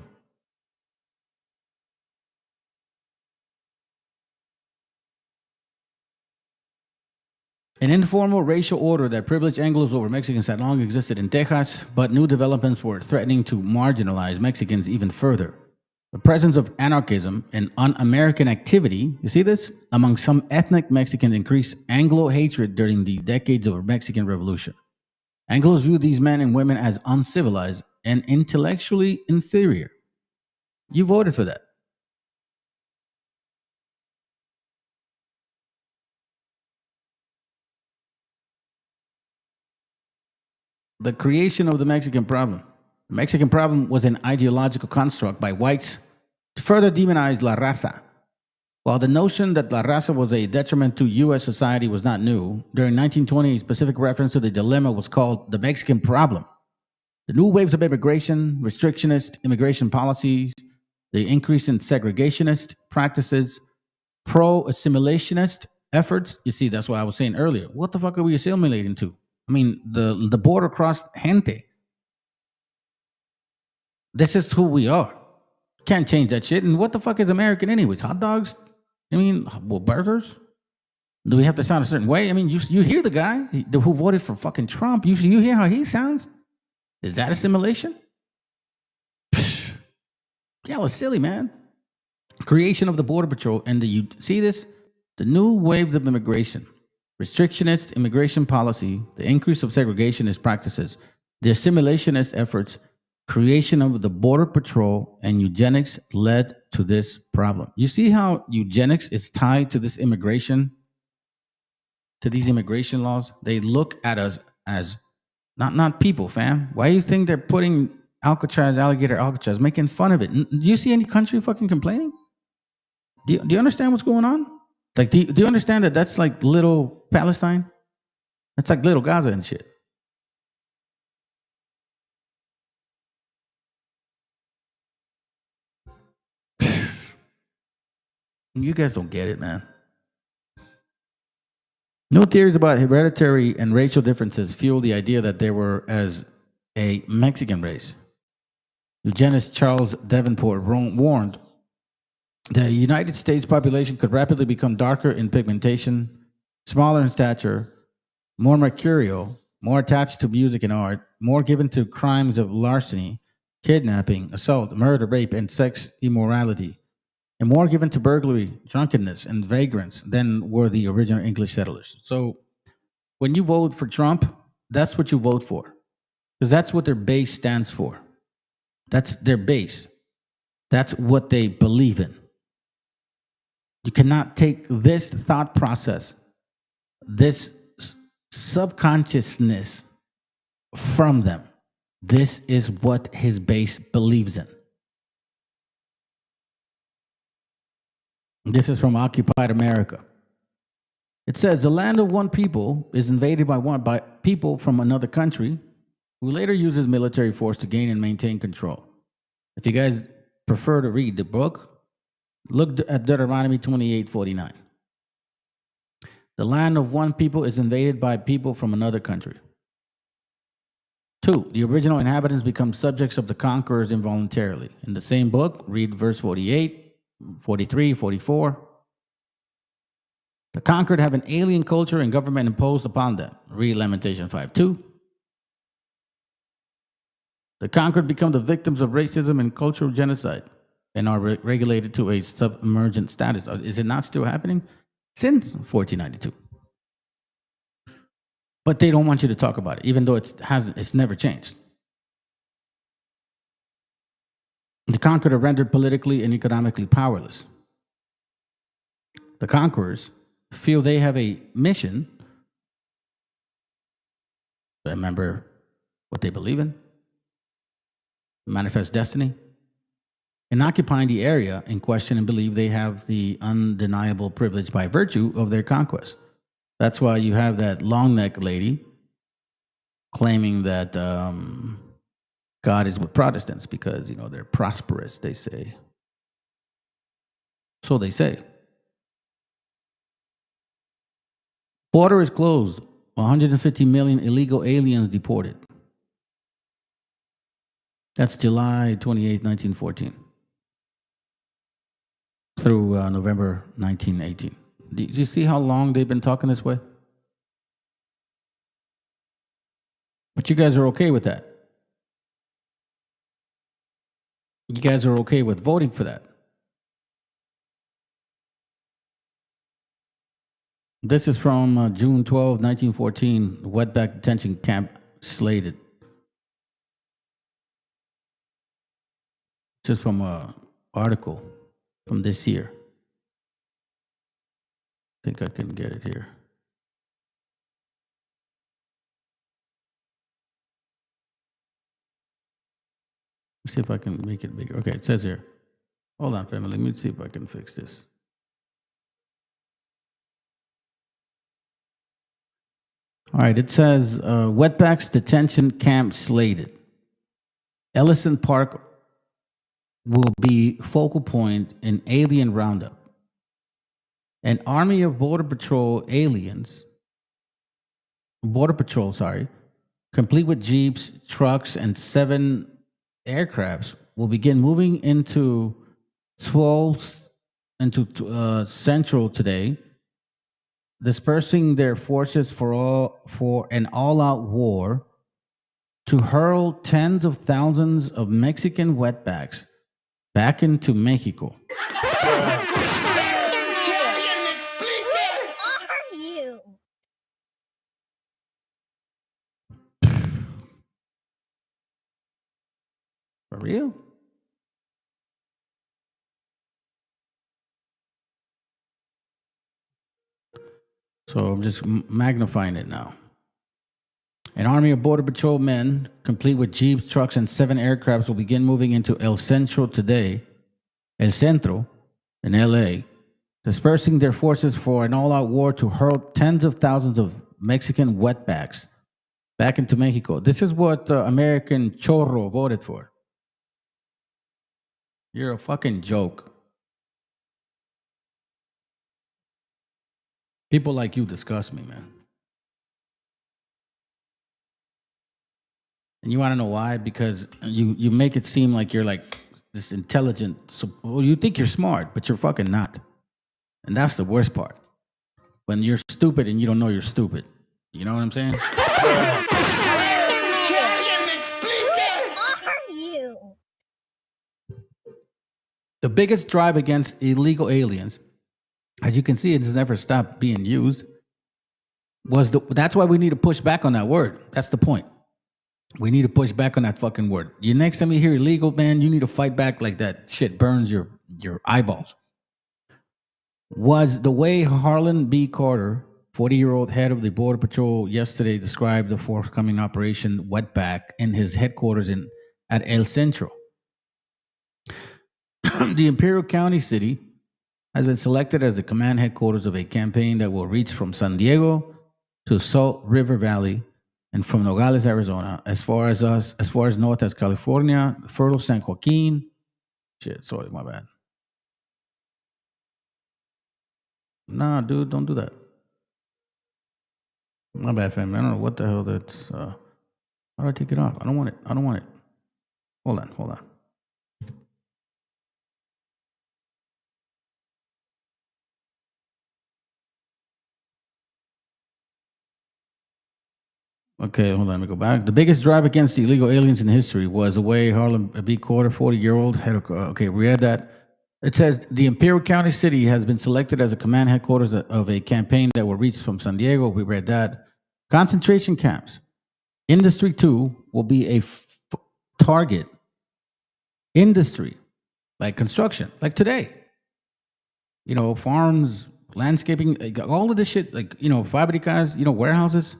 An informal racial order that privileged Anglos over Mexicans had long existed in Texas, but new developments were threatening to marginalize Mexicans even further. The presence of anarchism and un-American activity, you see this, among some ethnic Mexicans increased Anglo hatred during the decades of the Mexican Revolution. Anglos viewed these men and women as uncivilized and intellectually inferior. You voted for that. The creation of the Mexican problem. The Mexican problem was an ideological construct by whites to further demonize La Raza. While the notion that La Raza was a detriment to U.S. society was not new, during 1920, a specific reference to the dilemma was called the Mexican problem. The new waves of immigration, restrictionist immigration policies, the increase in segregationist practices, pro-assimilationist efforts. You see, that's what I was saying earlier. What the fuck are we assimilating to? I mean, the border crossed gente. This is who we are. Can't change that shit. And what the fuck is American anyways? Hot dogs? I mean, well, burgers? Do we have to sound a certain way? I mean, you hear the guy who voted for fucking Trump. You hear how he sounds? Is that assimilation? Y'all are silly, man. Creation of the Border Patrol and you see this? The new waves of immigration. Restrictionist immigration policy, the increase of segregationist practices, the assimilationist efforts, creation of the Border Patrol, and eugenics led to this problem. You see how eugenics is tied to this immigration, to these immigration laws? They look at us as not people, fam. Why do you think they're putting alligator Alcatraz, making fun of it? Do you see any country fucking complaining? Do you understand what's going on? Like, do you understand that that's like little Palestine? That's like little Gaza and shit. You guys don't get it, man. New theories about hereditary and racial differences fuel the idea that there were as a Mexican race. Eugenist Charles Davenport warned the United States population could rapidly become darker in pigmentation, smaller in stature, more mercurial, more attached to music and art, more given to crimes of larceny, kidnapping, assault, murder, rape, and sex immorality. and more given to burglary, drunkenness, and vagrants than were the original English settlers. So when you vote for Trump, that's what you vote for, because that's what their base stands for. That's their base. That's what they believe in. You cannot take this thought process, this subconsciousness from them. This is what his base believes in. This is from Occupied America. It says the land of one people is invaded by people from another country who later uses military force to gain and maintain control. If you guys prefer to read the book, look at Deuteronomy 28:49. The land of one people is invaded by people from another country. 2, the original inhabitants become subjects of the conquerors involuntarily. In the same book, read verse 48, 43, 44. The conquered have an alien culture and government imposed upon them. Read Lamentation 5:2. The conquered become the victims of racism and cultural genocide and are regulated to a submergent status. Is it not still happening? Since 1492. But they don't want you to talk about it, even though it's never changed. The conquered are rendered politically and economically powerless. The conquerors feel they have a mission. Remember what they believe in? Manifest destiny. In occupying the area in question and believe they have the undeniable privilege by virtue of their conquest. That's why you have that long neck lady claiming that God is with Protestants because, they're prosperous, they say. So they say. Border is closed. 150 million illegal aliens deported. That's July 28, 1914. Through November 1918. Do you see how long they've been talking this way? But you guys are okay with that. You guys are okay with voting for that. This is from June 12, 1914, wetback detention camp slated. Just from an article from this year. I think I can get it here. Let's see if I can make it bigger. Okay, it says here. Hold on, family. Let me see if I can fix this. All right, it says wetbacks detention camp slated. Ellison Park will be focal point in alien roundup. An army of Border Patrol, complete with jeeps, trucks, and 7 aircrafts, will begin moving into Central today, dispersing their forces for an all-out war to hurl tens of thousands of Mexican wetbacks back into Mexico. For real? So I'm just magnifying it now. An army of Border Patrol men, complete with jeeps, trucks, and 7 aircrafts, will begin moving into El Centro today, El Centro, in LA, dispersing their forces for an all-out war to hurl tens of thousands of Mexican wetbacks back into Mexico. This is what American Chorro voted for. You're a fucking joke. People like you disgust me, man. And you want to know why? Because you make it seem like you're like this intelligent. Well, you think you're smart, but you're fucking not. And that's the worst part. When you're stupid and you don't know you're stupid. You know what I'm saying? The biggest drive against illegal aliens, as you can see, it has never stopped being used. That's why we need to push back on that word. That's the point. We need to push back on that fucking word. You next time you hear illegal, man, you need to fight back like that shit burns your eyeballs. Was the way Harlan B. Carter, 40-year-old head of the Border Patrol, yesterday described the forthcoming Operation Wetback in his headquarters at El Centro. The Imperial County City has been selected as the command headquarters of a campaign that will reach from San Diego to Salt River Valley and from Nogales, Arizona, as far as north as California, fertile San Joaquin. Shit, sorry, my bad. Nah, dude, don't do that. My bad, fam. I don't know what the hell that's. How do I take it off? I don't want it. Hold on. Okay, hold on. Let me go back. The biggest drive against the illegal aliens in history was the way Harlan B. Carter, 40-year-old head of. Okay, we read that. It says the Imperial County City has been selected as a command headquarters of a campaign that will reach from San Diego. We read that. Concentration camps. Industry 2 will be a target industry, like construction, like today. You know, farms, landscaping, all of this shit, like, you know, fabricas, you know, warehouses,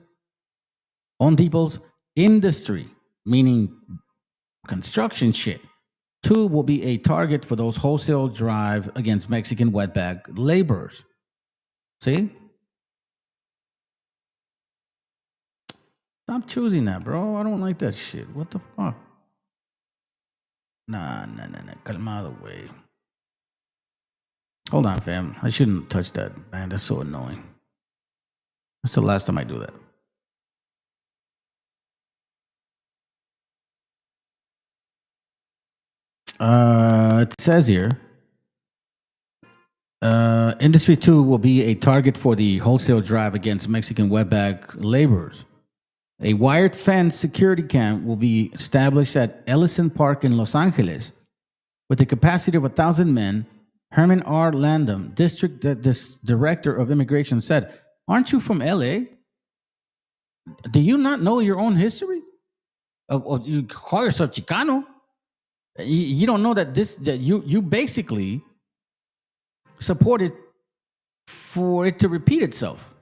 Home Depots, industry, meaning construction shit. 2 will be a target for those wholesale drive against Mexican wetback laborers. See? Stop choosing that, bro. I don't like that shit. What the fuck? Nah. Calmado, way. Hold on, fam. I shouldn't touch that. Man, that's so annoying. That's the last time I do that. It says here, Industry 2 will be a target for the wholesale drive against Mexican wetback laborers. A wired fence security camp will be established at Ellison Park in Los Angeles with a capacity of 1,000 men. Herman R. Landum, district director of immigration, said, "Aren't you from LA? Do you not know your own history? You call yourself Chicano. You don't know that you basically supported for it to repeat itself.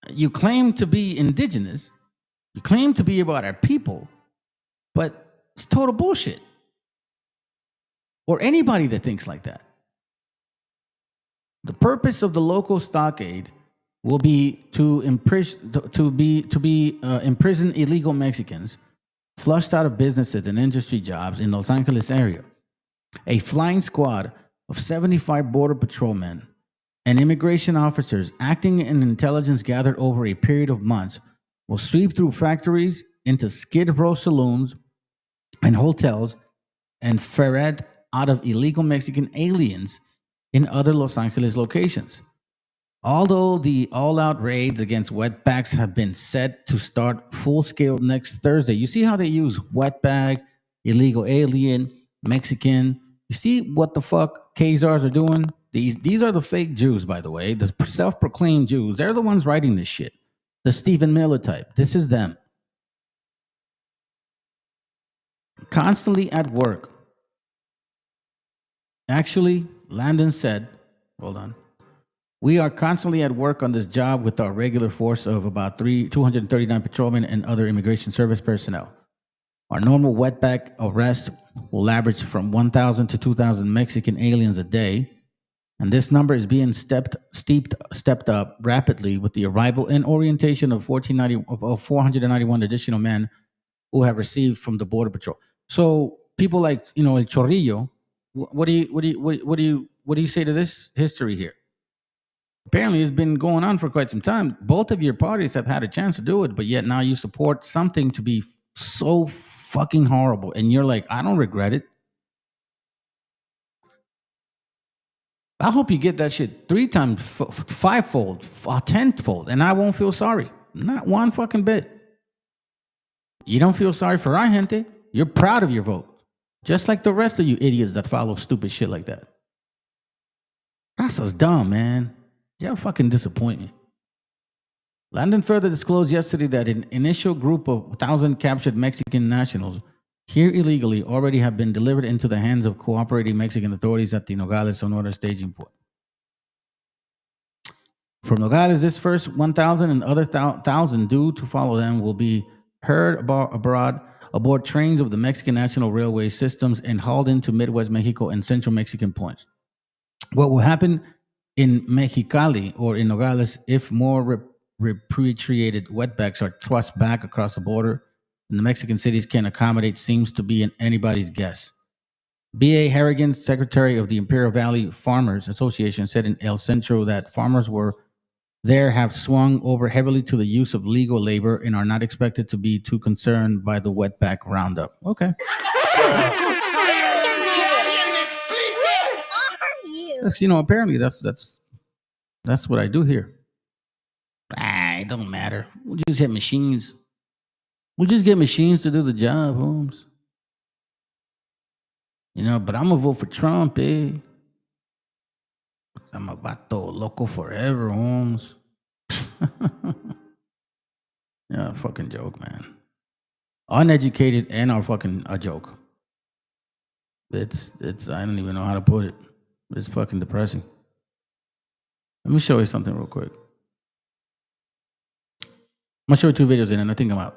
You claim to be indigenous. You claim to be about our people, but it's total bullshit. Or anybody that thinks like that. The purpose of the local stockade will be to imprison illegal Mexicans flushed out of businesses and industry jobs in Los Angeles area. A flying squad of 75 border patrolmen and immigration officers acting in intelligence gathered over a period of months will sweep through factories, into Skid Row saloons and hotels, and ferret out of illegal Mexican aliens in other Los Angeles locations. Although the all-out raids against wetbacks have been set to start full-scale next Thursday. You see how they use wetback, illegal alien, Mexican. You see what the fuck Khazars are doing? These are the fake Jews, by the way, the self-proclaimed Jews. They're the ones writing this shit. The Stephen Miller type. This is them. Constantly at work. Actually, Landon said, hold on. We are constantly at work on this job with our regular force of about 239 patrolmen and other immigration service personnel. Our normal wetback arrest will average from 1,000 to 2,000 Mexican aliens a day, and this number is being stepped up rapidly with the arrival and orientation of 491 additional men who have received from the Border Patrol. So people like, El Chorrillo, what do you say to this history here? Apparently, it's been going on for quite some time. Both of your parties have had a chance to do it, but yet now you support something to be so fucking horrible. And you're like, I don't regret it. I hope you get that shit 3 times, 5-fold, 10-fold, and I won't feel sorry. Not one fucking bit. You don't feel sorry for our gente. You're proud of your vote. Just like the rest of you idiots that follow stupid shit like that. Raza's dumb, man. Y'all fucking disappoint me. Landon further disclosed yesterday that an initial group of 1,000 captured Mexican nationals here illegally already have been delivered into the hands of cooperating Mexican authorities at the Nogales, Sonora staging port. From Nogales, this first 1,000 and other 1,000 due to follow them will be heard abroad aboard trains of the Mexican National Railway systems and hauled into Midwest Mexico and central Mexican points. What will happen in Mexicali or in Nogales if more repatriated wetbacks are thrust back across the border and the Mexican cities can accommodate seems to be anybody's guess. B.A. Harrigan, secretary of the Imperial Valley Farmers Association, said in El Centro that farmers have swung over heavily to the use of legal labor and are not expected to be too concerned by the wetback roundup. Okay. Apparently that's what I do here. It don't matter. We'll just get machines. We'll just get machines to do the job, Holmes. But I'm gonna vote for Trump, eh? I'm a vato loco forever, Holmes. Yeah, fucking joke, man. Uneducated and are fucking a joke. It's I don't even know how to put it. It's fucking depressing. Let me show you something real quick. I'm gonna show you 2 videos in and I think I'm out.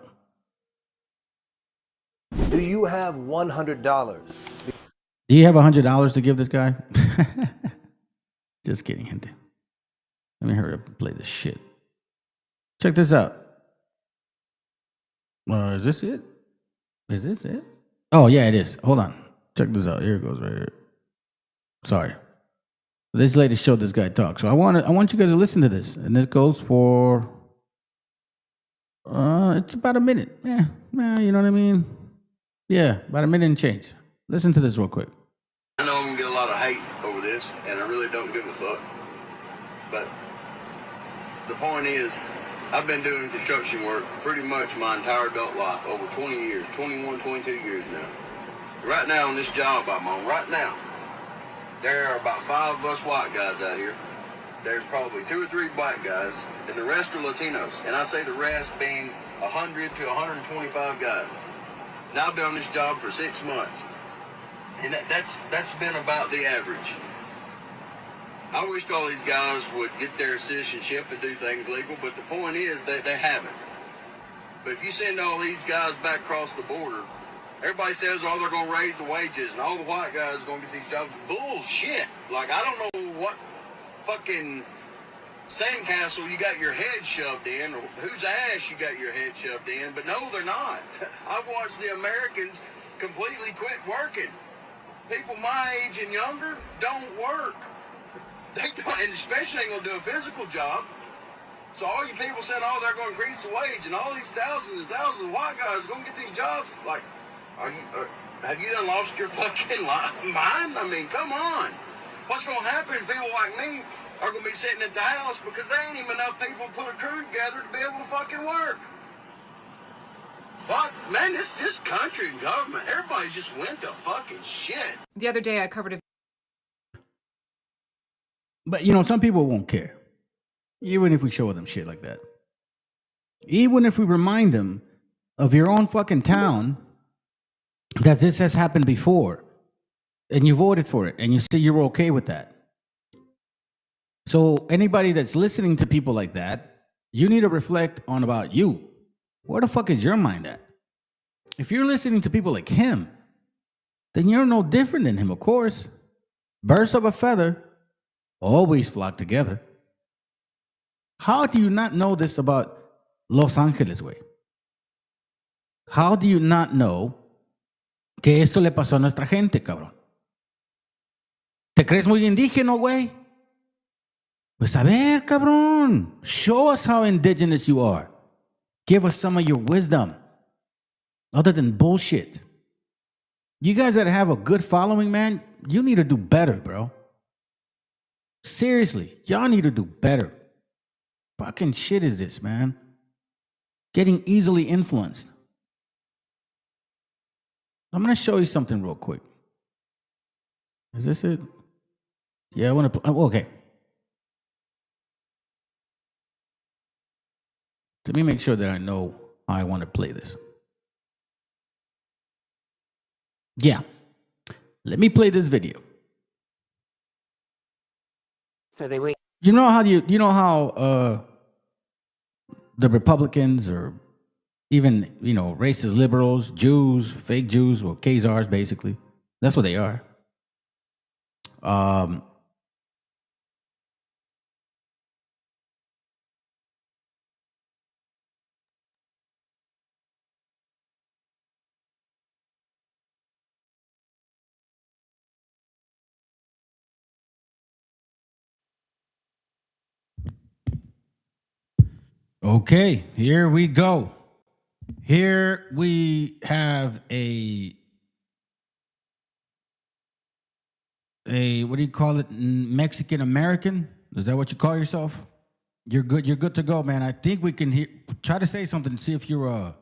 Do you have $100? Do you have $100 to give this guy? Just kidding, gente. Let me hurry up and play this shit. Check this out. Is this it? Is this it? Oh, yeah, it is. Hold on. Check this out. Here it goes right here. Sorry. This lady showed this guy talk. So I want you guys to listen to this. And this goes for it's about a minute. Yeah, you know what I mean? Yeah, about a minute and change. Listen to this real quick. I know I'm going to get a lot of hate over this, and I really don't give a fuck. But the point is, I've been doing construction work pretty much my entire adult life, over 20 years, 21, 22 years now. Right now on this job I'm on, right now, there are about 5 of us white guys out here. There's probably 2 or 3 black guys, and the rest are Latinos. And I say the rest being 100 to 125 guys. Now I've been on this job for 6 months. And that's been about the average. I wished all these guys would get their citizenship and do things legal, but the point is that they haven't. But if you send all these guys back across the border, everybody says, oh, they're going to raise the wages and all the white guys are going to get these jobs. Bullshit. Like, I don't know what fucking sandcastle you got your head shoved in, or whose ass you got your head shoved in, but no, they're not. I've watched the Americans completely quit working. People my age and younger don't work. They don't, and especially ain't gonna do a physical job. So all you people said, oh, they're gonna increase the wage, and all these thousands and thousands of white guys are gonna get these jobs. Like, have you done lost your fucking mind? I mean, come on. What's gonna happen is people like me are gonna be sitting at the house because there ain't even enough people to put a crew together to be able to fucking work. Fuck, man, this country and government, everybody just went to fucking shit. The other day I covered a But, some people won't care. Even if we show them shit like that. Even if we remind them of your own fucking town that this has happened before. And you voted for it. And you say you're okay with that. So anybody that's listening to people like that, you need to reflect on about you. Where the fuck is your mind at? If you're listening to people like him, then you're no different than him, of course. Birds of a feather always flock together. How do you not know this about Los Angeles, güey? How do you not know que esto le pasó a nuestra gente, cabrón? ¿Te crees muy indígena, güey? Pues a ver, cabrón. Show us how indigenous you are. Give us some of your wisdom. Other than bullshit. You guys that have a good following, man, you need to do better, bro. Seriously, y'all need to do better. Fucking shit is this, man? Getting easily influenced. I'm going to show you something real quick. Is this it? Yeah, I want to. Okay. Let me make sure that I know how I want to play this. Yeah. Let me play this video. So they wait. You know how the Republicans or even racist liberals, Jews, fake Jews, or Khazars, basically. That's what they are. Okay, here we go. Here we have a what do you call it? Mexican American? Is that what you call yourself? You're good. You're good to go, man. I think we can hear. Try to say something. See if you're.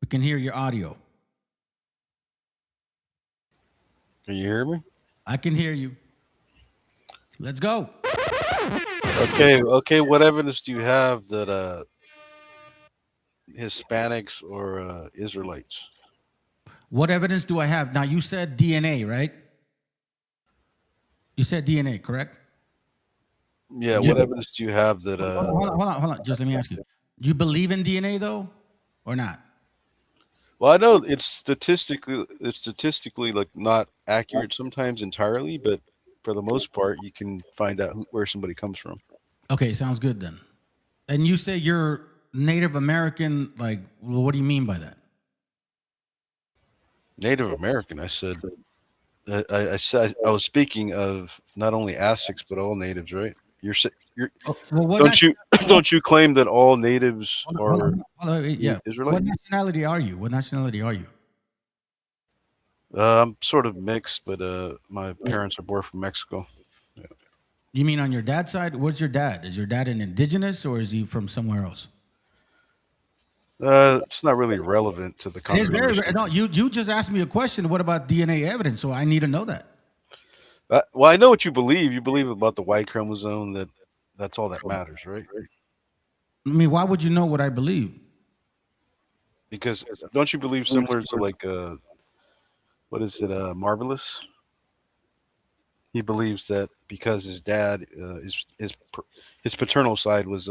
We can hear your audio. Can you hear me? I can hear you. Let's go. Okay. What evidence do you have that Hispanics or Israelites? What evidence do I have? Now you said DNA, right? You said DNA, correct? Yeah. What evidence do you have that? Hold on. Just let me ask you. Do you believe in DNA though, or not? Well, I know it's statistically like not accurate sometimes entirely, but for the most part, you can find out where somebody comes from. Okay, sounds good then. And you say you're Native American. Like, well, what do you mean by that? Native American. I said. I said I was speaking of not only Aztecs but all natives, right? Don't you claim that all natives are Israelite? What nationality are you? What nationality are you? I'm sort of mixed, but my parents are born from Mexico. Yeah. You mean on your dad's side? What's your dad? Is your dad an indigenous or is he from somewhere else? It's not really relevant to the conversation. No, you just asked me a question. What about DNA evidence? So I need to know that. Well, I know what you believe. You believe about the Y chromosome. That's all that matters, right? I mean, why would you know what I believe? Because don't you believe similar to like what is it? Marvelous. He believes that because his dad, his paternal side was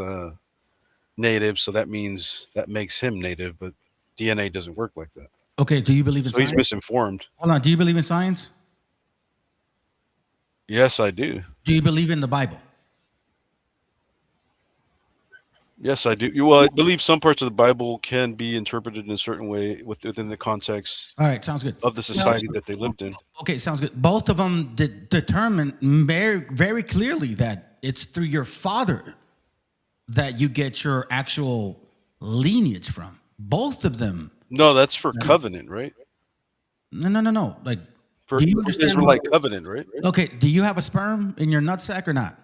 native, so that makes him native, but DNA doesn't work like that. Okay, do you believe in science? He's misinformed. Hold on, do you believe in science? Yes, I do. Do you believe in the Bible? Yes, I do. Well, I believe some parts of the Bible can be interpreted in a certain way within the context. All right, sounds good. Of the society that they lived in. Okay, sounds good. Both of them determine very, very clearly that it's through your father that you get your actual lineage from. Both of them. No, that's for covenant, right? No. Like, for do you understand Israelite covenant, right? Okay, do you have a sperm in your nutsack or not?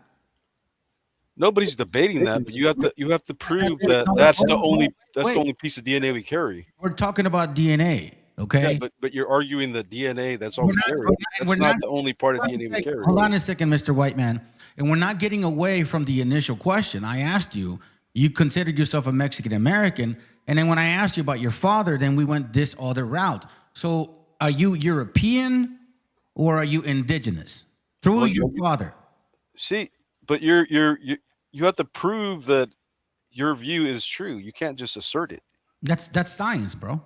Nobody's debating that, but you have to prove that that's the only piece of DNA we carry. We're talking about DNA, okay? Yeah, but you're arguing that DNA, that's all we carry. That's not the only part of DNA we carry. Hold on a second, Mr. White Man. And we're not getting away from the initial question. I asked you, you considered yourself a Mexican American, and then when I asked you about your father, then we went this other route. So are you European or are you indigenous? Through your father. See, but you have to prove that your view is true. You can't just assert it. That's science, bro.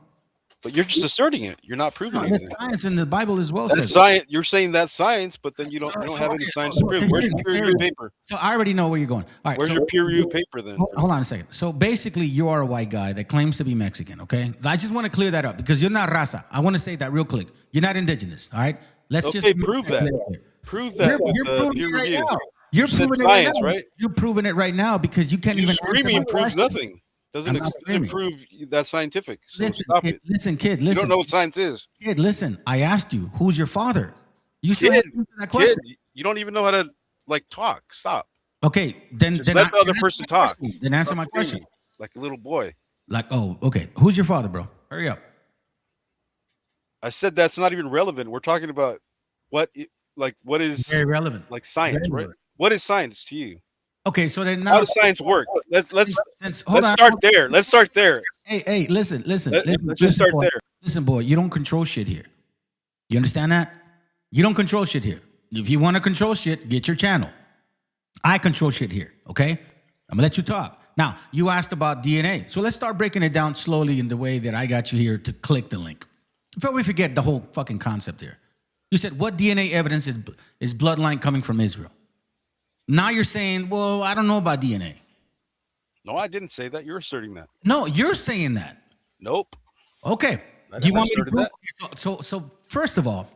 But you're just asserting it. You're not proving anything. That's science in the Bible as well. That's science. You're saying that's science, but then you don't have any science to prove. Where's your peer-reviewed paper? So I already know where you're going. All right, where's your peer-reviewed paper then? Hold on a second. So basically, you are a white guy that claims to be Mexican, okay? I just want to clear that up because you're not raza. I want to say that real quick. You're not indigenous, all right? Let's just prove that. Prove that. You're proving it right now. You're proving it right? You're proving it right now because you can't even. Screaming proves nothing. Doesn't prove that's scientific. So listen, kid. You don't know what science is. Kid, listen. I asked you, who's your father? You still haven't answered that question. Kid, you don't even know how to talk. Stop. Okay, then let the other person talk. Then answer my question. Like a little boy. Okay. Who's your father, bro? Hurry up. I said that's not even relevant. We're talking about what is Very relevant. like science, Very right? relevant. What is science to you? Okay, so then How now does science work? Let's hold on. start there. Let's start there. Hey, listen. Let's listen, just start boy. there. Listen, boy, you don't control shit here. You understand that? You don't control shit here. If you want to control shit, get your channel. I control shit here, okay? I'm gonna let you talk. Now, you asked about DNA. So let's start breaking it down slowly in the way that I got you here to click the link. Before we forget the whole fucking concept here. You said, what DNA evidence is bloodline coming from Israel? Now you're saying, well, I don't know about DNA. No, I didn't say that. You're asserting that. No, you're saying that. Nope. Okay. I Do you never want me to asserted prove? that. So first of all,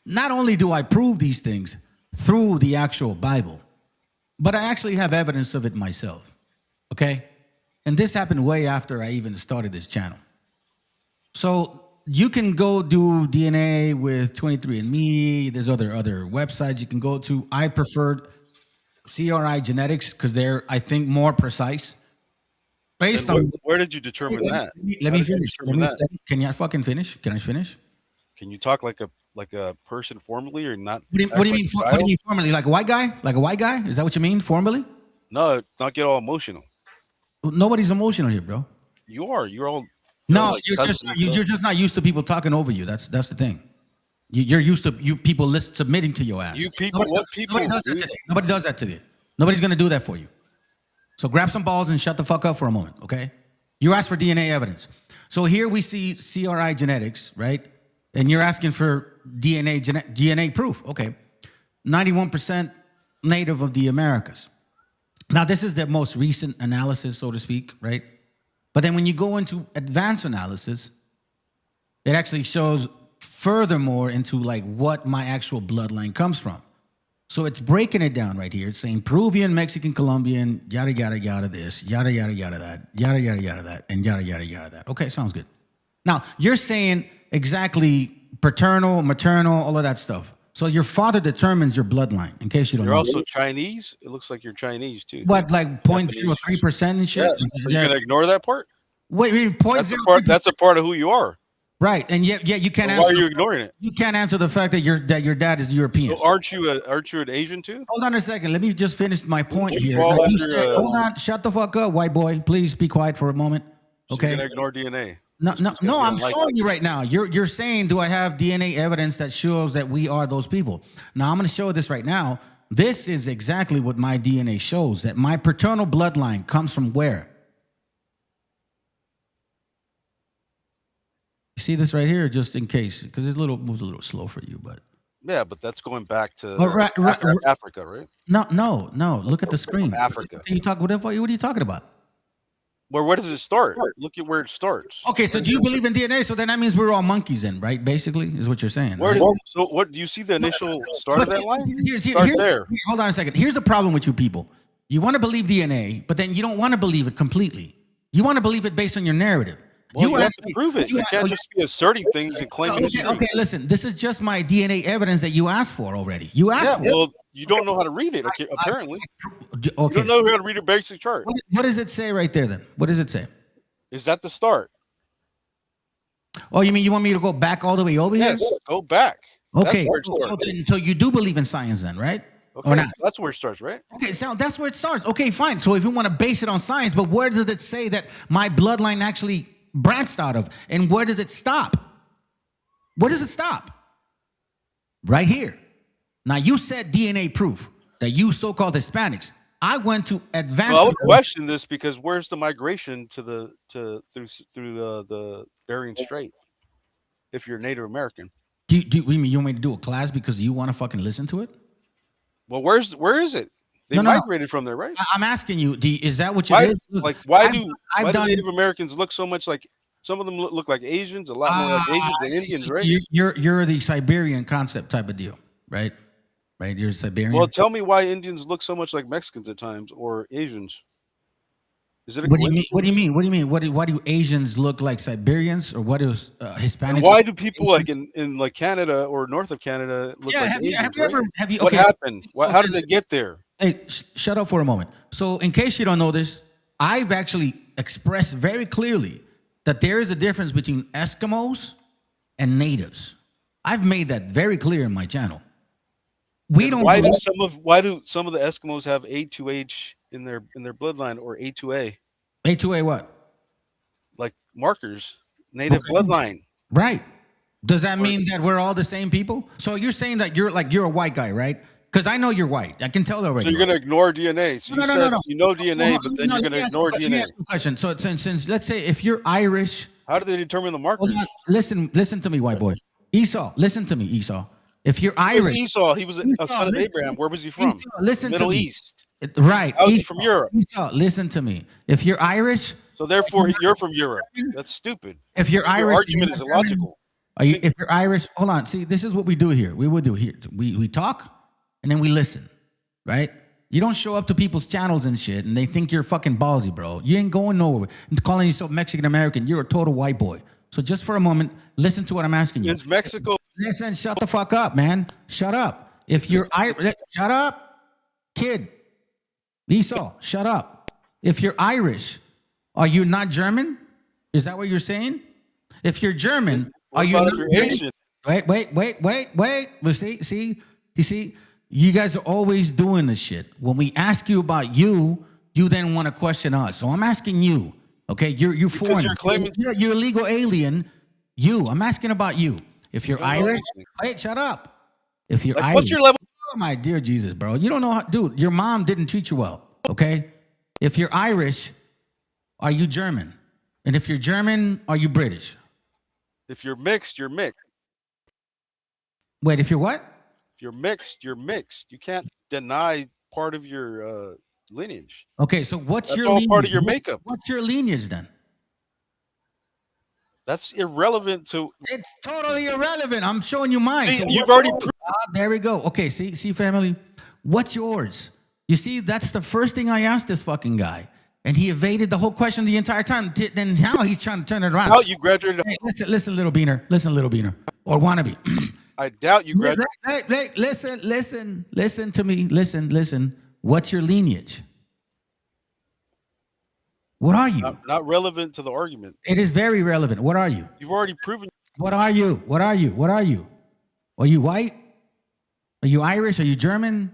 not only do I prove these things through the actual Bible, but I actually have evidence of it myself. Okay? And this happened way after I even started this channel. So you can go do DNA with 23andMe. There's other websites you can go to. I preferred CRI Genetics because they're, I think, more precise. Based on where did you determine that? Let me finish. Can you fucking finish? Can I finish? Can you talk like a person formally or not? What do you mean? What do you mean formally? Like a white guy? Like a white guy? Is that what you mean? Formally? No, not get all emotional. Nobody's emotional here, bro. You are. You're all. No, like you're just not used to people talking over you. That's the thing. You're used to people submitting to your ass. You people, Nobody does that today. Nobody does that today. Nobody's gonna do that for you. So grab some balls and shut the fuck up for a moment, okay? You asked for DNA evidence. So here we see CRI Genetics, right? And you're asking for DNA proof. Okay. 91% native of the Americas. Now, this is the most recent analysis, so to speak, right? But then when you go into advanced analysis, it actually shows furthermore into like what my actual bloodline comes from. So it's breaking it down right here. It's saying Peruvian, Mexican, Colombian, yada, yada, yada this, yada, yada, yada that, yada, yada, yada that, and yada, yada, yada that. Okay, sounds good. Now, you're saying exactly paternal, maternal, all of that stuff. So your father determines your bloodline, in case you don't know. You're also Chinese? It looks like you're Chinese, too. What, like 0.03% and shit? Yeah. So you're going to ignore that part? Wait, that's a part of who you are. Right, and yet you can't answer. Why are you ignoring it? You can't answer the fact that your dad is European. So aren't you an Asian too? Hold on a second. Let me just finish my point here. Hold on, shut the fuck up, white boy. Please be quiet for a moment. Okay. So you're gonna ignore DNA. No. I'm showing you right now. You're saying, do I have DNA evidence that shows that we are those people? Now I'm going to show this right now. This is exactly what my DNA shows. That my paternal bloodline comes from where? See this right here, just in case, because it moves a little slow for you, but yeah, but that's going back to Africa, right? No. Look at the screen. Africa. What are you talking about? Where does it start? Look at where it starts. Okay, so do you believe in DNA? So then that means we're all monkeys, then, right? Basically, is what you're saying. Right? So what do you see the initial start of that line? Here's there. Hold on a second. Here's the problem with you people. You want to believe DNA, but then you don't want to believe it completely. You want to believe it based on your narrative. Well, you have to prove it. You can't just be asserting things and claiming it's true. Okay, listen. This is just my DNA evidence that you asked for already. You asked for it. Well, you don't know how to read it, apparently. Okay. You don't know how to read a basic chart. What does it say right there, then? What does it say? Is that the start? Oh, you mean you want me to go back all the way over here? Yes, go back. Okay, so you do believe in science then, right? Okay, or not? That's where it starts, right? Okay, so that's where it starts. Okay, fine. So if you want to base it on science, but where does it say that my bloodline actually branched out of, and where does it stop? Where does it stop? Right here. Now you said DNA proof that you so-called Hispanics. I went to advanced. Well, I would question this because where's the migration through the Bering Strait? If you're Native American, do you mean you want me to do a class because you want to fucking listen to it? Well, where is it? They migrated from there, right? I'm asking you, is that what it is? Like, why do Native Americans look so much like, some of them look like Asians, a lot more like Asians than Indians, right? You're the Siberian concept type of deal, right? Right, you're Siberian. Well, tell me why Indians look so much like Mexicans at times, or Asians. Is it? What do you mean? Why do Asians look like Siberians, or what is Hispanics? And why do people like in like Canada or north of Canada look like Asians? What happened? How did they get there? Hey, shut up for a moment. So, in case you don't know this, I've actually expressed very clearly that there is a difference between Eskimos and natives. I've made that very clear in my channel. We don't. Why do some of the Eskimos have A2H in their bloodline, or A2A? A2A what? Like markers, native bloodline. Right. Does that mean that we're all the same people? So you're saying that you're a white guy, right? Because I know you're white. I can tell already. So you're gonna ignore DNA. So you know DNA, but then you're gonna ignore DNA. Ask a question. So since let's say if you're Irish, how do they determine the markers? Listen to me, white boy. Esau, listen to me, Esau. If you're Irish, Esau, he was a son of Abraham. Where was he from? Esau, Middle East. Right. How is he from Europe? Esau, listen to me. If you're Irish, so therefore you're from Europe. That's stupid. If you're Irish, your argument is illogical. If you're Irish, hold on. See, this is what we do here. We would do here. We talk and then we listen, right? You don't show up to people's channels and shit, and they think you're fucking ballsy, bro. You ain't going nowhere. And calling yourself Mexican American, you're a total white boy. So just for a moment, listen to what I'm asking you. Is Mexico? Listen, shut the fuck up, man. Shut up. If you're Irish, shut up, kid. Esau, shut up. If you're Irish, are you not German? Is that what you're saying? If you're German, are you not Asian? Wait. You see, you guys are always doing this shit. When we ask you about you, you then want to question us. So I'm asking you, okay? You're foreign. You're a legal alien. I'm asking about you. If you're Irish, wait, shut up. If you're Irish, what's your level? Oh my dear Jesus, bro. You don't know how, dude, your mom didn't treat you well, okay? If you're Irish, are you German? And if you're German, are you British? If you're mixed, you're mixed. Wait, if you're what? If you're mixed, you're mixed. You can't deny part of your lineage. Okay, so that's your all lineage? part of your makeup. What's your lineage then? That's irrelevant to. It's totally irrelevant. I'm showing you mine. See, so you've already proved. There we go. Okay, see, family. What's yours? You see, that's the first thing I asked this fucking guy. And he evaded the whole question the entire time. Then now he's trying to turn it around. Now you graduated. Hey, listen, little beaner. Listen, little beaner. Or wannabe. I doubt you graduated. Hey, listen to me. Listen. What's your lineage? What are you? Not relevant to the argument. It is very relevant. What are you? You've already proven. What are you? Are you white? Are you Irish? Are you German?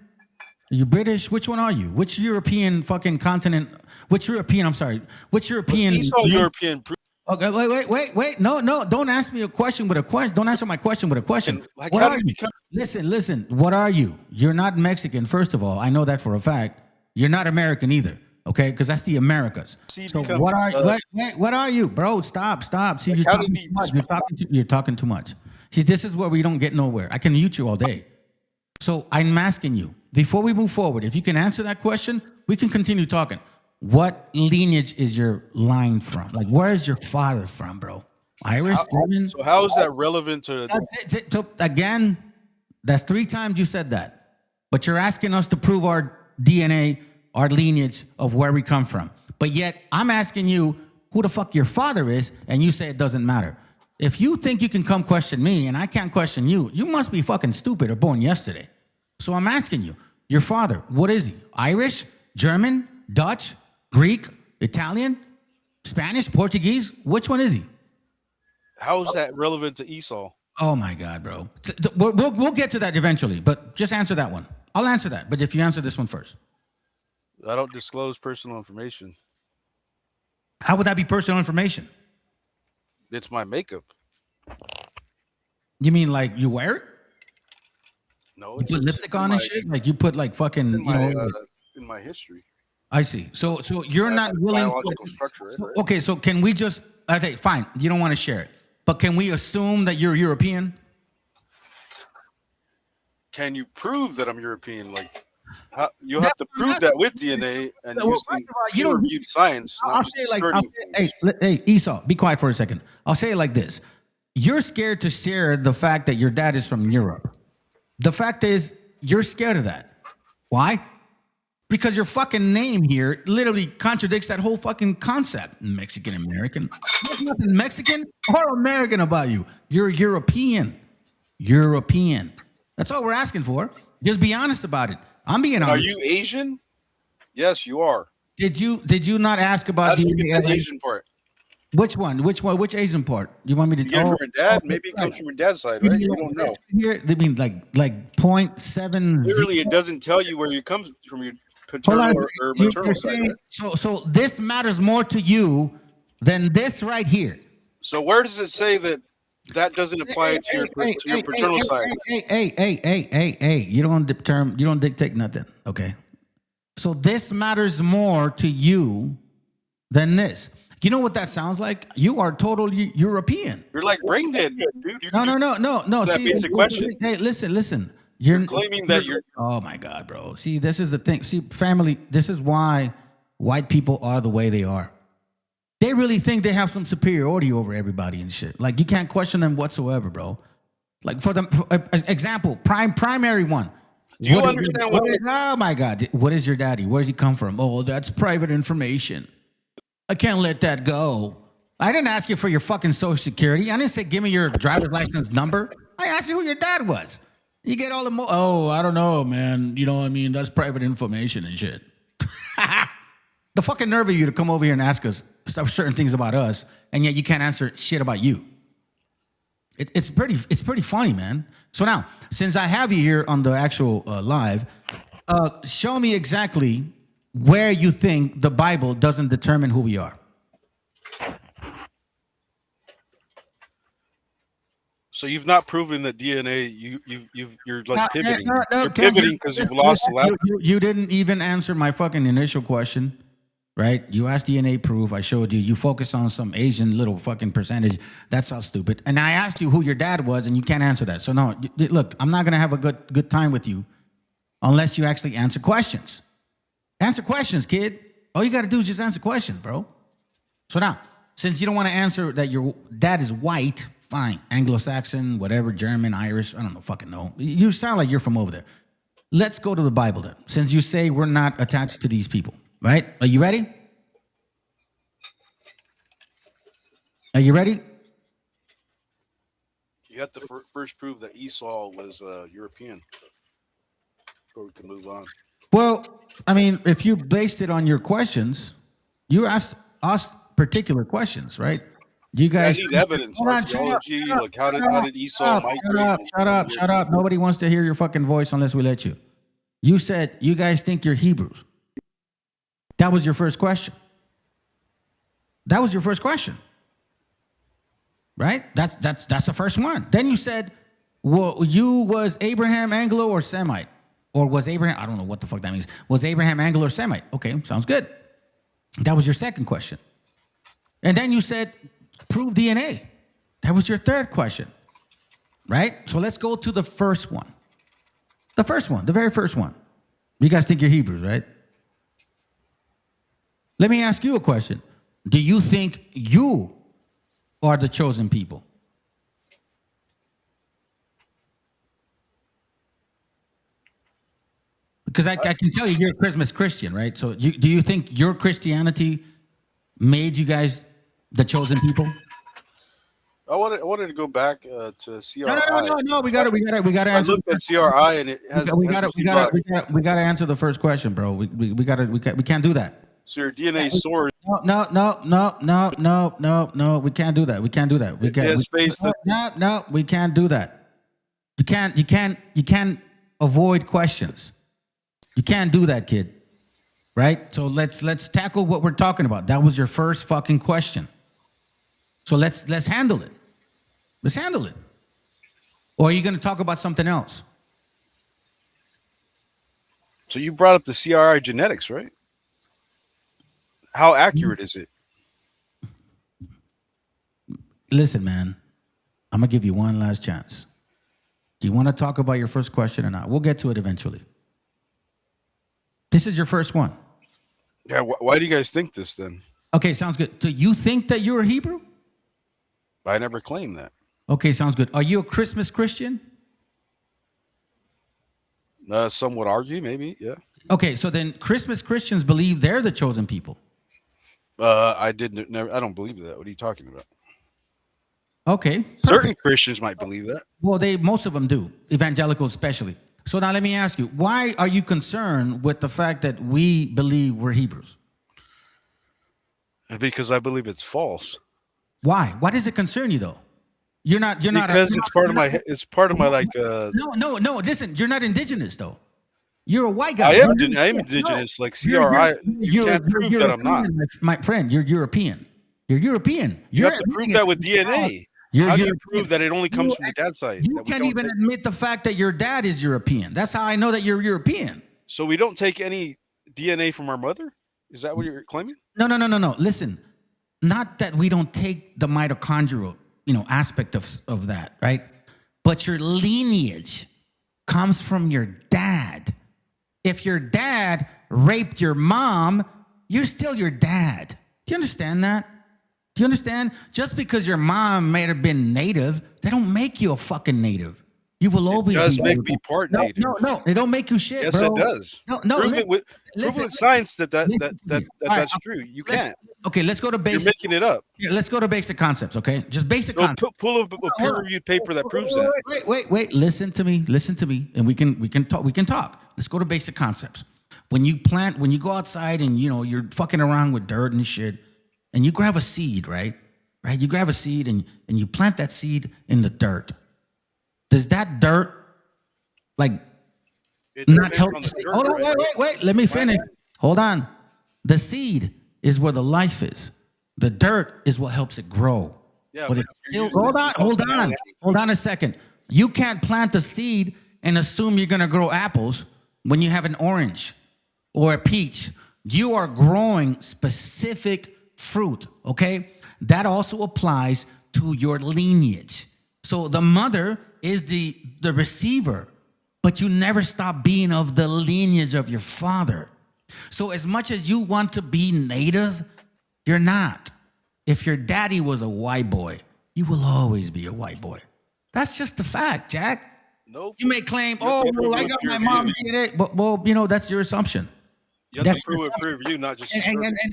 Are you British? Which one are you? Which European fucking continent? Which European? I'm sorry. Which European? European. Okay, wait. No. Don't ask me a question with a question. Don't answer my question with a question. Like, what are you? Listen. What are you? You're not Mexican, first of all. I know that for a fact. You're not American either. Okay, because that's the Americas. So what are what are you, bro? Stop. See, you're talking too much. You're talking too much. See, this is where we don't get nowhere. I can mute you all day. So I'm asking you, before we move forward, if you can answer that question, we can continue talking. What lineage is your line from? Like, where is your father from, bro? Irish, German? So how is that relevant to? Again, that's 3 times you said that. But you're asking us to prove our DNA, our lineage of where we come from. But yet, I'm asking you who the fuck your father is, and you say it doesn't matter. If you think you can come question me and I can't question you, you must be fucking stupid or born yesterday. So I'm asking you, your father, what is he? Irish, German, Dutch, Greek, Italian, Spanish, Portuguese? Which one is he? How is that relevant to Esau? Oh my God, bro. We'll get to that eventually, but just answer that one. I'll answer that, but if you answer this one first. I don't disclose personal information. How would that be personal information? It's my makeup. You mean like you wear it? No. You put lipstick on and shit? Like you put like fucking, in my history. I see. So you're not willing. Okay, so can we just, okay, fine. You don't want to share it. But can we assume that you're European? Can you prove that I'm European? Like, you have to prove that with DNA and using peer-reviewed science. I'll say it like, hey, Esau, be quiet for a second. I'll say it like this. You're scared to share the fact that your dad is from Europe. The fact is, you're scared of that. Why? Because your fucking name here literally contradicts that whole fucking concept. Mexican American. There's nothing Mexican or American about you. You're European. European. That's all we're asking for. Just be honest about it. I'm being honest. Are you Asian? Yes, you are. Did you not ask about the Asian part? Which one? Which one? Which Asian part? You want me to? You get it from your dad? Maybe it comes from your dad's side, right? You don't know. Here, they mean like 0.7. Clearly, it doesn't tell you where you come from your paternal or maternal side. Right? So this matters more to you than this right here. So where does it say that doesn't apply to your paternal side? Hey! You don't dictate nothing. Okay. So this matters more to you than this. You know what that sounds like? You are totally European. You're like brain dead, dude. No. That basic question. Hey, listen. You're claiming that you're. Oh my God, bro. See, this is the thing. See, family. This is why white people are the way they are. They really think they have some superiority over everybody and shit. Like you can't question them whatsoever, bro. Like for example, primary one. Do you understand what? Oh my God! What is your daddy? Where does he come from? Oh, that's private information. I can't let that go. I didn't ask you for your fucking social security. I didn't say give me your driver's license number. I asked you who your dad was. You get all the I don't know, man. You know what I mean? That's private information and shit. The fucking nerve of you to come over here and ask us certain things about us, and yet you can't answer shit about you. It's pretty funny, man. So now, since I have you here on the actual live, show me exactly where you think the Bible doesn't determine who we are. So you've not proven that DNA. You're like pivoting. You're pivoting because you've lost the lab. You didn't even answer my fucking initial question, right? You asked DNA proof. I showed you. You focused on some Asian little fucking percentage. That's how stupid. And I asked you who your dad was, and you can't answer that. So no, look, I'm not gonna have a good time with you unless you actually answer questions. Answer questions, kid. All you got to do is just answer questions, bro. So now, since you don't want to answer that your dad is white, fine. Anglo-Saxon, whatever, German, Irish, I don't know, fucking know. You sound like you're from over there. Let's go to the Bible then, since you say we're not attached to these people, right? Are you ready? Are you ready? You have to first prove that Esau was European before we can move on. Well, I mean, if you based it on your questions, you asked us particular questions, right? You guys I need evidence. Archaeology, like how did Esau migrate? Shut up. Nobody wants to hear your fucking voice unless we let you. You said you guys think you're Hebrews. That was your first question. That was your first question. Right? That's the first one. Then you said, well, you was Abraham Anglo or Semite? Or was Abraham, I don't know what the fuck that means. Was Abraham Anglo or Semite? Okay, sounds good. That was your second question. And then you said, prove DNA. That was your third question. Right? So let's go to the first one. The first one, the very first one. You guys think you're Hebrews, right? Let me ask you a question. Do you think you are the chosen people? Because I can tell you you're a Christmas Christian, right? So do you think your Christianity made you guys the chosen people? I wanted to go back to CRI. No. We got to answer. I looked at CRI and it has. We got to answer the first question, bro. We can't do that. So your DNA source. No. We can't do that. We can't do that. We can't do that. You can't avoid questions. You can't do that, kid. Right? So let's tackle what we're talking about. That was your first fucking question. So let's handle it. Let's handle it. Or are you going to talk about something else? So you brought up the CRI genetics, right? How accurate is it? Listen, man, I'm going to give you one last chance. Do you want to talk about your first question or not? We'll get to it eventually. This is your first one. Yeah, why do you guys think this then? Okay, sounds good. Do you think that you're a Hebrew? I never claimed that. Okay, sounds good. Are you a Christmas Christian? Some would argue, maybe, yeah. Okay, so then Christmas Christians believe they're the chosen people. I don't believe that. What are you talking about? Okay. Perfect. Certain Christians might believe that. Well, most of them do, evangelicals especially. So now let me ask you, why are you concerned with the fact that we believe we're Hebrews? Because I believe it's false. Why? Why does it concern you though? You're not. Because it's part of my. It's part of my like. No. Listen, you're not indigenous though. You're a white guy. I am indigenous, like CRI. You can't prove that I'm not. My friend, you're European. You're European. You have to prove that with DNA. How do you prove that it only comes from the dad's side? You can't even admit the fact that your dad is European. That's how I know that you're European. So we don't take any DNA from our mother? Is that what you're claiming? No. Listen, not that we don't take the mitochondrial, aspect of that, right? But your lineage comes from your dad. If your dad raped your mom, you're still your dad. Do you understand that? Do you understand? Just because your mom may have been native, they don't make you a fucking native. You will always does make me part native. No, they don't make you shit, yes, bro. It does. No. Prove it with science that's true. You can't. Okay, let's go to basic. You're making it up. Yeah, let's go to basic concepts, okay? Just basic concepts. Pull up a peer-reviewed paper that proves that. Wait. Listen to me, and we can talk. Let's go to basic concepts. When you go outside and you're fucking around with dirt and shit, and you grab a seed, right? You grab a seed and you plant that seed in the dirt. Does that dirt not help? Hold on, wait. Let me finish. Hold on. The seed is where the life is. The dirt is what helps it grow. Yeah, but it's still. Hold on a second. You can't plant a seed and assume you're gonna grow apples when you have an orange or a peach. You are growing specific fruit. Okay, that also applies to your lineage. So the mother is the receiver, but you never stop being of the lineage of your father. So as much as you want to be native, you're not. If your daddy was a white boy, you will always be a white boy. That's just the fact, Jack. Nope. You may claim, I got my mom DNA, but that's your assumption. You have to prove it for you, not just.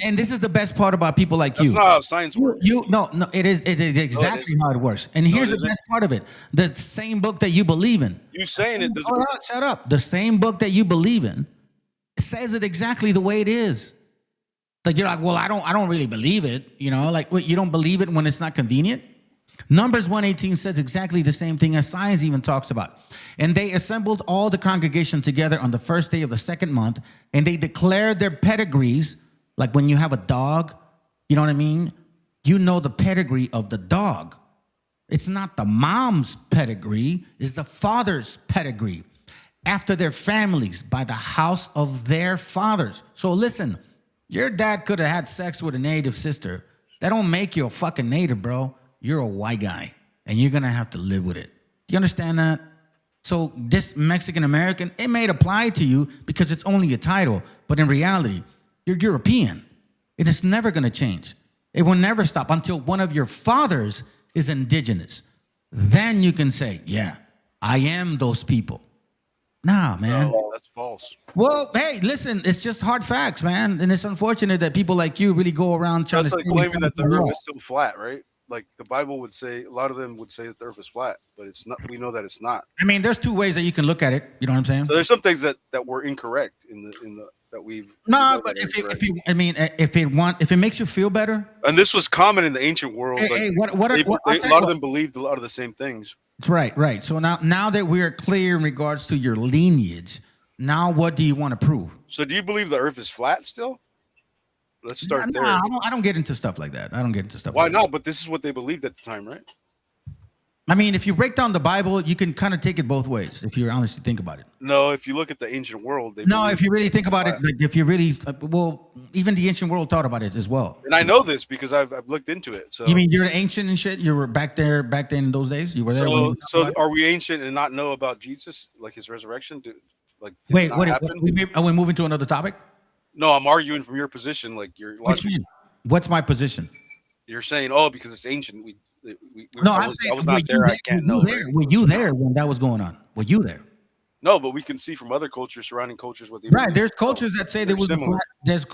And this is the best part about people like you. That's not how science works. No, it is exactly how it works. And here's the best part of it: the same book that you believe in. You saying it doesn't. Shut up. The same book that you believe in says it exactly the way it is. Like you're like, well, I don't really believe it. You don't believe it when it's not convenient. Numbers 1:18 says exactly the same thing as science even talks about. And they assembled all the congregation together on the first day of the second month, and they declared their pedigrees. Like when you have a dog, you know what I mean? You know the pedigree of the dog. It's not the mom's pedigree, it's the father's pedigree. After their families, by the house of their fathers. So listen, your dad could have had sex with a native sister. That don't make you a fucking native, bro. You're a white guy, and you're gonna have to live with it. Do you understand that? So this Mexican American, it may apply to you because it's only a title, but in reality, you're European. It is never gonna change. It will never stop until one of your fathers is indigenous. Then you can say, yeah, I am those people. Nah, man. No, that's false. Well, hey, listen, it's just hard facts, man. And it's unfortunate that people like you really go around trying that's to like claiming that the earth is still flat, right? Like the Bible would say, a lot of them would say that the earth is flat, but it's not. We know that it's not. I mean, there's two ways that you can look at it. You know what I'm saying? So there's some things that were incorrect in the that we've. No, but if it makes you feel better. And this was common in the ancient world. Hey, a lot of them believed a lot of the same things. Right. So now that we're clear in regards to your lineage, now what do you want to prove? So do you believe the earth is flat still? Let's start there. I don't get into stuff like that. Why not? But this is what they believed at the time, right? I mean, if you break down the Bible, you can kind of take it both ways. If you honestly think about it. No, if you look at the ancient world. If you really think about it, like if you really, even the ancient world thought about it as well. And I know this because I've looked into it. So you mean you're ancient and shit? You were back then in those days. You were there. So are we ancient and not know about Jesus, like his resurrection? Wait, what? Are we moving to another topic? No, I'm arguing from your position. Like you're. What's my position? You're saying, because it's ancient. I was not there. I can't know. Were you there when that was going on? Were you there? No, but we can see from other cultures, surrounding cultures, what they There's cultures that say there was flat.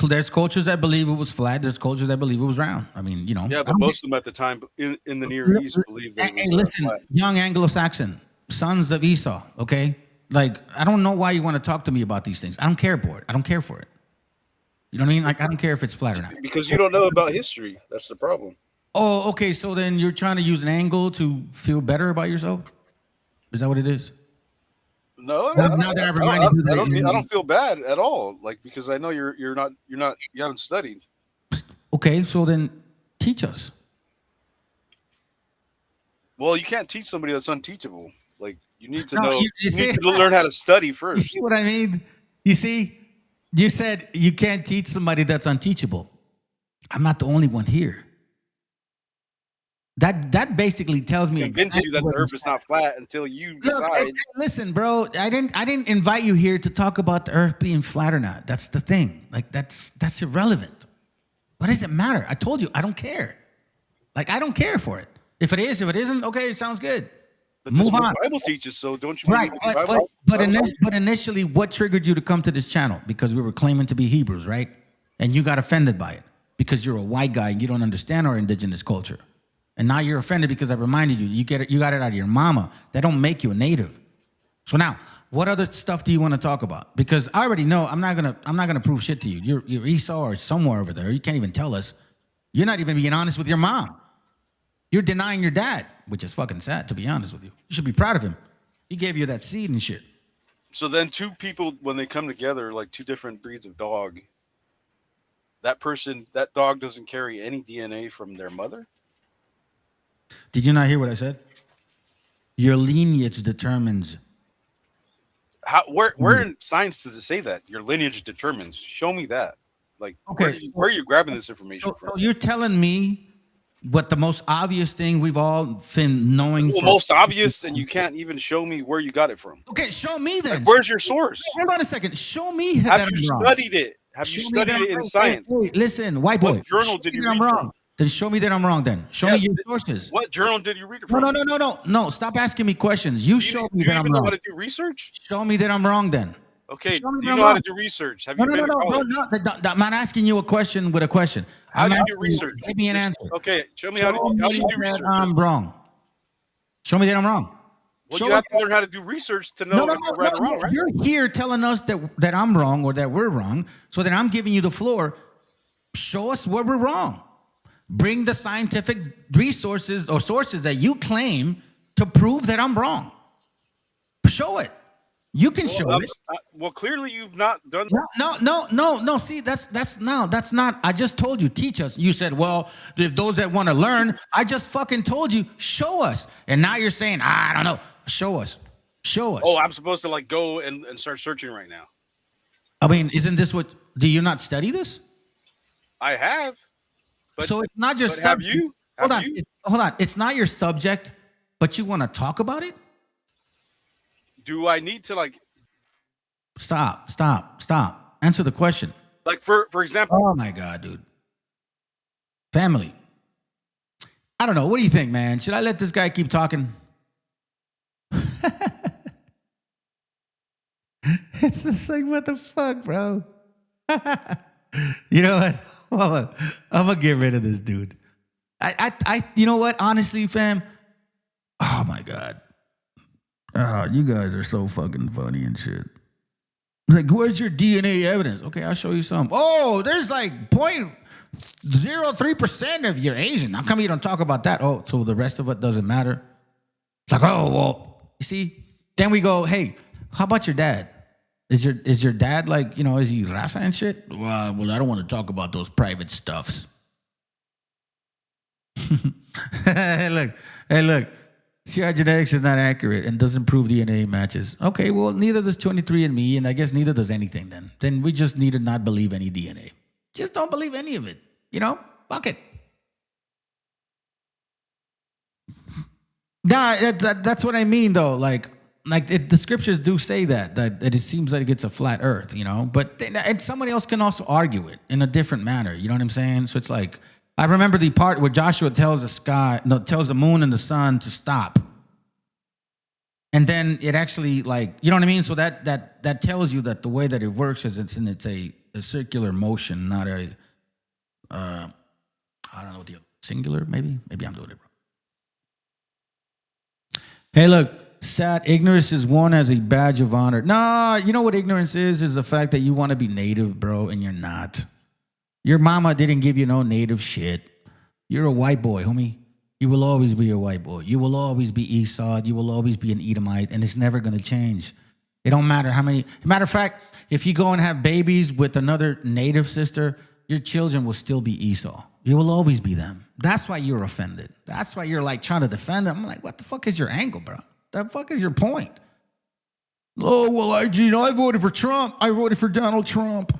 There's cultures that believe it was flat. There's cultures that believe it was round. I mean, Yeah, but most of them at the time in the Near East believed that. Hey, listen, flat. Young Anglo-Saxon, sons of Esau. Okay, like I don't know why you want to talk to me about these things. I don't care for it. You know what I mean? Like I don't care if it's flat or not. Because you don't know about history. That's the problem. Oh, okay. So then you're trying to use an angle to feel better about yourself? Is that what it is? No, Now that I reminded you that I don't feel bad at all. Like, because I know you haven't studied. okay, so then teach us. Well, you can't teach somebody that's unteachable. Like, you need to No, know. you You need see- to learn how to study You first. see what I mean? You see, you said you can't teach somebody that's unteachable. I'm not the only one here. That basically tells me Convince you that the earth is not flat until you Look, decide. hey, listen, bro. I didn't invite you here to talk about the earth being flat or not. That's the thing. Like that's irrelevant. What does it matter? I told you I don't care. Like I don't care for it. If it is, if it isn't, okay, it sounds good. But this Move is what on. the Bible teaches, so don't you? Right, believe the Bible? but initially, what triggered you to come to this channel? Because we were claiming to be Hebrews, right? And you got offended by it because you're a white guy and you don't understand our indigenous culture. And now you're offended because I reminded you. You got it out of your mama. That don't make you a native. So now, what other stuff do you want to talk about? Because I already know I'm not gonna prove shit to you. You're Esau or somewhere over there. You can't even tell us. You're not even being honest with your mom. You're denying your dad, which is fucking sad, to be honest with you. You should be proud of him. He gave you that seed and shit. So then, two people when they come together, like two different breeds of dog, that dog doesn't carry any DNA from their mother. Did you not hear what I said? Your lineage determines. Where in science does it say that your lineage determines? Show me that. Like, Okay, where are you grabbing this information from? So you're telling me what the most obvious thing we've all been knowing. Well, most obvious, and you can't even show me where you got it from. Okay, show me then. Like, where's your source? Hold on a second. Show me Have that you I'm wrong. studied it? Have you Show me studied that it I'm in wrong. science? Hey, listen, white boy. What journal show did me you that I'm read wrong. from? Then show me that I'm wrong. Then show me your sources. What journal did you read it from? No. Stop asking me questions. You show me that I'm Do you even know wrong. how to do research? Show me that I'm wrong. Then. Okay, Show me do that you I'm know how wrong. to do research? Have you been to college? I'm not asking you a question with a question. How I'm do you do asking research? Give me an answer. Okay, show me how do you do research. I'm wrong. Show me that I'm wrong. Well, you have to learn how to do research to know if you're right or wrong, right? You're here telling us that I'm wrong or that we're wrong, so that I'm giving you the floor. Show us where we're wrong. Bring the scientific resources or sources that you claim to prove that I'm wrong. Show it. You can show it. Well, clearly you've not done that. No. See, that's not. I just told you, teach us. You said, well, if those that want to learn, I just fucking told you, show us. And now you're saying, I don't know. Show us. Show us. Oh, I'm supposed to like go and start searching right now. I mean, isn't this what? Do you not study this? I have. But, so it's not your but subject. have you? Hold on. It's not your subject, but you want to talk about it? Do I need to like Stop. Answer the question. Like for example. Oh my God, dude. Family. I don't know. What do you think, man? Should I let this guy keep talking? It's just like, what the fuck, bro? You know what? Hold on. I'm gonna get rid of this dude. You know what? Honestly, fam. Oh my God. Oh, you guys are so fucking funny and shit. Like, where's your DNA evidence? Okay, I'll show you some. Oh, there's like 0.03% of you're Asian. How come you don't talk about that? Oh, so the rest of it doesn't matter? Like, oh, well, you see? Then we go, hey, how about your dad? Is your dad like, you know, is he raza and shit? Well, I don't want to talk about those private stuffs. Hey, look. CR genetics is not accurate and doesn't prove DNA matches. Okay, well, neither does 23andMe, and I guess neither does anything then. Then we just need to not believe any DNA. Just don't believe any of it. You know? Fuck it. Nah, that's what I mean, though. Like the scriptures do say that it seems like it's a flat earth, you know? But and somebody else can also argue it in a different manner. You know what I'm saying? So it's like, I remember the part where Joshua tells the moon and the sun to stop. And then it actually, like, you know what I mean? So that tells you that the way that it works is it's a circular motion, not a I don't know what the other singular, maybe I'm doing it wrong. Hey, look, Sat, ignorance is worn as a badge of honor. No, you know what ignorance is the fact that you want to be native, bro, and you're not. Your mama didn't give you no native shit. You're a white boy, homie. You will always be a white boy. You will always be Esau. You will always be an Edomite, and it's never going to change. It don't matter how many. Matter of fact, if you go and have babies with another native sister, your children will still be Esau. You will always be them. That's why you're offended. That's why you're like trying to defend them. I'm like, what the fuck is your angle, bro? The fuck is your point? Oh, well, I voted for Trump. I voted for Donald Trump.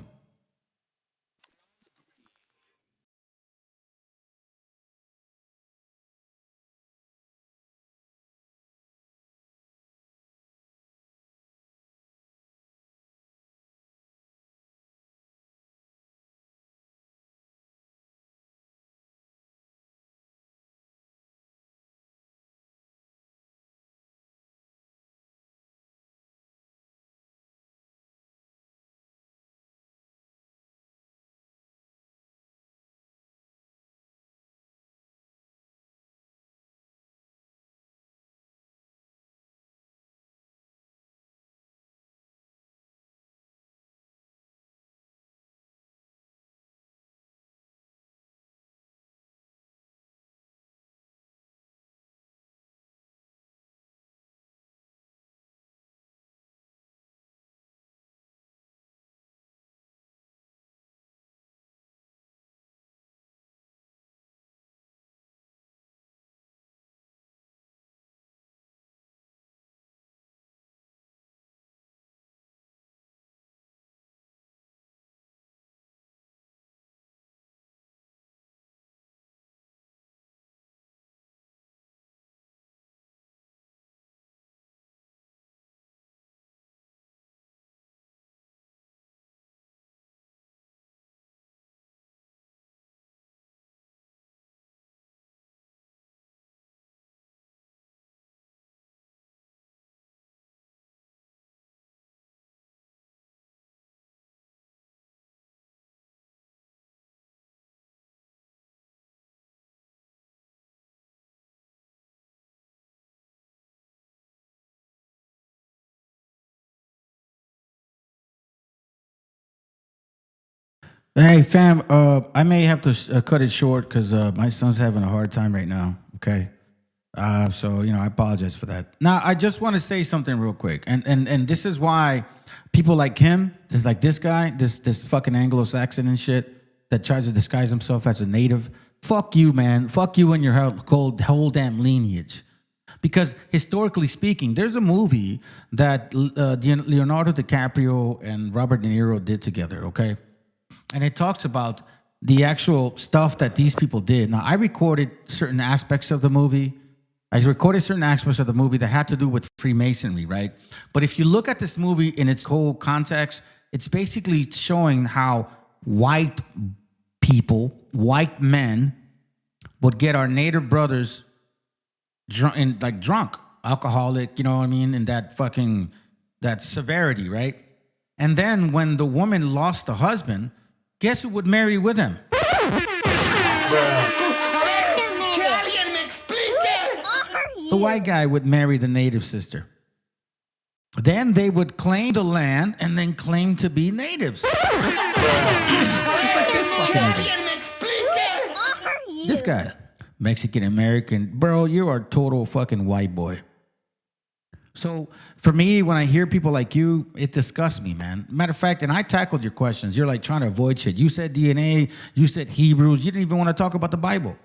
Hey, fam, I may have to cut it short because my son's having a hard time right now. Okay. So, I apologize for that. Now, I just want to say something real quick. And this is why people like him, just like this guy, this fucking Anglo-Saxon and shit that tries to disguise himself as a native. Fuck you, man. Fuck you and your whole damn lineage. Because historically speaking, there's a movie that Leonardo DiCaprio and Robert De Niro did together, okay? And it talks about the actual stuff that these people did. Now, I recorded certain aspects of the movie. I recorded certain aspects of the movie that had to do with Freemasonry, right? But if you look at this movie in its whole context, it's basically showing how white people, white men, would get our native brothers drunk, alcoholic, you know what I mean? And that severity, right? And then when the woman lost the husband, guess who would marry with him? The white guy would marry the native sister. Then they would claim the land and then claim to be natives. Just like this fucking idiot. This guy, Mexican American, bro, you are a total fucking white boy. So for me, when I hear people like you, it disgusts me, man. Matter of fact, and I tackled your questions. You're like trying to avoid shit. You said DNA, you said Hebrews. You didn't even want to talk about the Bible.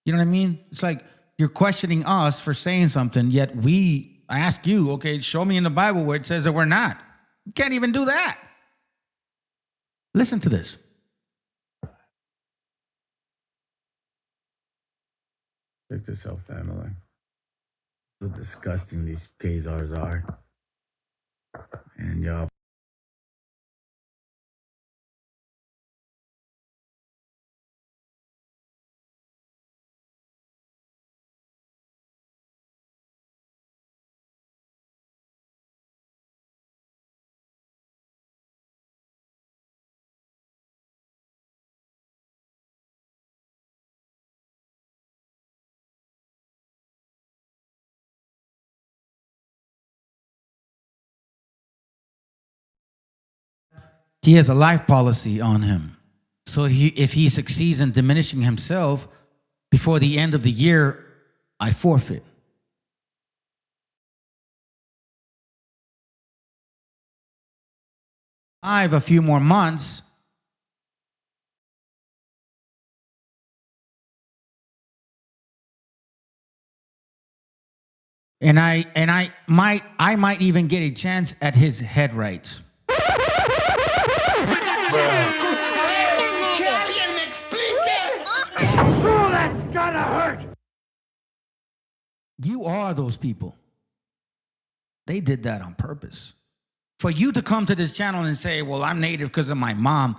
You know what I mean? It's like you're questioning us for saying something, yet I ask you, okay, show me in the Bible where it says that we're not. You can't even do that. Listen to this. Check this out, family. So disgusting these Khazars are. And y'all. He has a life policy on him. So if he succeeds in diminishing himself before the end of the year, I forfeit. I have a few more months. And I might even get a chance at his head rights. That's gonna hurt. You are those people. They did that on purpose. For you to come to this channel and say, well, I'm native because of my mom.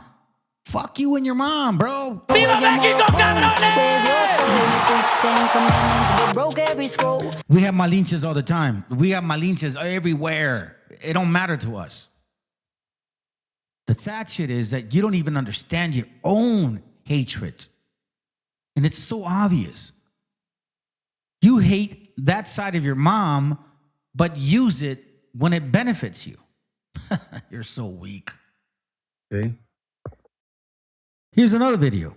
Fuck you and your mom, bro. ¡Viva México, cabrones! We have Malinches all the time. We have Malinches everywhere. It don't matter to us. The sad shit is that you don't even understand your own hatred. And it's so obvious. You hate that side of your mom, but use it when it benefits you. You're so weak. See? Here's another video.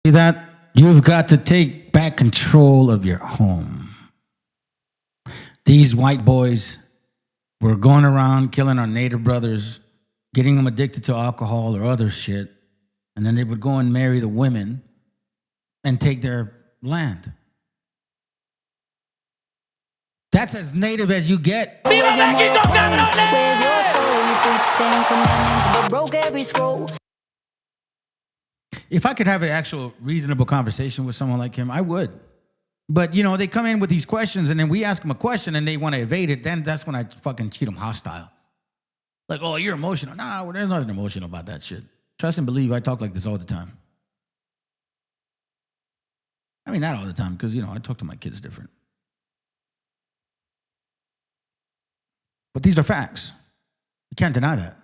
See that? You've got to take back control of your home. These white boys were going around killing our native brothers, getting them addicted to alcohol or other shit, and then they would go and marry the women and take their land. That's as native as you get. ¡Viva México, cabrones! If I could have an actual reasonable conversation with someone like him, I would. But, you know, they come in with these questions and then we ask them a question and they want to evade it. Then that's when I fucking treat them hostile. Like, oh, you're emotional. Nah, well, there's nothing emotional about that shit. Trust and believe I talk like this all the time. I mean, not all the time because, you know, I talk to my kids different. But these are facts. You can't deny that.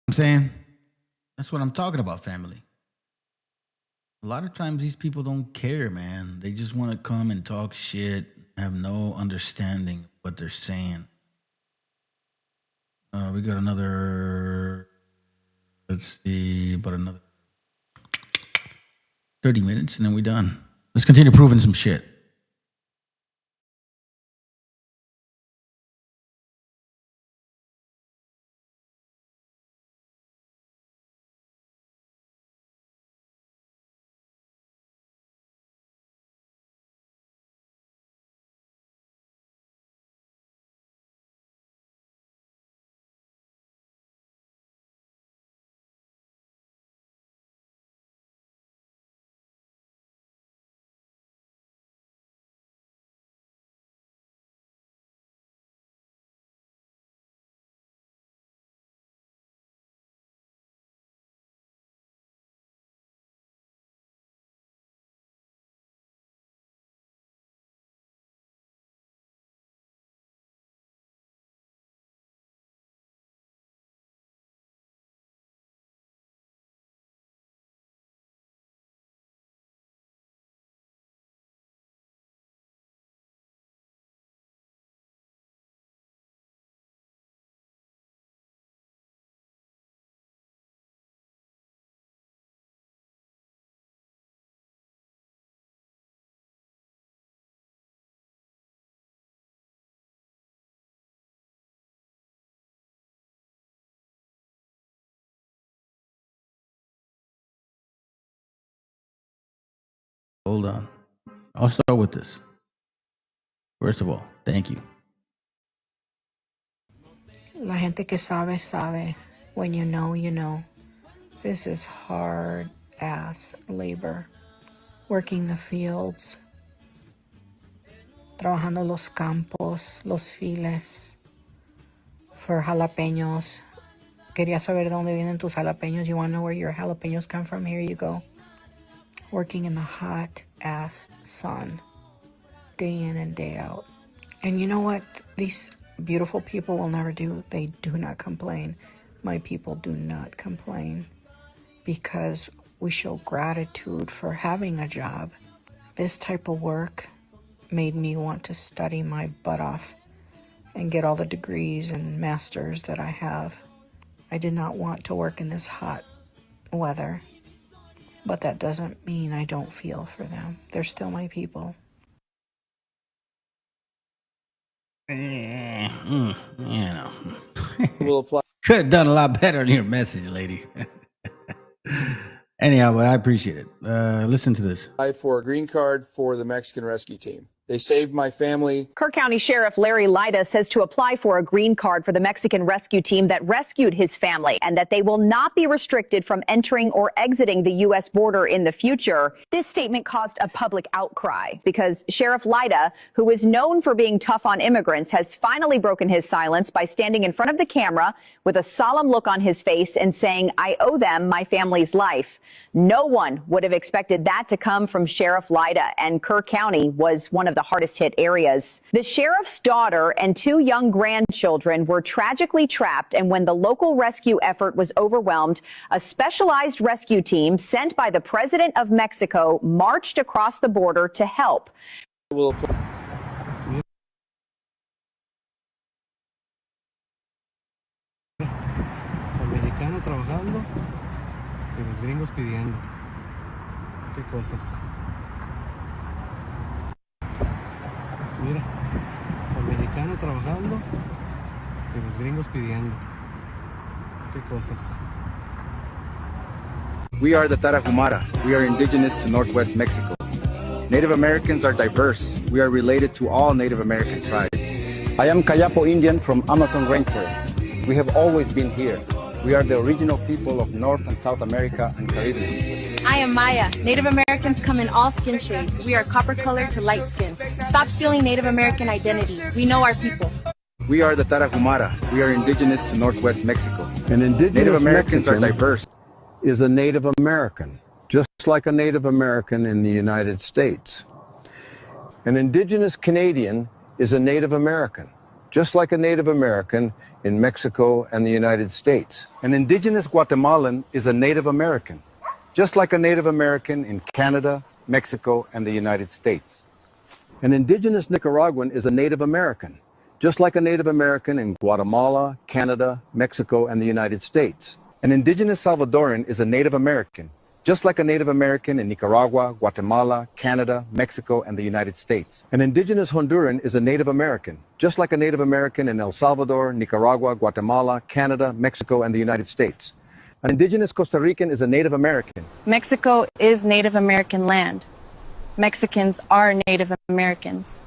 I'm saying that's what I'm talking about, family. A lot of times these people don't care, man. They just want to come and talk shit, have no understanding of what they're saying. We got another, let's see, about another 30 minutes and then we're done. Let's continue proving some shit. Hold on. I'll start with this. First of all, thank you. La gente que sabe, sabe. When you know, you know. This is hard ass labor. Working the fields. Trabajando los campos, los files. For jalapeños. Quería saber de dónde vienen tus jalapeños. You want to know where your jalapeños come from? Here you go. Working in the hot ass sun. Day in and day out. And you know what? These beautiful people will never do. They do not complain. My people do not complain because we show gratitude for having a job. This type of work made me want to study my butt off and get all the degrees and masters that I have. I did not want to work in this hot weather, but that doesn't mean I don't feel for them. They're still my people. You know. Could have done a lot better in your message, lady. Anyhow, but I appreciate it. Listen to this. For a green card for the Mexican rescue team. They saved my family. Kerr County Sheriff Larry Lida says to apply for a green card for the Mexican rescue team that rescued his family and that they will not be restricted from entering or exiting the U.S. border in the future. This statement caused a public outcry because Sheriff Lida, who is known for being tough on immigrants, has finally broken his silence by standing in front of the camera with a solemn look on his face and saying, "I owe them my family's life." No one would have expected that to come from Sheriff Lida, and Kerr County was one of the hardest hit areas. The sheriff's daughter and 2 young grandchildren were tragically trapped, and when the local rescue effort was overwhelmed, a specialized rescue team sent by the President of Mexico marched across the border to help. El mexicano trabajando y los gringos pidiendo. Qué cosas. Mira, el mexicano trabajando y los gringos pidiendo. Qué cosas. We are the Tarahumara. We are indigenous to Northwest Mexico. Native Americans are diverse. We are related to all Native American tribes. I am Kayapo Indian from Amazon Rainforest. We have always been here. We are the original people of North and South America and Caribbean. I am Maya. Native Americans come in all skin shades. We are copper colored to light skin. Stop stealing Native American identity. We know our people. We are the Tarahumara. We are indigenous to Northwest Mexico. An indigenous Native Americans Mexican are diverse. Is a Native American, just like a Native American in the United States. An indigenous Canadian is a Native American, just like a Native American in Mexico and the United States. An indigenous Guatemalan is a Native American, just like a Native American in Canada, Mexico, and the United States. An indigenous Nicaraguan is a Native American, just like a Native American in Guatemala, Canada, Mexico, and the United States. An indigenous Salvadoran is a Native American, just like a Native American in Nicaragua, Guatemala, Canada, Mexico, and the United States. An indigenous Honduran is a Native American, just like a Native American in El Salvador, Nicaragua, Guatemala, Canada, Mexico, and the United States. An indigenous Costa Rican is a Native American. Mexico is Native American land. Mexicans are Native Americans.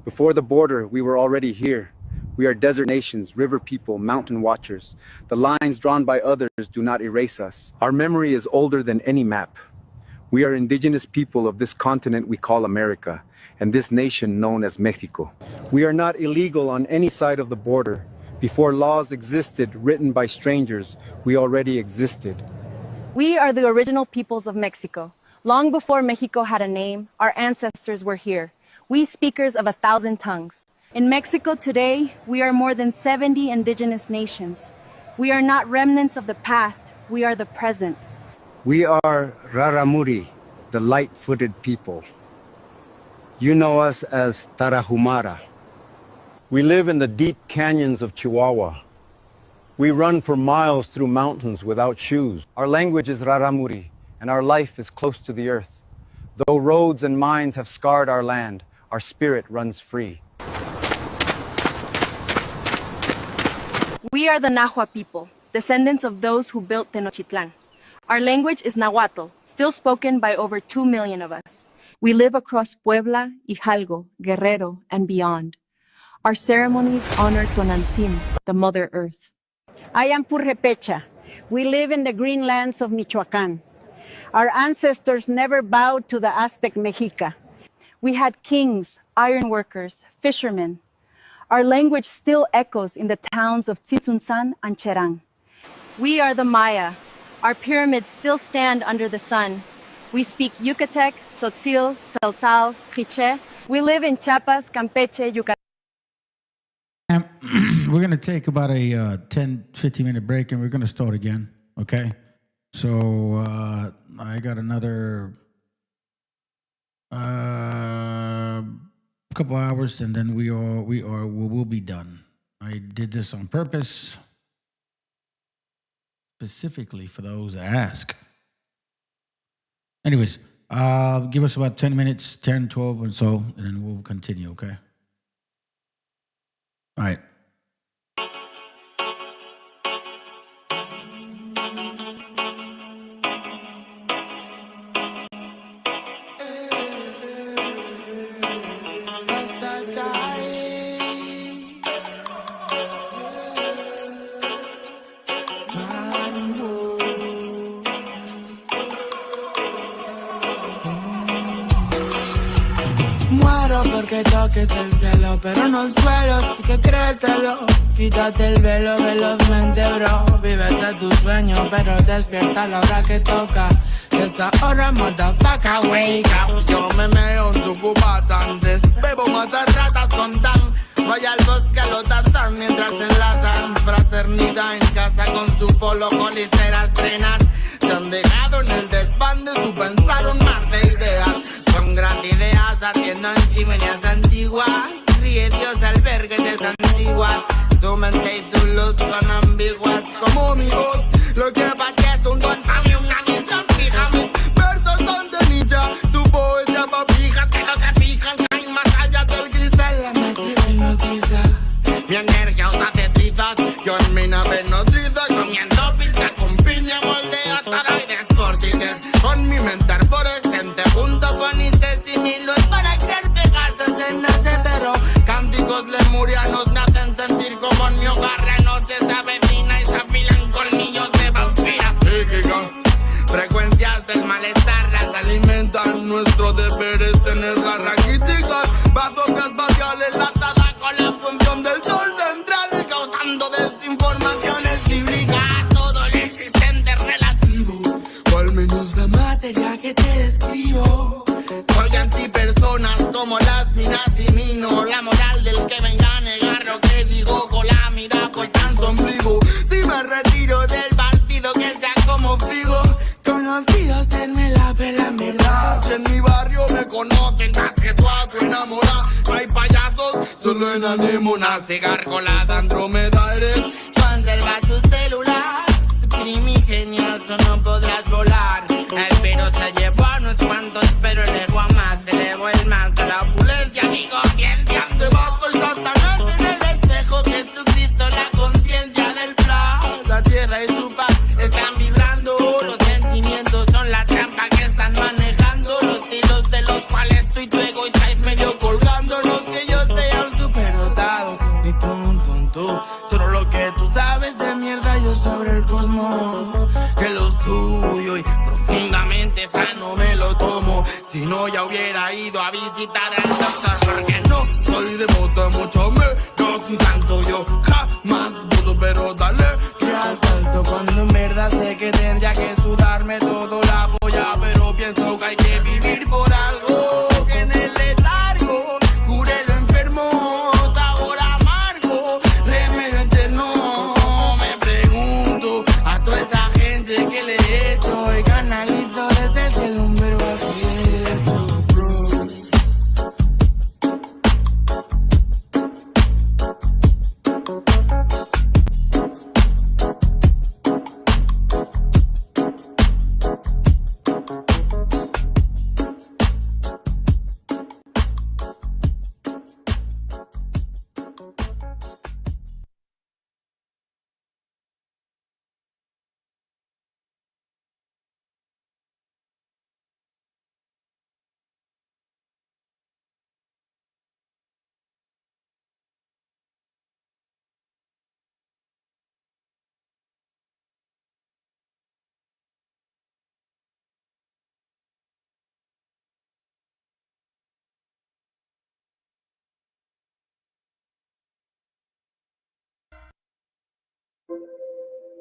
Before the border, we were already here. We are desert nations, river people, mountain watchers. The lines drawn by others do not erase us. Our memory is older than any map. We are indigenous people of this continent we call America, and this nation known as Mexico. We are not illegal on any side of the border. Before laws existed written by strangers, we already existed. We are the original peoples of Mexico. Long before Mexico had a name, our ancestors were here. We speakers of 1,000 tongues. In Mexico today, we are more than 70 indigenous nations. We are not remnants of the past, we are the present. We are Raramuri, the light-footed people. You know us as Tarahumara. We live in the deep canyons of Chihuahua. We run for miles through mountains without shoes. Our language is Raramuri, and our life is close to the earth. Though roads and mines have scarred our land, our spirit runs free. We are the Nahua people, descendants of those who built Tenochtitlan. Our language is Nahuatl, still spoken by over 2 million of us. We live across Puebla, Hidalgo, Guerrero, and beyond. Our ceremonies honor Tonantzin, the Mother Earth. I am Purrepecha. We live in the green lands of Michoacán. Our ancestors never bowed to the Aztec Mexica. We had kings, iron workers, fishermen. Our language still echoes in the towns of Tzitzuntzan and Cherán. We are the Maya. Our pyramids still stand under the sun. We speak Yucatec, Tzotzil, Celtal, Quiché. We live in Chiapas, Campeche, Yucatán. We're going to take about a 10, 15-minute break, and we're going to start again, okay? So I got another couple hours, and then we'll be done. I did this on purpose, specifically for those that ask. Anyways, give us about 10 minutes, 10, 12, and so, and then we'll continue, okay? All right. Que toques el cielo, pero no el suelo, sí que créetelo. Quítate el velo velozmente, bro. Vívete tu sueño, pero despierta a la hora que toca. Esa hora, motherfucker, wake up. Yo me meo en tu cubata antes. Bebo matar ratas con tan. Voy al bosque a lo Tarzán mientras enlazan. Fraternidad en casa con su polo colister a estrenar. Se han dejado en el desván de su pensar un mar de ideas. Con grandes ideas ardiendo en chimeneas antiguas. Ríe Dios albergues desantiguas. Su mente y su luz son ambiguas como mi voz. Lo que para ti es un don, para mí una misión fija. Mis versos son de ninja, tu poesía pa' pijas que no te fijan. Caen más allá del cristal, la matriz hipnotiza. Mi energía usa trizas, yo en mi nave nodriza. Comiendo pizza con piña, moldea toroides, córtices. Con mi mente arborescente, junto con y milos para crear pegadas en nace, pero cánticos lemurianos me hacen sentir como en mi hogar la noche se avecina y se afilan colmillos de vampiras psíquicas. Frecuencias del malestar las alimentan, nuestro deber es tenerlas raquíticas. Bazookas espaciales latadas con la función del sol central, causando desinformaciones bíblicas. Todo lo existente es relativo, o al menos la materia que te describo. Soy antipersonas como las minas y mino. La moral del que venga a negar lo que digo con la mira por tan ombligo. Si me retiro del partido que sea como Figo, conocidos en me la pela en verdad. En mi barrio me conocen más que tú a tu enamorada. No hay payasos, solo mundo en anémonas de gárgola Andrómeda eres. Conserva tu celular, primigenias o no podrás volar. El virus se llevó a unos cuantos, pero el ego a más. Se elevó el más a la opulencia, digo, ciencia. Debajo el Satanás en el espejo, Jesucristo, la conciencia del plan. La tierra y su paz están vibrando. Los sentimientos son la trampa que están manejando. Los hilos de los cuales tú y tu ego estáis medio colgando. No es que yo sea un superdotado, ni tú. Solo lo que tú sabes de mierda yo sobre el cosmos. Que lo estudio y profundamente sano me lo tomo. Si no ya hubiera ido a visitar al doctor. Porque no soy de moto, mucho menos un santo. Yo jamás puedo, pero dale que asalto. Cuando en verdad sé que tendría que sudarme todo la polla. Pero pienso que hay que vivir por algo. Que en el letargo cure lo enfermo. Sabor amargo, remedio eterno. Me pregunto a toda esa gente que le he hecho. Y canalizo desde el cielo un verbo así hecho, bro.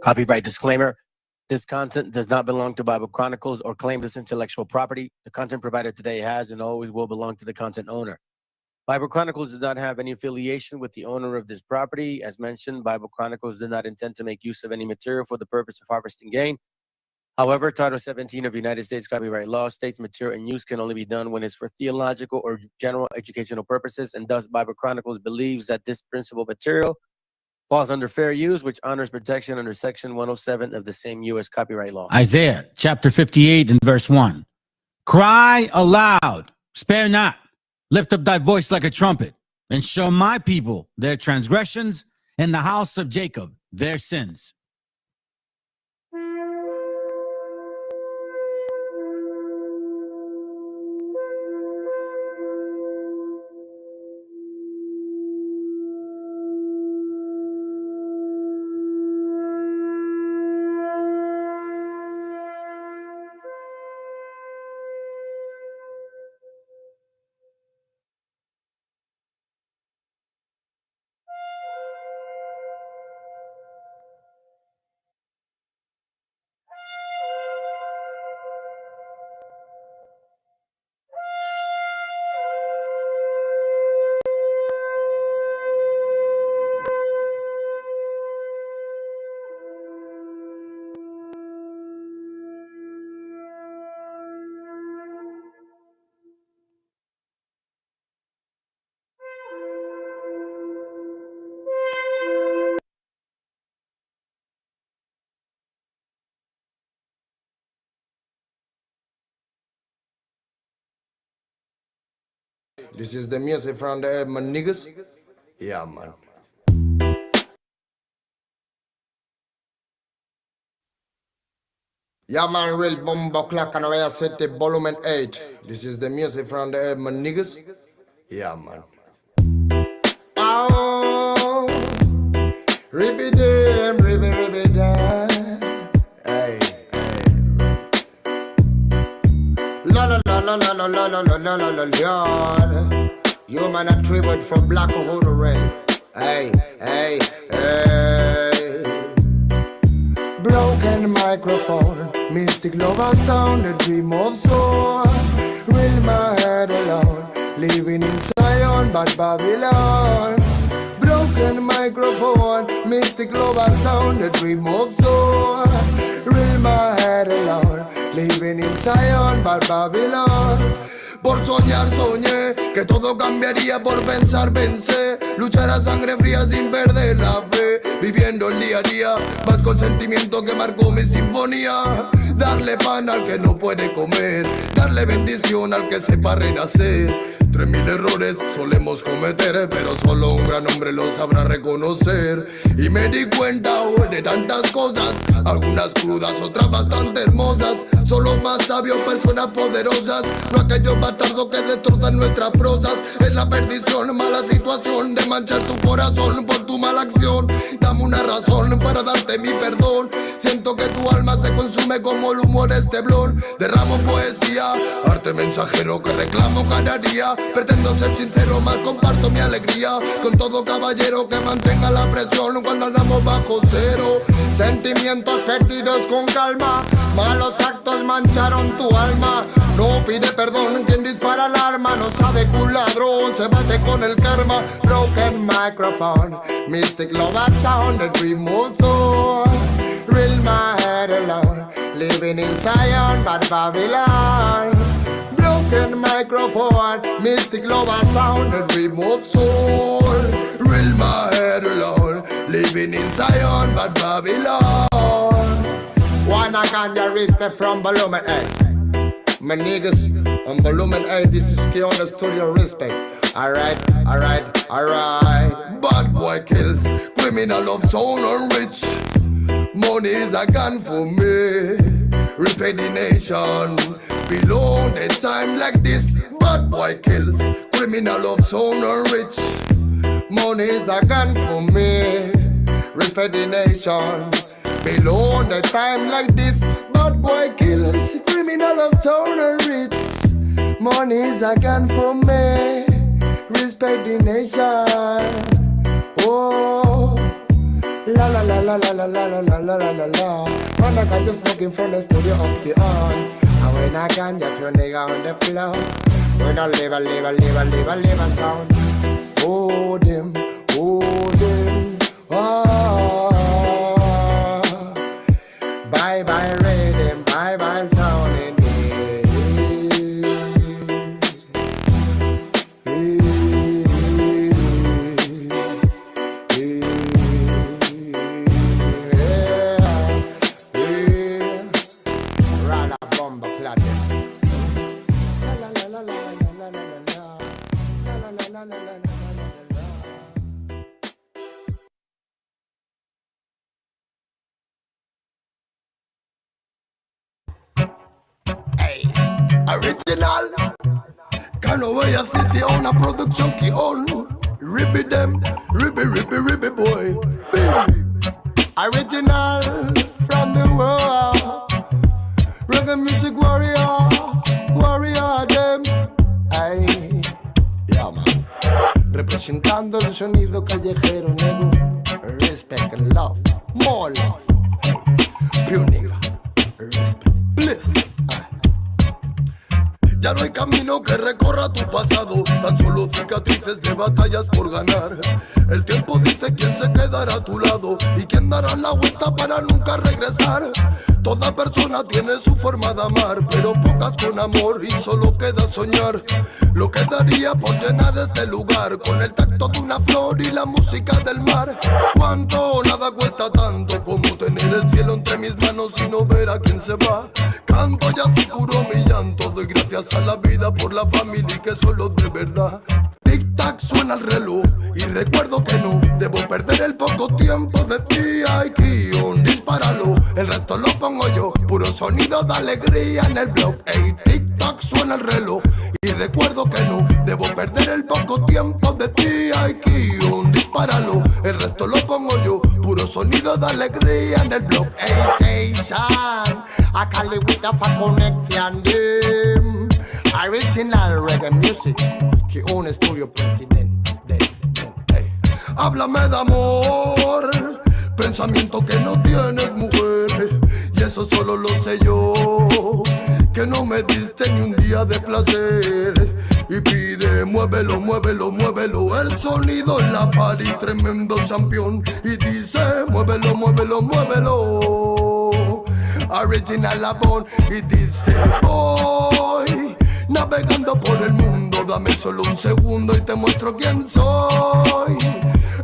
Copyright disclaimer. This content does not belong to Bible Chronicles or claim this intellectual property. The content provided today has and always will belong to the content owner. Bible Chronicles does not have any affiliation with the owner of this property. As mentioned, Bible Chronicles did not intend to make use of any material for the purpose of harvesting gain. However, Title 17 of United States copyright law states material in use can only be done when it's for theological or general educational purposes, and thus Bible Chronicles believes that this principal material falls under fair use, which honors protection under Section 107 of the same U.S. copyright law. Isaiah chapter 58 and verse 1. Cry aloud, spare not, lift up thy voice like a trumpet, and show my people their transgressions, and the house of Jacob their sins. This is the music from the my niggas. Yeah, man. Yeah, man, real bomba clock and I set the volume 8. This is the music from the my niggas. Yeah, man. Oh, ribby damn, ribby damn. Hey, hey. La la la la la la la la la la la la. You man a tribute for Black Uhuru Ray. Hey, hey, hey. Broken microphone, mystic lover sound, a dream of soul. Will my head alone, living in Zion, but Babylon. Broken microphone, mystic lover sound, a dream of soul. Will my head alone, living in Zion, but Babylon. Por soñar soñé que todo cambiaría, por pensar pensé. Luchar a sangre fría sin perder la fe. Viviendo el día a día, más con sentimiento que marcó mi sinfonía. Darle pan al que no puede comer, darle bendición al que sepa renacer. 3000 errores solemos cometer, pero solo un gran hombre lo sabrá reconocer. Y me di cuenta hoy de tantas cosas, algunas crudas, otras bastante hermosas. Son los más sabios, personas poderosas, no aquellos bastardos que destrozan nuestras prosas. Es la perdición, mala situación de manchar tu corazón por tu mala acción. Dame una razón para darte mi perdón. Siento que tu alma se consume como el humo de este blon. Derramo poesía, arte mensajero que reclamo cada día. Pretendo ser sincero, más comparto mi alegría con todo caballero que mantenga la presión cuando andamos bajo cero. Sentimientos perdidos con calma, malos actos mancharon tu alma. No pide perdón quien dispara el arma, no sabe que un ladrón se bate con el karma. Broken microphone, mystic love a sound, the dream moves on. Real my head alone, living in Zion but Babylon. Broken microphone, mystic love a sound, the dream of soul. Real my head alone, living in Zion but Babylon. Wanna get your respect from Volumen A. My niggas on Volumen A, this is key on the studio respect. Alright. Bad boy kills, criminal of sound and rich. Money is a gun for me. Respect the nation. Below a time like this, bad boy kills, criminal of sound and rich. Money is a gun for me. Respect the nation. Below a time like this, bad boy kills, criminal of sound and rich. Money is a gun for me. Respect the nation. Oh. La la la la la la la la la la la la. When I got just smoking from the studio up the on. And when I can just your nigga on the floor. When I live a sound. Oh them, ah. Bye bye rhythm, bye bye sound in original. Cano Vaya City on a production key on. Ribby them, ribby boy. Original from the world. Reggae music warrior them. Ay, yeah man. Representando el sonido callejero negro. Respect and love, more love. Pure nigga, respect, bliss. Ya no hay camino que recorra tu pasado, tan solo cicatrices de batallas por ganar. El tiempo dice quién se quedará a tu lado y quién dará la vuelta para nunca regresar. Toda persona tiene su forma de amar, pero pocas con amor y solo queda soñar. Lo que daría por llenar este lugar con el tacto de una flor y la música del mar. Cuánto nada cuesta tanto como tener el cielo entre mis manos y no ver a quién se va. Canto ya se curó mi llanto, doy gracias a la vida por la familia y que solo de verdad. Tic tac suena el reloj y recuerdo que no debo perder el poco tiempo de ti. Ay, guión, dispáralo, el resto lo pongo yo. Puro sonido de alegría en el blog. Ey, tic tac suena el reloj y recuerdo que no debo perder el poco tiempo de ti. Ay, guión, dispáralo, el resto lo pongo yo. Puro sonido de alegría en el blog. Ey, Seishan, I call it with a connection, them. Original reggae music, que un estudio presidente. Háblame de amor, pensamiento que no tienes mujer, y eso solo lo sé yo, que no me diste ni un día de placer. Y pide, muévelo, muévelo, muévelo, el sonido en la party, tremendo campeón. Y dice, muévelo, muévelo, muévelo, original Labón. Y dice, voy Navegando por el mundo, dame solo un segundo y te muestro quién soy.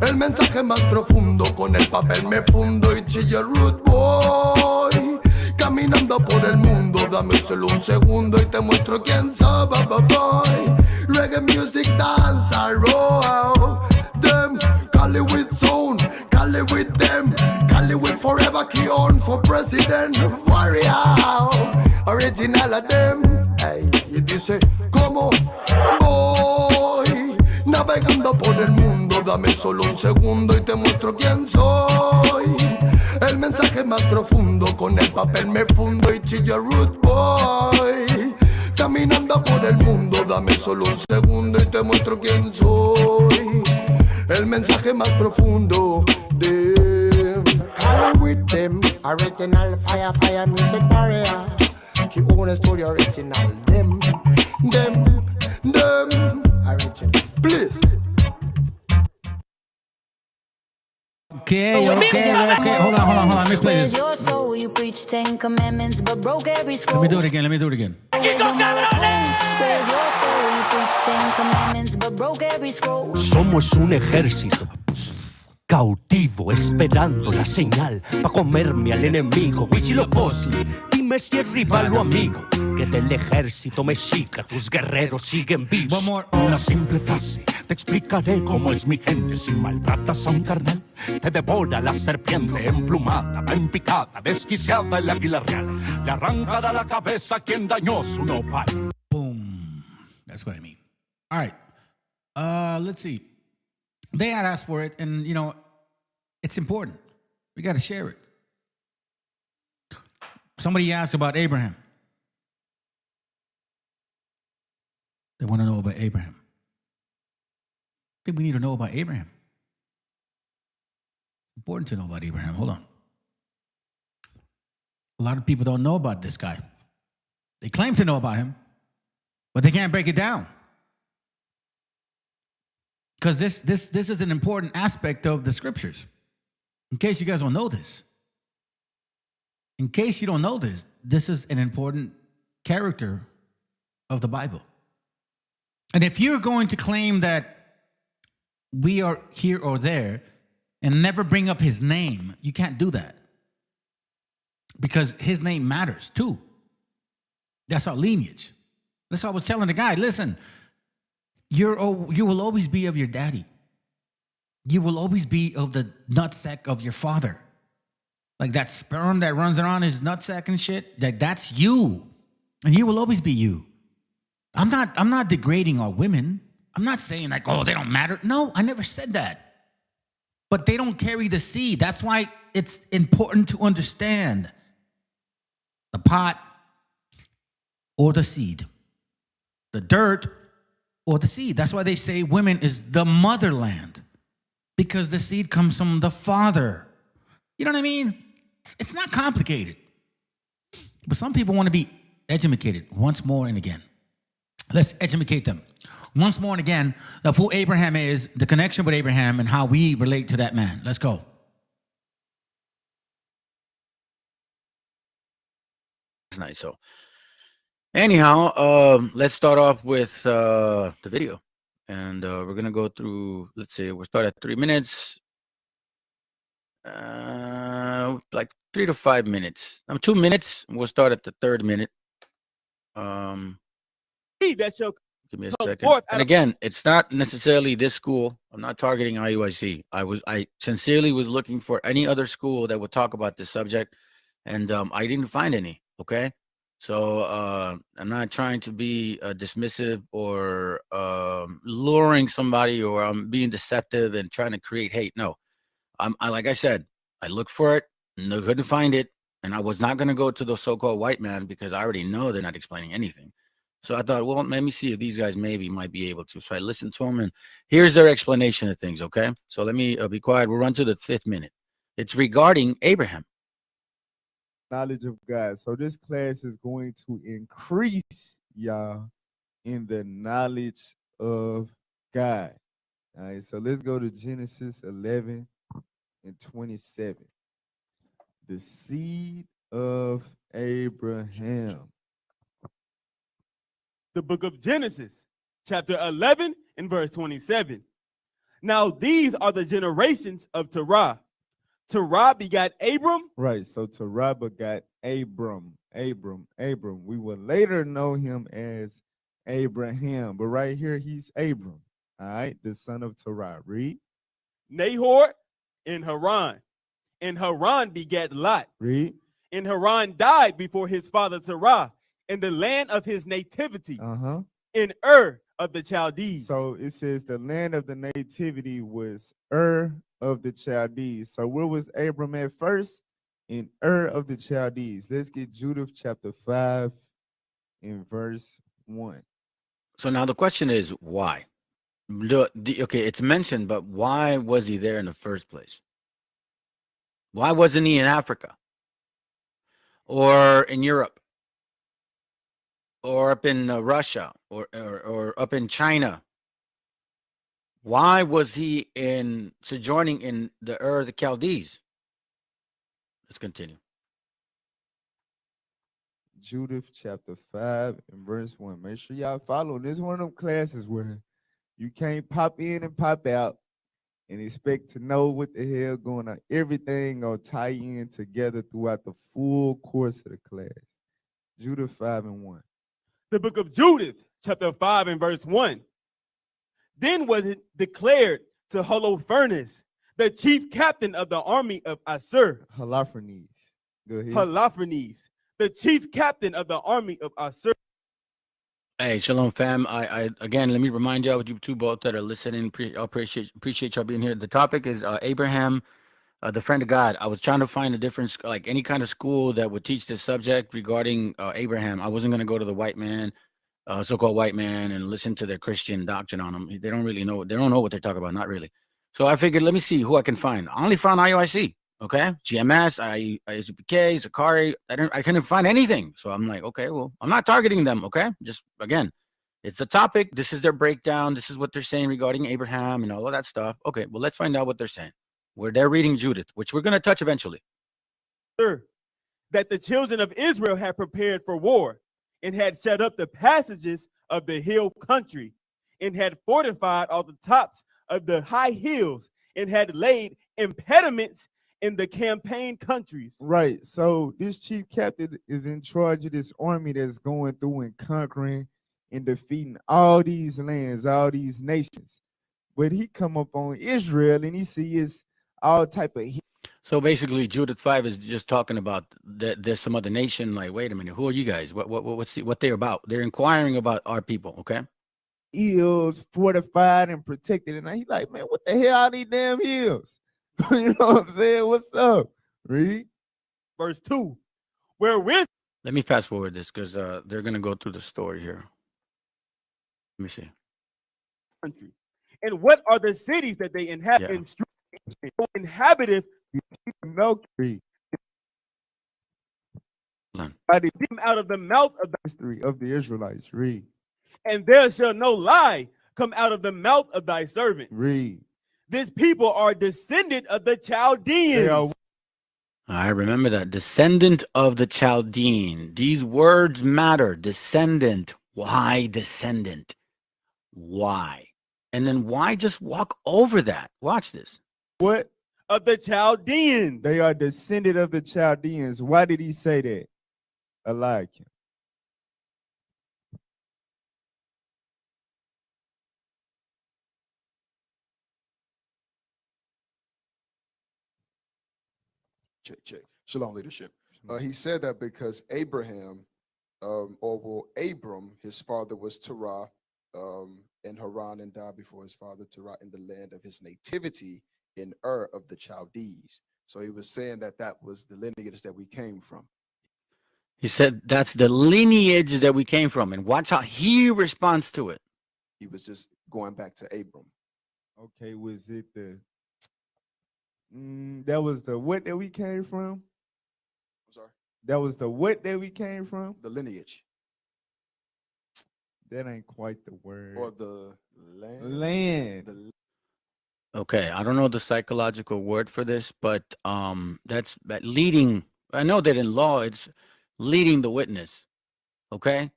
El mensaje más profundo, con el papel me fundo y chillo root boy. Caminando por el mundo, dame solo un segundo y te muestro quién soy, boy. Reggae music dance, I roll them. Cali with zone, Cali with them, Cali with forever key on for president. Warrior, original of them. Hey, y dice, ¿cómo voy? Navegando por el mundo, dame solo un segundo y te muestro quién soy. El mensaje más profundo, con el papel me fundo y chillo root boy. Caminando por el mundo, dame solo un segundo y te muestro quién soy. El mensaje más profundo de Cali with them, original fire music warrior. Que un estudio original, them, original, please. Okay. Hold on. Let me play this. Let me do it again. Somos un ejército cautivo esperando la señal pa' comerme al enemigo. Huitzilopochtli, dime si es rival o amigo. Que del ejército mexica tus guerreros siguen vivos. Una simple frase, te explicaré cómo es mi gente. Si maltratas a un carnal, te devora la serpiente emplumada, va en picada, desquiciada el águila real. Le arrancará la cabeza a quien dañó su nopal. Boom. That's what I mean. All right. Let's see. They had asked for it, and, it's important. We got to share it. Somebody asked about Abraham. They want to know about Abraham. I think we need to know about Abraham. Important to know about Abraham. Hold on. A lot of people don't know about this guy. They claim to know about him, but they can't break it down. Because this is an important aspect of the scriptures. In case you guys don't know this. In case you don't know this, this is an important character of the Bible. And if you're going to claim that we are here or there and never bring up his name, you can't do that. Because his name matters too. That's our lineage. That's what I was telling the guy. Listen, you will always be of your daddy. You will always be of the nutsack of your father. Like that sperm that runs around his nutsack and shit, that's you. And you will always be you. I'm not degrading our women. I'm not saying like, oh, they don't matter. No, I never said that. But they don't carry the seed. That's why it's important to understand the pot or the seed, the dirt or the seed. That's why they say women is the motherland, because the seed comes from the father. You know what I mean? It's not complicated. But some people want to be educated once more and again. Let's educate them once more and again of who Abraham is, the connection with Abraham, and how we relate to that man. Let's go. Nice. So anyhow, let's start off with the video, and we're gonna go through, let's say we'll start at 3 minutes, like 3 to 5 minutes. 2 minutes. We'll start at the third minute. That's your Give me a second. And again, it's not necessarily this school. I'm not targeting IUIC. I sincerely was looking for any other school that would talk about this subject, and I didn't find any. Okay, so I'm not trying to be dismissive or luring somebody, or I'm being deceptive and trying to create hate. No, I like I said, I looked for it, no, couldn't find it, and I was not going to go to the so-called white man because I already know they're not explaining anything. So I thought, well, let me see if these guys maybe might be able to. So I listened to them, and here's their explanation of things, okay? So let me be quiet. We'll run to the 5th minute. It's regarding Abraham. Knowledge of God. So this class is going to increase y'all in the knowledge of God. All right, so let's go to Genesis 11 and 27. The seed of Abraham. The book of Genesis, chapter 11 and verse 27. Now these are the generations of Terah. Terah begat Abram. Right. So Terah begat Abram. We will later know him as Abraham. But right here, he's Abram. All right. The son of Terah. Read. Nahor and Haran. And Haran begat Lot. Read. And Haran died before his father Terah in the land of his nativity, in Ur of the Chaldees. So it says the land of the nativity was Ur of the Chaldees. So where was Abram at first? In Ur of the Chaldees. Let's get Judith chapter 5 in verse 1. So now the question is why? Okay, it's mentioned, but why was he there in the first place? Why wasn't he in Africa? Or in Europe? Or up in Russia? Or up in China? Why was he sojourning in the Ur of the Chaldees? Let's continue. Judith chapter 5 and verse 1. Make sure y'all follow. This is one of them classes where you can't pop in and pop out and expect to know what the hell going on. Everything gonna tie in together throughout the full course of the class. Judith 5 and 1. The book of Judith, chapter 5 and verse 1. Then was it declared to Holofernes, the chief captain of the army of Assur. Holofernes. Go ahead. Holofernes, the chief captain of the army of Assur. Hey, shalom, fam. I again, let me remind y'all, you two both that are listening. I appreciate y'all being here. The topic is Abraham, the friend of God. I was trying to find a different, like any kind of school that would teach this subject regarding Abraham. I wasn't going to go to the white man, so-called white man, and listen to their Christian doctrine on them. They don't really know. They don't know what they're talking about. Not really. So I figured, let me see who I can find. I only found IOIC. Okay, GMS, ISUPK, Zakari. I couldn't find anything. So I'm like, okay, well, I'm not targeting them. Okay, just again, it's a topic. This is their breakdown. This is what they're saying regarding Abraham and all of that stuff. Okay, well, let's find out what they're saying. Where they're reading Judith, which we're going to touch eventually. Sir, that the children of Israel had prepared for war and had shut up the passages of the hill country and had fortified all the tops of the high hills and had laid impediments in the campaign countries. Right. So this chief captain is in charge of this army that's going through and conquering and defeating all these lands, all these nations. But he come up on Israel and he sees all type of. So basically, Judith 5 is just talking about that there's some other nation. Like, wait a minute, who are you guys? What they're about? They're inquiring about our people. Okay. Hills fortified and protected, and he's like, man, what the hell are these damn hills? You know what I'm saying? What's up? Read verse 2. Wherewith. Let me fast forward this because they're gonna go through the story here. Let me see. Country. And what are the cities that they inhabit? Yeah. Inhabited no creed. Out of the mouth of the history of the Israelites. Read. And there shall no lie come out of the mouth of thy servant. Read. This people are descendant of the Chaldeans. I remember that. Descendant of the Chaldean. These words matter. Descendant. Why descendant? Why? And then why just walk over that? Watch this. What? Of the Chaldeans. They are descendant of the Chaldeans. Why did he say that? Eliakim. Check. Shalom, leadership. He said that because Abraham, Abram, his father was Terah, in Haran, and died before his father Terah in the land of his nativity in Ur of the Chaldees. So he was saying that that was the lineage that we came from. He said that's the lineage that we came from, and watch how he responds to it. He was just going back to Abram. Okay, was it the that was the what that we came from? I'm sorry. That was the what that we came from? The lineage. That ain't quite the word. Or the land. Land. Okay, I don't know the psychological word for this, but that's that leading. I know that in law it's leading the witness. Okay,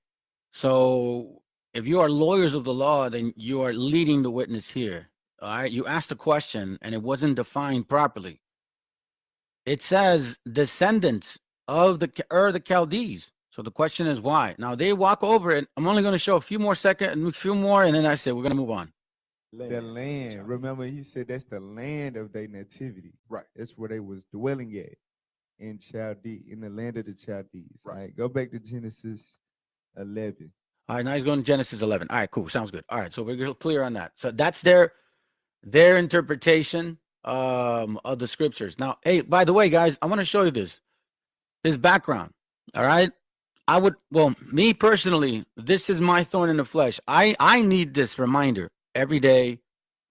so if you are lawyers of the law, then you are leading the witness here. All right. You asked a question and it wasn't defined properly. It says descendants of the Chaldees. So the question is why? Now they walk over it. I'm only going to show a few more seconds, a few more, and then I said we're going to move on. The land. Remember, he said that's the land of their nativity. Right. That's where they was dwelling at in Chaldee, in the land of the Chaldees. Right. Go back to Genesis 11. All right, now he's going to Genesis 11. All right, cool. Sounds good. All right, so we're clear on that. So that's their interpretation of the scriptures. Now, hey, by the way, guys, I want to show you this background. All right. Me personally, this is my thorn in the flesh. I need this reminder every day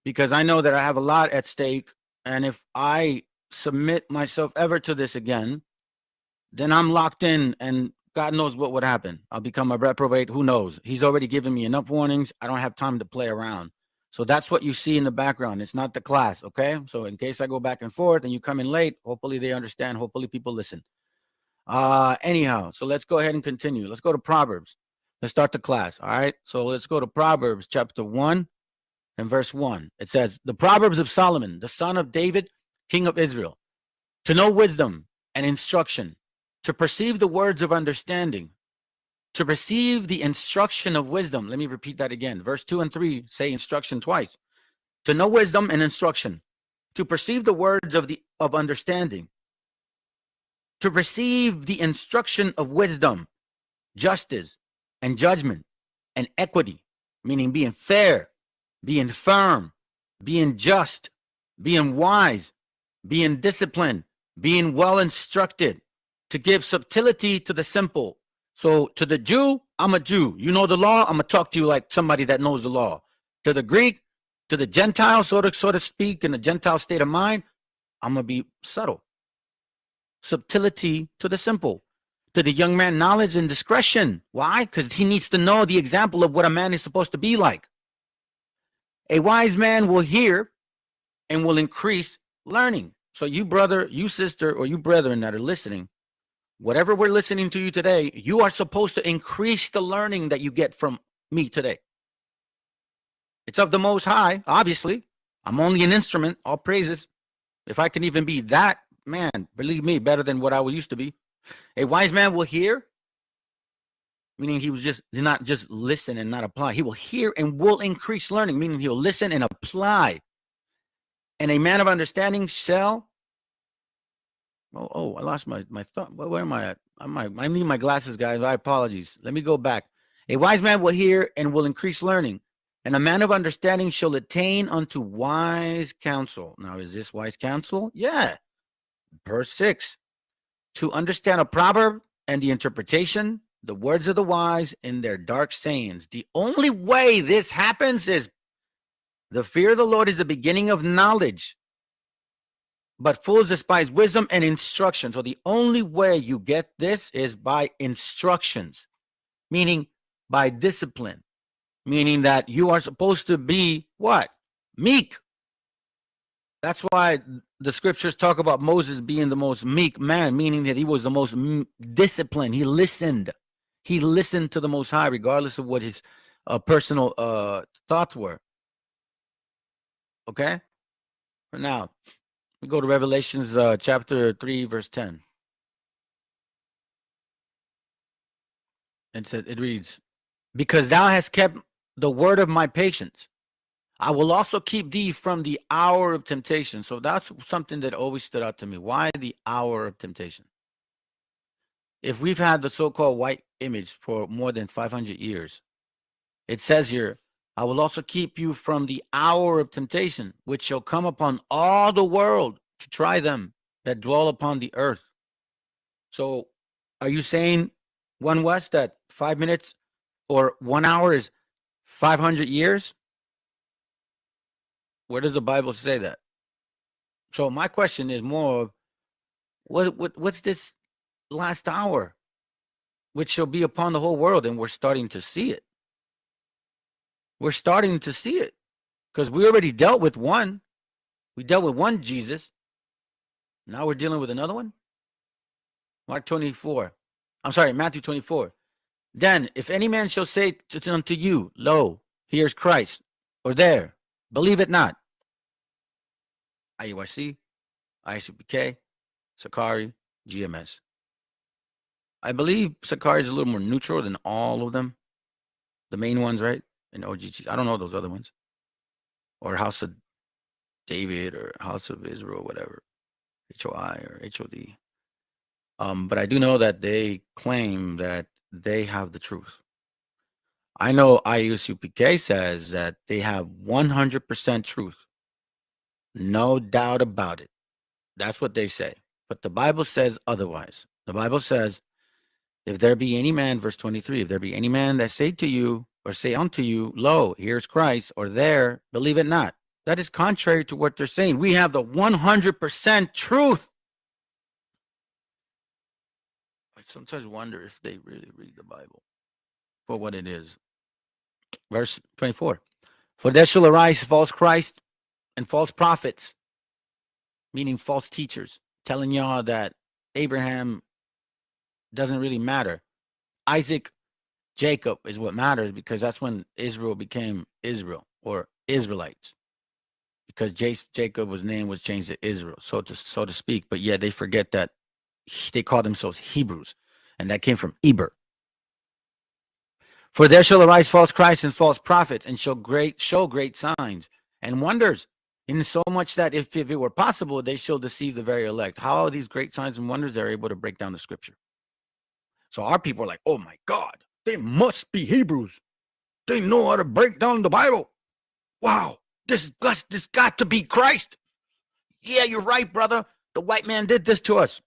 because I know that I have a lot at stake. And if I submit myself ever to this again, then I'm locked in and God knows what would happen. I'll become a reprobate. Who knows? He's already given me enough warnings. I don't have time to play around. So that's what you see in the background. It's not the class, okay? So in case I go back and forth and you come in late, hopefully they understand. Hopefully people listen. Anyhow, so let's go ahead and continue. Let's go to Proverbs. Let's start the class, all right? So let's go to Proverbs chapter 1 and verse 1. It says, the Proverbs of Solomon, the son of David, king of Israel, to know wisdom and instruction, to perceive the words of understanding, to receive the instruction of wisdom. Let me repeat that again. Verse 2 and 3 say instruction twice. To know wisdom and instruction, to perceive the words of understanding, to receive the instruction of wisdom, justice, and judgment, and equity, meaning being fair, being firm, being just, being wise, being disciplined, being well instructed, to give subtlety to the simple. So to the Jew, I'm a Jew. You know the law, I'm going to talk to you like somebody that knows the law. To the Greek, to the Gentile, so to speak, in the Gentile state of mind, I'm going to be subtle. Subtlety to the simple. To the young man, knowledge and discretion. Why? Because he needs to know the example of what a man is supposed to be like. A wise man will hear and will increase learning. So you brother, you sister, or you brethren that are listening, whatever we're listening to you today, you are supposed to increase the learning that you get from me today. It's of the Most High, obviously. I'm only an instrument, all praises. If I can even be that, man, believe me, better than what I used to be. A wise man will hear, meaning he was not just listen and not apply. He will hear and will increase learning, meaning he'll listen and apply. And a man of understanding shall. Oh, I lost my thought. Where am I at? I need my glasses, guys. My apologies. Let me go back. A wise man will hear and will increase learning, and a man of understanding shall attain unto wise counsel. Now, is this wise counsel? Yeah. Verse 6. To understand a proverb and the interpretation, the words of the wise in their dark sayings. The only way this happens is the fear of the Lord is the beginning of knowledge, but fools despise wisdom and instruction. So the only way you get this is by instructions, meaning by discipline, meaning that you are supposed to be what? Meek. That's why the scriptures talk about Moses being the most meek man, meaning that he was the most disciplined. He listened. He listened to the Most High, regardless of what his personal thoughts were. Okay? For now, we go to Revelations chapter 3, verse 10. And it reads, because thou hast kept the word of my patience, I will also keep thee from the hour of temptation. So that's something that always stood out to me. Why the hour of temptation? If we've had the so-called white image for more than 500 years, it says here, I will also keep you from the hour of temptation, which shall come upon all the world to try them that dwell upon the earth. So are you saying, One West, that 5 minutes or 1 hour is 500 years? Where does the Bible say that? So my question is more of, what's this last hour, which shall be upon the whole world? And we're starting to see it. We're starting to see it because we already dealt with one. We dealt with one Jesus. Now we're dealing with another one. Matthew 24. Then, if any man shall say unto you, lo, here's Christ, or there, believe it not. IUIC, ISUPK, Sakari, GMS. I believe Sakari is a little more neutral than all of them. The main ones, right? And OGG. I don't know those other ones. Or House of David or House of Israel, whatever. HOI or HOD. But I do know that they claim that they have the truth. I know IUCPK says that they have 100% truth. No doubt about it. That's what they say. But the Bible says otherwise. The Bible says, if there be any man, verse 23, if there be any man that say to you or say unto you, lo, here's Christ, or there, believe it not. That is contrary to what they're saying. We have the 100% truth. I sometimes wonder if they really read the Bible for what it is. Verse 24, for there shall arise false Christ and false prophets, meaning false teachers, telling y'all that Abraham doesn't really matter. Isaac, Jacob is what matters, because that's when Israel became Israel, or Israelites, because Jacob was name was changed to Israel, so to speak. But yeah, they forget that they call themselves Hebrews, and that came from Eber. For there shall arise false Christs and false prophets, and show great signs and wonders, in so much that if it were possible, they shall deceive the very elect. How are these great signs and wonders? They're able to break down the scripture. So our people are like, oh my God, they must be Hebrews. They know how to break down the Bible. Wow, this got to be Christ. Yeah, you're right, brother. The white man did this to us.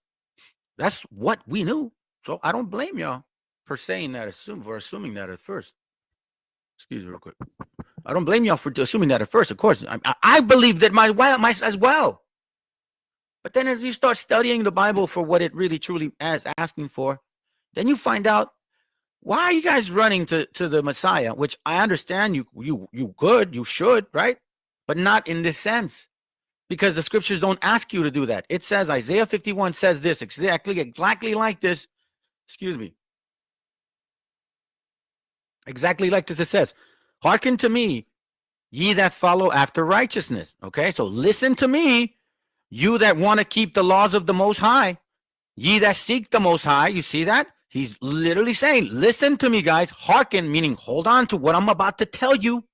That's what we knew. So I don't blame y'all for saying that, assuming that at first. Excuse me real quick. I don't blame y'all for assuming that at first, of course. I believe that my as well. But then as you start studying the Bible for what it really truly is asking for, then you find out, why are you guys running to the Messiah? Which I understand you should, right? But not in this sense. Because the scriptures don't ask you to do that. It says, Isaiah 51 says this, exactly like this. Excuse me. Exactly like this it says, hearken to me, ye that follow after righteousness. Okay, so listen to me, you that want to keep the laws of the Most High, ye that seek the Most High. You see that? He's literally saying, listen to me, guys. Hearken, meaning hold on to what I'm about to tell you.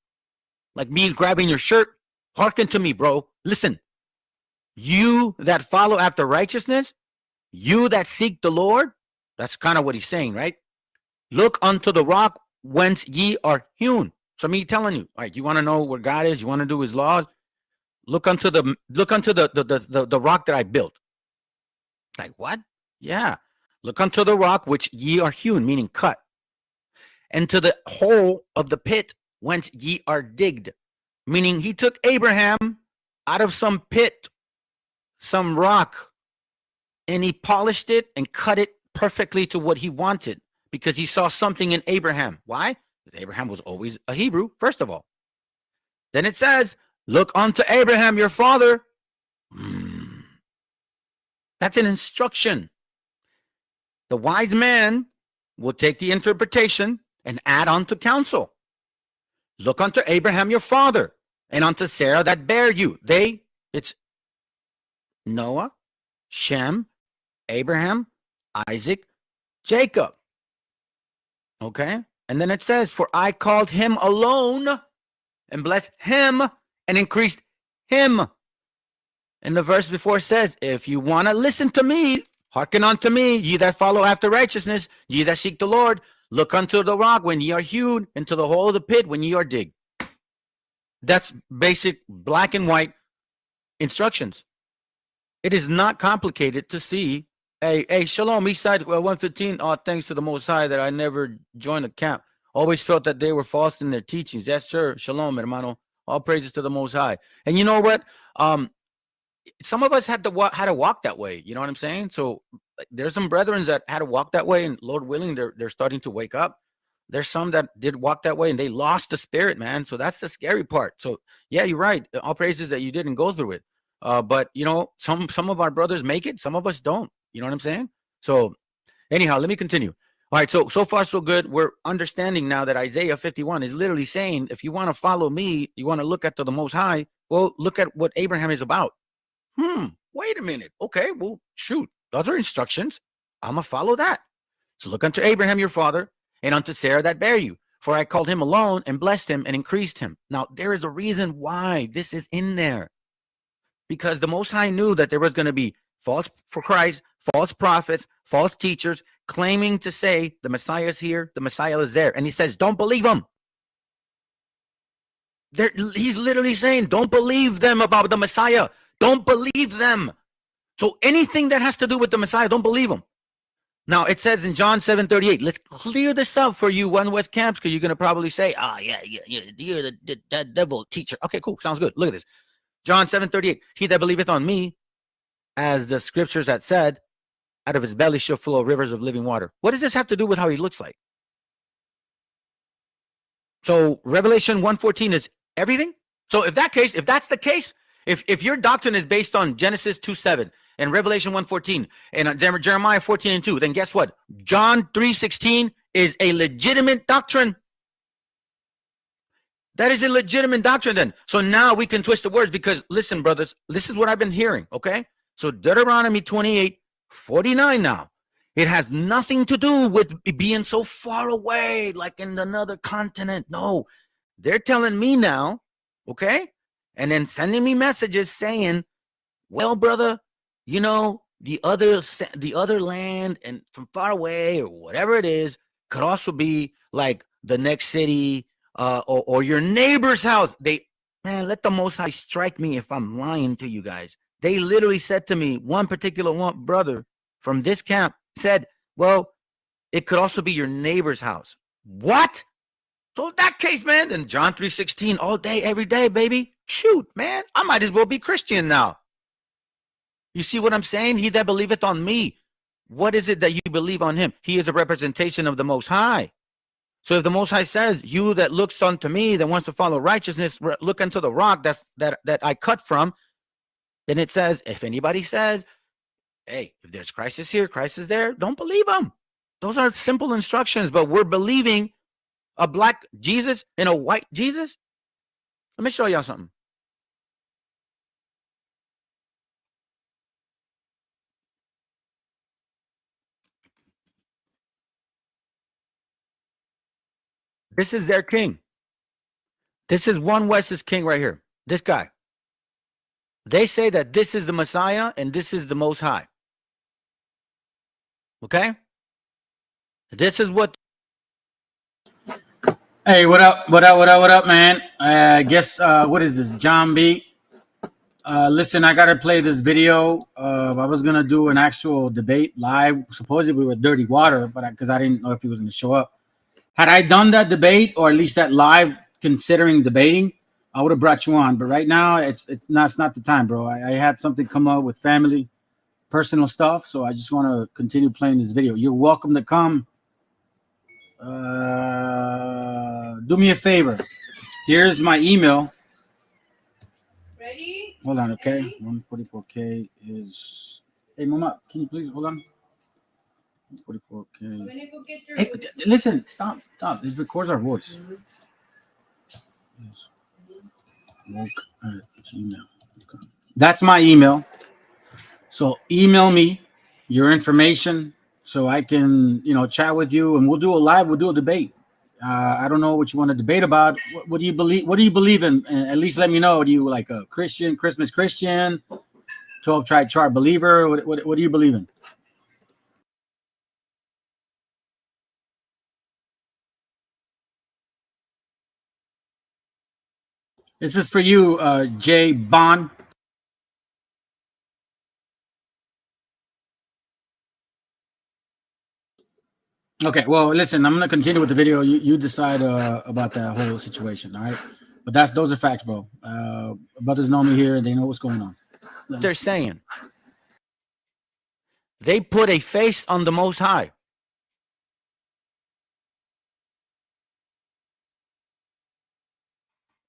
Like me grabbing your shirt. Hearken to me, bro. Listen. You that follow after righteousness, you that seek the Lord. That's kind of what he's saying, right? Look unto the rock whence ye are hewn. So me telling you, all right, you want to know where God is, you want to do his laws, look unto the rock that I built. Like what? Yeah. Look unto the rock which ye are hewn, meaning cut, and to the hole of the pit whence ye are digged, meaning he took Abraham out of some pit, some rock, and he polished it and cut it perfectly to what he wanted, because he saw something in Abraham. Why? Because Abraham was always a Hebrew, first of all. Then it says, look unto Abraham your father. That's an instruction. The wise man will take the interpretation and add on to counsel. Look unto Abraham your father, and unto Sarah that bare you. It's Noah, Shem, Abraham, Isaac, Jacob. Okay? And then it says, for I called him alone and blessed him and increased him. And the verse before says, if you want to listen to me, hearken unto me, ye that follow after righteousness, ye that seek the Lord, look unto the rock when ye are hewed, into the hole of the pit when ye are digged. That's basic black and white instructions. It is not complicated to see. Hey, Shalom, Eastside 115. Oh, thanks to the Most High that I never joined the camp. Always felt that they were false in their teachings. Yes, sir. Shalom, hermano. All praises to the Most High. And you know what? Some of us had to walk that way. You know what I'm saying? So there's some brethren that had to walk that way, and Lord willing, they're starting to wake up. There's some that did walk that way and they lost the spirit, man. So that's the scary part. So yeah, you're right. All praises that you didn't go through it. But you know, some of our brothers make it, some of us don't. You know what I'm saying? So anyhow, let me continue. All right, so far so good. We're understanding now that Isaiah 51 is literally saying, if you want to follow me, you want to look at the Most High, well, look at what Abraham is about. Wait a minute. Okay, well, shoot, those are instructions. I'm going to follow that. So look unto Abraham your father, and unto Sarah that bare you. For I called him alone, and blessed him, and increased him. Now, there is a reason why this is in there. Because the Most High knew that there was going to be false Christ, false prophets, false teachers, claiming to say the Messiah is here, the Messiah is there. And he says, don't believe them. He's literally saying, don't believe them about the Messiah. Don't believe them. So anything that has to do with the Messiah, don't believe them. Now, it says in John 7:38, let's clear this up for you One West camps, because you're going to probably say, you're the devil teacher. Okay, cool. Sounds good. Look at this. John 7:38, he that believeth on me, as the scriptures had said, out of his belly shall flow rivers of living water. What does this have to do with how he looks like? So Revelation 1:14 is everything? So if that's the case, if your doctrine is based on Genesis 2:7 and Revelation 1:14 and Jeremiah 14:2, then guess what? John 3:16 is a legitimate doctrine. That is a legitimate doctrine then. So now we can twist the words, because listen, brothers, this is what I've been hearing, okay? So Deuteronomy 28:49 now. It has nothing to do with being so far away, like in another continent. No, they're telling me now, okay? And then sending me messages saying, well, brother, you know, the other land and from far away or whatever it is could also be like the next city or your neighbor's house. Man, let the Most High strike me if I'm lying to you guys. They literally said to me, one particular brother from this camp said, well, it could also be your neighbor's house. What? So in that case, man, then John 3:16 all day, every day, baby. Shoot, man, I might as well be Christian now. You see what I'm saying? He that believeth on me. What is it that you believe on him? He is a representation of the Most High. So if the Most High says, you that looks unto me, that wants to follow righteousness, look unto the rock that I cut from, then it says, if anybody says, hey, if there's Christ is here, Christ is there, don't believe them. Those are simple instructions, but we're believing a black Jesus and a white Jesus. Let me show y'all something. This is their king. This is One West's king right here. This guy. They say that this is the Messiah and this is the Most High. Okay? This is what. Hey, what up, man? I guess, what is this, John B? Listen, I gotta play this video. I was gonna do an actual debate live, supposedly with Dirty Water, but because I didn't know if he was gonna show up. Had I done that debate, or at least that live, considering debating, I would have brought you on. But right now, it's not the time, bro. I had something come up with family, personal stuff, so I just want to continue playing this video. You're welcome to come. Do me a favor. Here's my email. Ready? Hold on, okay. 144K is. Hey, Mama, can you please hold on? 144K. Hey, listen, stop. This records our voice. That's my email. So email me your information so I can, chat with you, and we'll do a debate. I don't know what you want to debate about. What do you believe? What do you believe in? At least let me know. Do you like a Christian, Christmas Christian, 12 tribe chart believer? What do you believe in? This is for you, Jay Bond. Okay, well, listen, I'm gonna continue with the video. You decide about that whole situation, all right? But those are facts, bro. Brothers know me here; they know what's going on. They're saying they put a face on the Most High.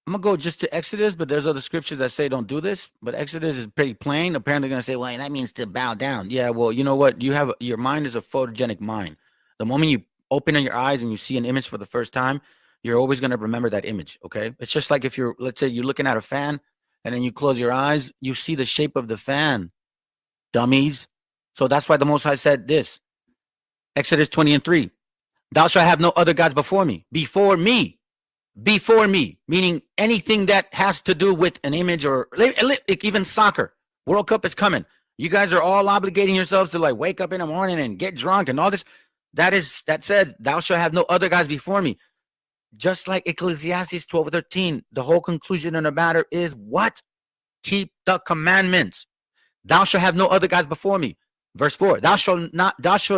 I'm gonna go just to Exodus, but there's other scriptures that say don't do this. But Exodus is pretty plain. Apparently, they're gonna say, "Well, that means to bow down." Yeah, well, you know what? Your mind is a photogenic mind. The moment you open your eyes and you see an image for the first time, you're always going to remember that image, okay? It's just like if you're, let's say you're looking at a fan and then you close your eyes, you see the shape of the fan, dummies. So that's why the Most High said this, Exodus 20:3, thou shalt have no other gods before me, meaning anything that has to do with an image or even soccer. World Cup is coming. You guys are all obligating yourselves to like wake up in the morning and get drunk and all this. That says, thou shalt have no other gods before me. Just like Ecclesiastes 12:13, the whole conclusion in the matter is what? Keep the commandments. Thou shalt have no other gods before me. Verse 4, thou shalt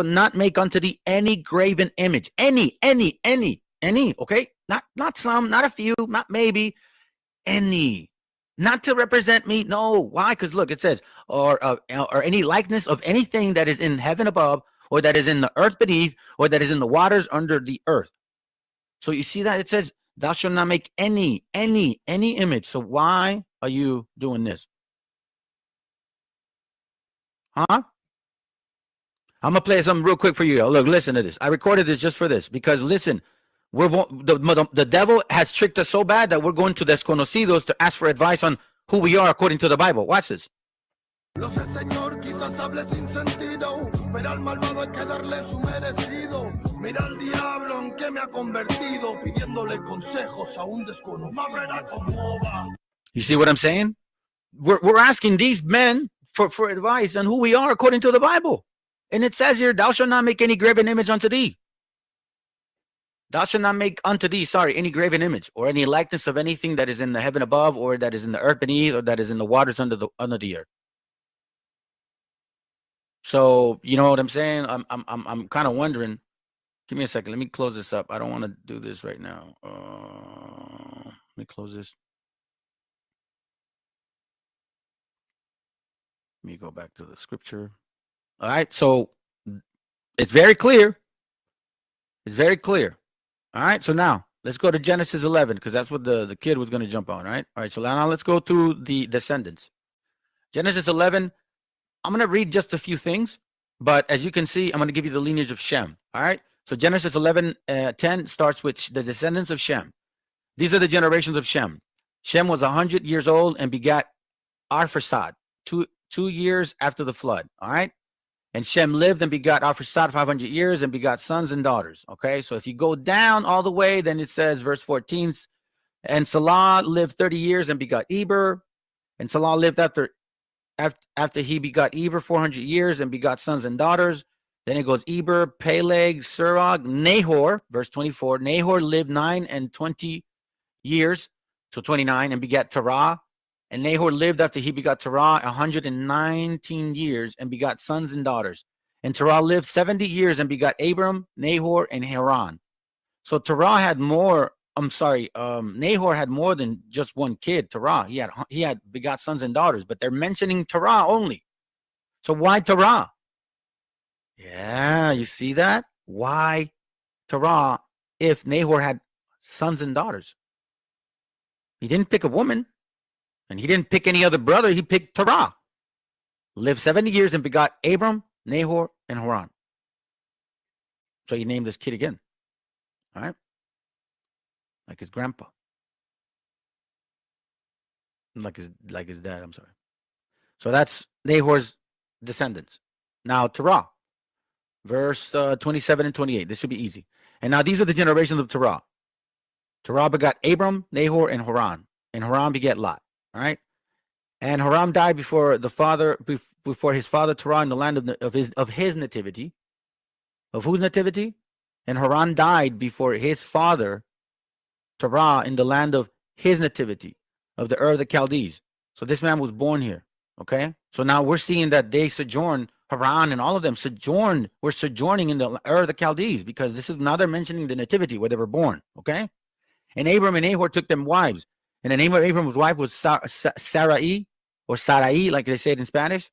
not make unto thee any graven image. Any, okay? Not some, not a few, not maybe, any. Not to represent me. No. Why? Because look, it says, or any likeness of anything that is in heaven above, or that is in the earth beneath, or that is in the waters under the earth. So you see that it says, thou shalt not make any image. So why are you doing this? Huh? I'm going to play something real quick for you. Look, listen to this. I recorded this just for this because listen, the devil has tricked us so bad that we're going to desconocidos to ask for advice on who we are according to the Bible. Watch this. Lo sé, Señor, quizás hable sin sentido, pero al malvado hay que darle su merecido. Mira al diablo en que me ha convertido, pidiéndole consejos a un desconocido. Más verá cómo va. You see what I'm saying? We're asking these men for advice on who we are according to the Bible. And it says here, thou shalt not make any graven image unto thee. Thou shalt not make unto thee, any graven image or any likeness of anything that is in the heaven above or that is in the earth beneath or that is in the waters under the earth. So, you know what I'm saying? I'm kind of wondering. Give me a second. Let me close this up. I don't want to do this right now. Let me close this. Let me go back to the scripture. All right. So it's very clear. It's very clear. All right. So now let's go to Genesis 11 because that's what the kid was going to jump on. Right. All right. So now let's go through the descendants. Genesis 11. I'm going to read just a few things, but as you can see, I'm going to give you the lineage of Shem. All right. So Genesis 11:10 starts with the descendants of Shem. These are the generations of Shem. Shem was 100 years old and begat Arphaxad 2 years after the flood. All right. And Shem lived and begot Arphaxad 500 years and begot sons and daughters. Okay. So if you go down all the way, then it says verse 14, and Salah lived 30 years and begot Eber. And Salah lived after he begot Eber 400 years and begot sons and daughters. Then it goes Eber, Peleg, Serog, Nahor, verse 24. Nahor lived 9 and 20 years, so 29, and begat Terah. And Nahor lived after he begot Terah 119 years and begot sons and daughters. And Terah lived 70 years and begot Abram, Nahor, and Haran. So Terah had more. Nahor had more than just one kid. Terah, he had begot sons and daughters, but they're mentioning Terah only. So why Terah? Yeah, you see that? Why Terah if Nahor had sons and daughters? He didn't pick a woman, and he didn't pick any other brother. He picked Terah. Lived 70 years and begot Abram, Nahor, and Haran. So he named this kid again. All right. Like his grandpa. Like his dad, I'm sorry. So that's Nahor's descendants. Now Terah. Verse 27 and 28. This should be easy. And now these are the generations of Terah. Terah begot Abram, Nahor, and Haran. And Haran begat Lot. All right. And Haran died before his father Terah in the land of his nativity. Of whose nativity? And Haran died before his father Terah in the land of his nativity, of the Ur of the Chaldees. So this man was born here. Okay. So now we're seeing that they sojourn, Haran and all of them were sojourning in the Ur of the Chaldees, because this is now they're mentioning the nativity where they were born. Okay. And Abram and Nahor took them wives. And the name of Abram's wife was Sarai, or Sarai, like they say it in Spanish.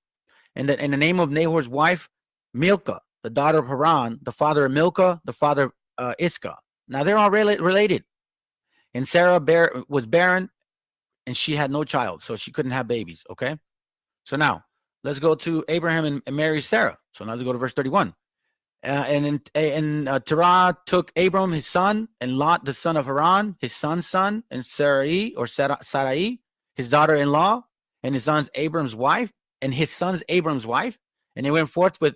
And the name of Nahor's wife, Milcah, the daughter of Haran, the father of Milcah, the father of Iscah. Now they're all related. And Sarah was barren, and she had no child, so she couldn't have babies. Okay. So now let's go to Abraham and Mary Sarah. So now let's go to verse 31. Terah took Abram his son, and Lot the son of Haran his son's son, and Sarai his daughter-in-law, and his son's Abram's wife, and his son's Abram's wife, and they went forth with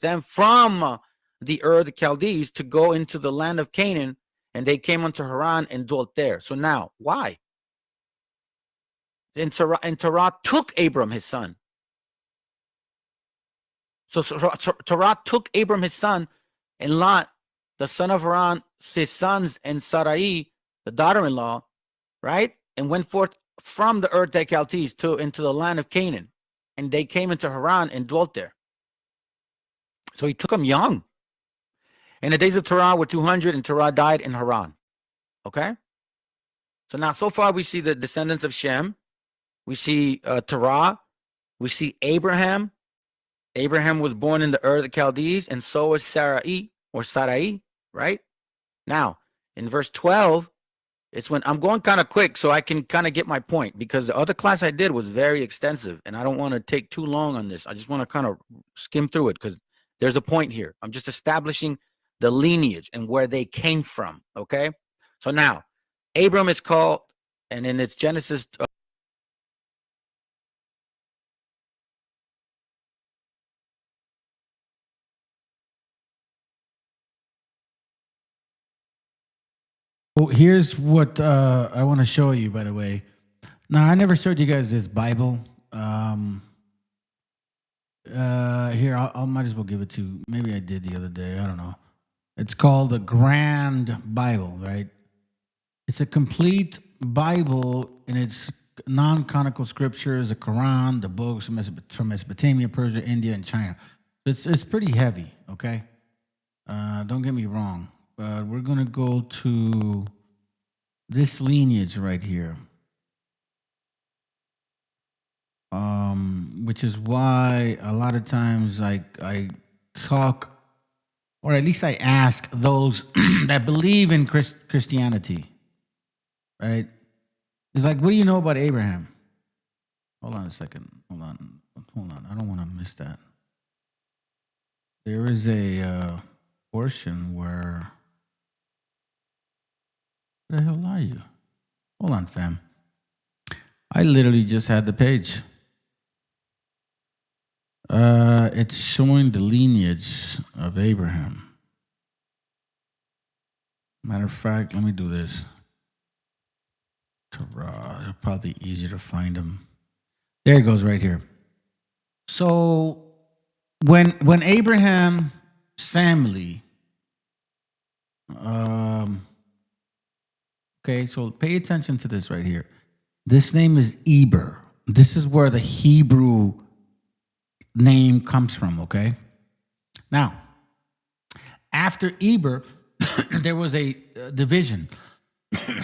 them from the Ur the Chaldees to go into the land of Canaan, and they came unto Haran and dwelt there. So now, why? And Terah took Abram his son. So Terah took Abram his son, and Lot, the son of Haran, his sons, and Sarai, the daughter-in-law, right? And went forth from the Ur the Chaldees into the land of Canaan. And they came into Haran and dwelt there. So he took them young. And the days of Terah were 200, and Terah died in Haran. Okay? So now, so far, we see the descendants of Shem. We see Terah. We see Abraham. Abraham was born in the Ur of the Chaldees, and so was Sarai, right? Now, in verse 12, it's when I'm going kind of quick so I can kind of get my point, because the other class I did was very extensive, and I don't want to take too long on this. I just want to kind of skim through it because there's a point here. I'm just establishing the lineage and where they came from, okay? So now, Abram is called, and in its Genesis Oh, here's what I want to show you, by the way. Now, I never showed you guys this Bible. Here, I might as well give it to you. Maybe I did the other day. I don't know. It's called the Grand Bible, right? It's a complete Bible in its non-canonical scriptures, the Quran, the books from Mesopotamia, Persia, India, and China. It's pretty heavy, okay? Don't get me wrong. But we're going to go to this lineage right here, which is why a lot of times I talk, or at least I ask those that believe in Christianity, right? It's like, what do you know about Abraham? Hold on a second. Hold on. I don't want to miss that. There is a portion where... Where the hell are you? Hold on, fam. I literally just had the page. It's showing the lineage of Abraham. Matter of fact, let me do this. Terah, it'll probably be easier to find him. There it goes right here. So when Abraham's family, okay, so pay attention to this right here. This name is Eber. This is where the Hebrew name comes from, okay? Now, after Eber, there was a division,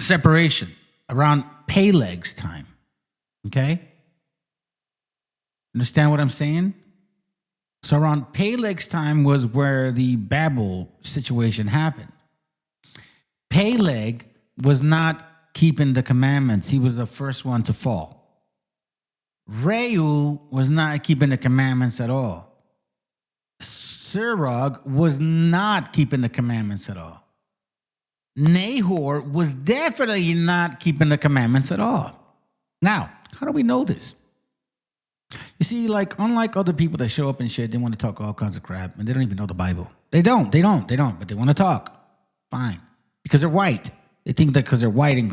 separation around Peleg's time, okay? Understand what I'm saying? So around Peleg's time was where the Babel situation happened. Peleg was not keeping the commandments. He was the first one to fall. Reu was not keeping the commandments at all. Serug was not keeping the commandments at all. Nahor was definitely not keeping the commandments at all. Now, how do we know this? You see, like, unlike other people that show up and shit, they want to talk all kinds of crap, and they don't even know the Bible. They don't, but they want to talk. Fine. Because they're white. They think that because they're white and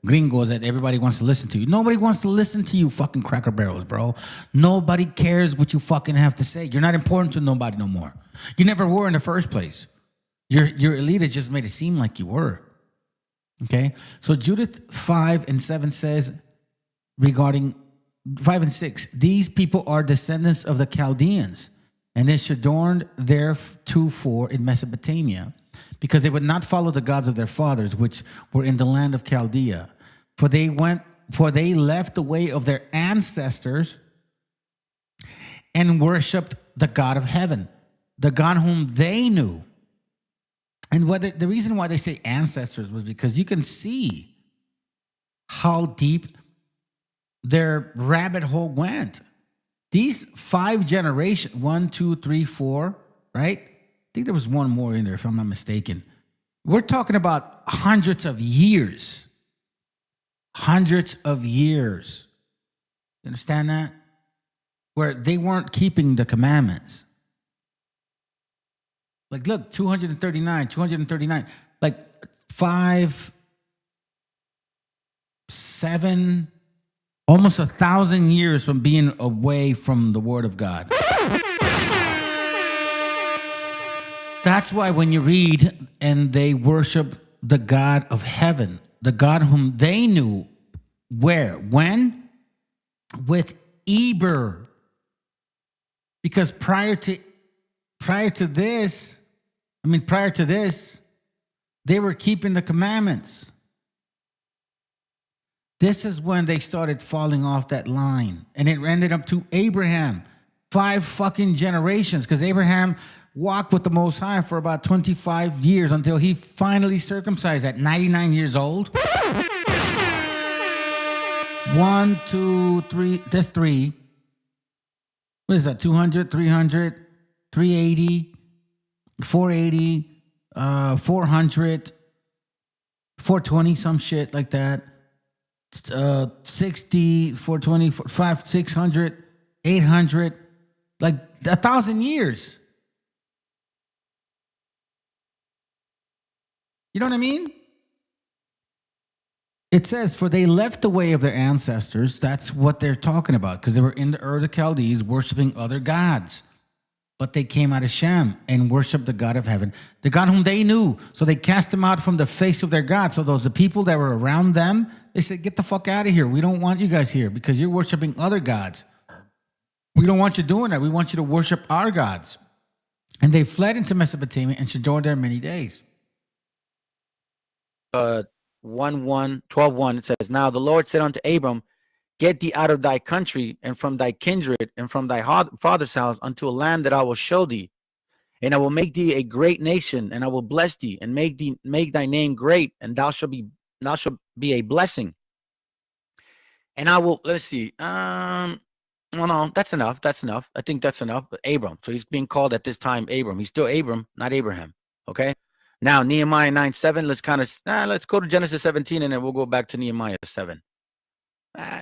gringos that everybody wants to listen to you. Nobody wants to listen to you, fucking cracker barrels, bro. Nobody cares what you fucking have to say. You're not important to nobody no more. You never were in the first place. Your elite has just made it seem like you were. Okay? So Judith 5:7 says, regarding 5 and 6, these people are descendants of the Chaldeans, and they sojourned theretofore in Mesopotamia, because they would not follow the gods of their fathers, which were in the land of Chaldea. For they left the way of their ancestors and worshipped the God of heaven, the God whom they knew. And the reason why they say ancestors was because you can see how deep their rabbit hole went. These 5 generations, 1, 2, 3, 4, right? I think there was one more in there, if I'm not mistaken. We're talking about hundreds of years. Hundreds of years. You understand that? Where they weren't keeping the commandments. Like, look, 239. Like 5, 7, almost 1,000 years from being away from the word of God. That's why when you read and they worship the God of heaven, the God whom they knew, where, when? With Eber. Because prior to this, they were keeping the commandments. This is when they started falling off that line. And it ended up to Abraham. 5 fucking generations. Because Abraham walked with the Most High for about 25 years until he finally circumcised at 99 years old. 1, 2, 3. That's 3. What is that? 200, 300, 380, 480, 400, 420, some shit like that. 60, 420, 5, 600, 800, like 1,000 years. You know what I mean? It says, for they left the way of their ancestors. That's what they're talking about, because they were in the Ur of the Chaldees worshiping other gods. But they came out of Shem and worshiped the God of heaven, the God whom they knew. So they cast them out from the face of their God. So the people that were around them, they said, get the fuck out of here. We don't want you guys here because you're worshiping other gods. We don't want you doing that. We want you to worship our gods. And they fled into Mesopotamia and sojourned there many days. 12:1, it says, now the Lord said unto Abram, get thee out of thy country and from thy kindred and from thy father's house unto a land that I will show thee, and I will make thee a great nation, and I will bless thee and make thy name great, and thou shalt be a blessing. And I will, let's see, well, no, that's enough. I think that's enough. But Abram, so he's being called at this time Abram. He's still Abram, not Abraham. Okay. Now, Nehemiah 9:7, let's go to Genesis 17, and then we'll go back to Nehemiah 7.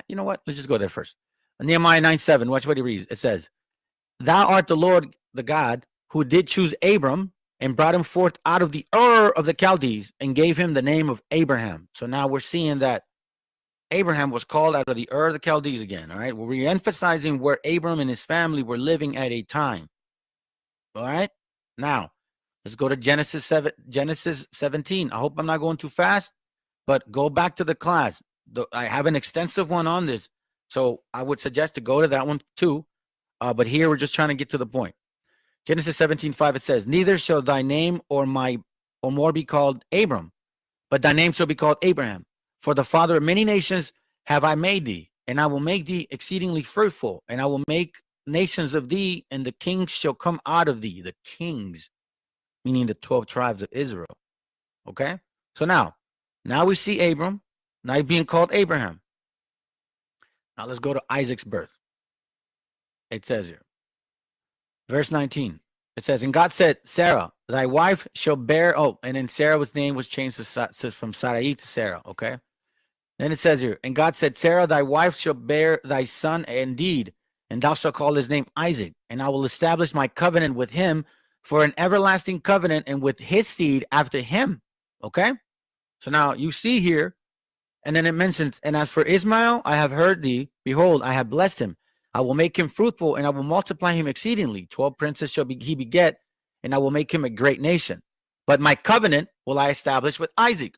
You know what? Let's just go there first. Nehemiah 9:7, watch what he reads. It says, thou art the Lord, the God, who did choose Abram and brought him forth out of the Ur of the Chaldees and gave him the name of Abraham. So now we're seeing that Abraham was called out of the Ur of the Chaldees again, all right? We're re-emphasizing where Abram and his family were living at a time, all right? Now, let's go to Genesis 17. I hope I'm not going too fast, but go back to the class. I have an extensive one on this, so I would suggest to go to that one too. But here we're just trying to get to the point. Genesis 17:5, it says, neither shall thy name or more be called Abram, but thy name shall be called Abraham. For the father of many nations have I made thee, and I will make thee exceedingly fruitful, and I will make nations of thee, and the kings shall come out of thee. The kings, meaning the 12 tribes of Israel. Okay? So now we see Abram, now he's being called Abraham. Now let's go to Isaac's birth. It says here, verse 19, it says, and God said, Sarah, thy wife shall bear, and then Sarah's name was changed from Sarai to Sarah, okay? Then it says here, and God said, Sarah, thy wife shall bear thy son indeed, and thou shalt call his name Isaac, and I will establish my covenant with him for an everlasting covenant, and with his seed after him, okay? So now you see here, and then it mentions, and as for Ishmael, I have heard thee, behold, I have blessed him. I will make him fruitful, and I will multiply him exceedingly. 12 princes shall he beget, and I will make him a great nation. But my covenant will I establish with Isaac,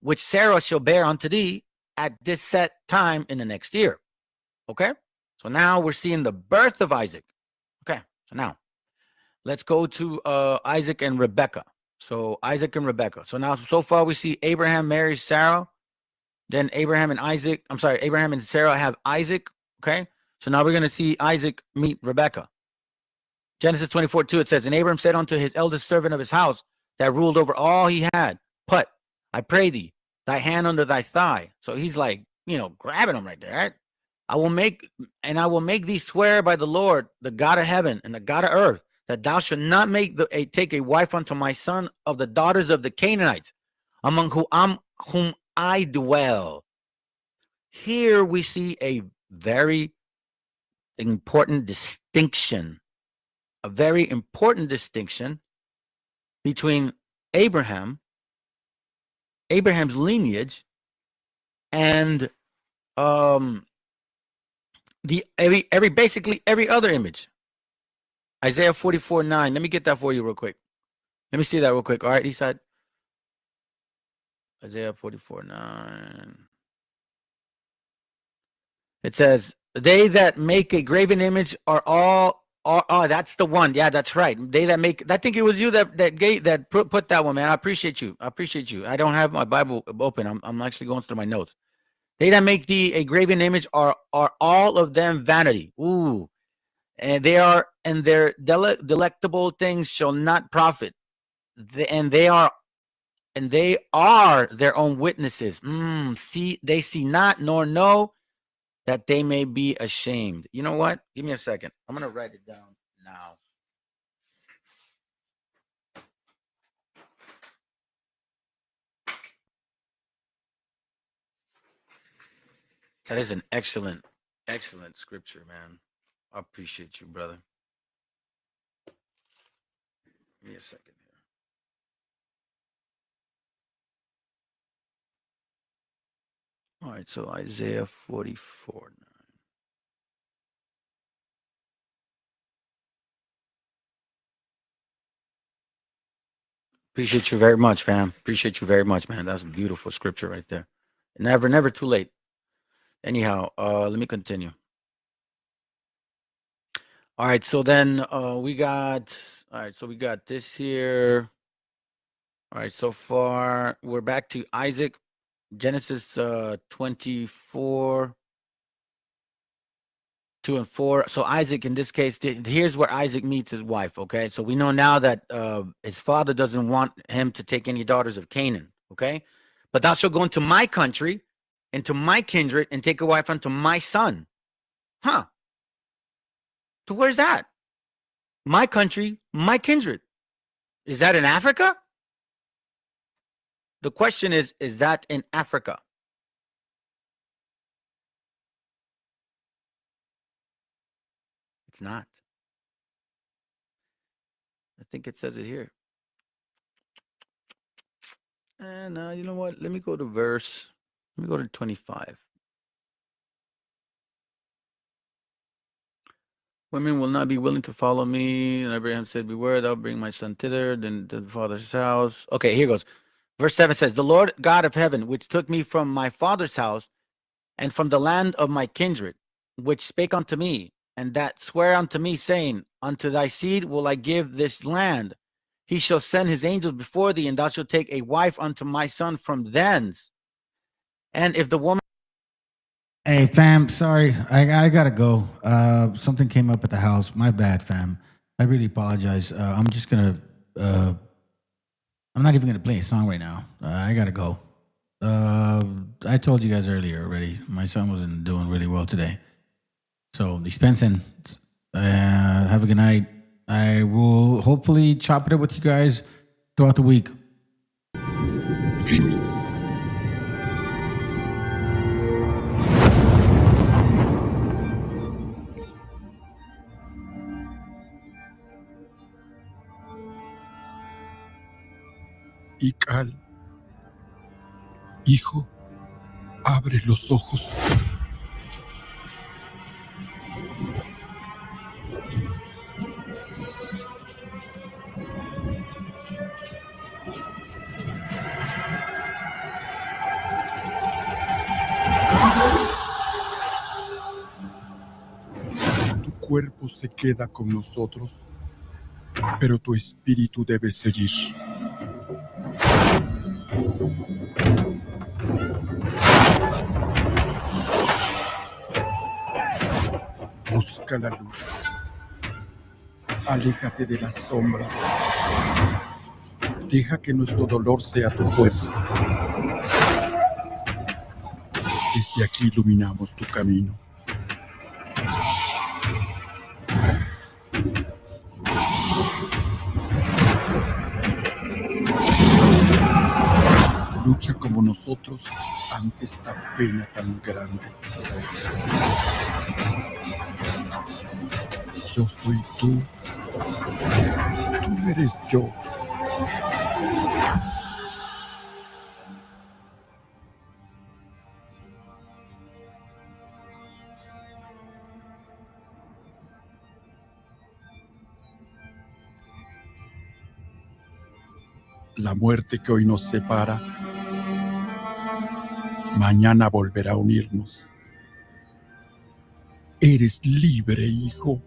which Sarah shall bear unto thee at this set time in the next year. Okay? So now we're seeing the birth of Isaac. Okay, so now let's go to Isaac and Rebekah. So Isaac and Rebekah. So now, so far we see Abraham marries Sarah. Then Abraham and Sarah have Isaac. Okay? So now we're going to see Isaac meet Rebekah. Genesis 24:2, it says, and Abraham said unto his eldest servant of his house that ruled over all he had, put, I pray thee, thy hand under thy thigh. So he's like, grabbing him right there, right? I will make thee swear by the Lord, the God of heaven and the God of earth, that thou shalt not take a wife unto my son of the daughters of the Canaanites, among whom I dwell. Here we see a very important distinction, between Abraham's lineage and basically every other image. Isaiah 44:9. Let me get that for you real quick. Let me see that real quick. All right, Eastside. Isaiah 44:9. It says, they that make a graven image are all, that's the one. Yeah, that's right. They that make, I think it was you that put that one, man. I appreciate you. I don't have my Bible open. I'm actually going through my notes. They that make thee a graven image are all of them vanity. Ooh. And their delectable things shall not profit. They are their own witnesses. They see not nor know, that they may be ashamed. You know what? Give me a second. I'm going to write it down now. That is an excellent scripture, man. I appreciate you, brother. Give me a second here. All right, so Isaiah 44. Appreciate you very much, fam. Appreciate you very much, man. That's a beautiful scripture right there. Never too late. Anyhow, let me continue. All right, so then we got this here. All right, so far we're back to Isaac, Genesis 24, 2 and 4. So Isaac, in this case, here's where Isaac meets his wife. Okay, so we know now that his father doesn't want him to take any daughters of Canaan. Okay, but thou shalt go into my country, into my kindred, and take a wife unto my son. Huh? So where's that? My country, my kindred. Is that in Africa? The question is that in Africa? It's not. I think it says it here. And you know what? Let me go to 25. Women will not be willing to follow me. And Abraham said, beware, thou bring my son thither, then to the father's house. Okay, here goes. Verse 7 says, the Lord God of heaven, which took me from my father's house and from the land of my kindred, which spake unto me, and that swear unto me, saying, unto thy seed will I give this land. He shall send his angels before thee, and thou shalt take a wife unto my son from thence. And if the woman... Hey, fam, sorry. I gotta go. Something came up at the house. My bad, fam. I really apologize. I'm just gonna... I'm not even gonna play a song right now. I gotta go. I told you guys earlier already. My son wasn't doing really well today. So, dispensen. Have a good night. I will hopefully chop it up with you guys throughout the week. Ical, hijo, abre los ojos. Tu cuerpo se queda con nosotros, pero tu espíritu debe seguir. Busca la luz. Aléjate de las sombras. Deja que nuestro dolor sea tu fuerza. Desde aquí iluminamos tu camino. nosotros ante esta pena tan grande. Yo soy tú eres yo. La muerte que hoy nos separa, mañana volverá a unirnos. Eres libre, hijo.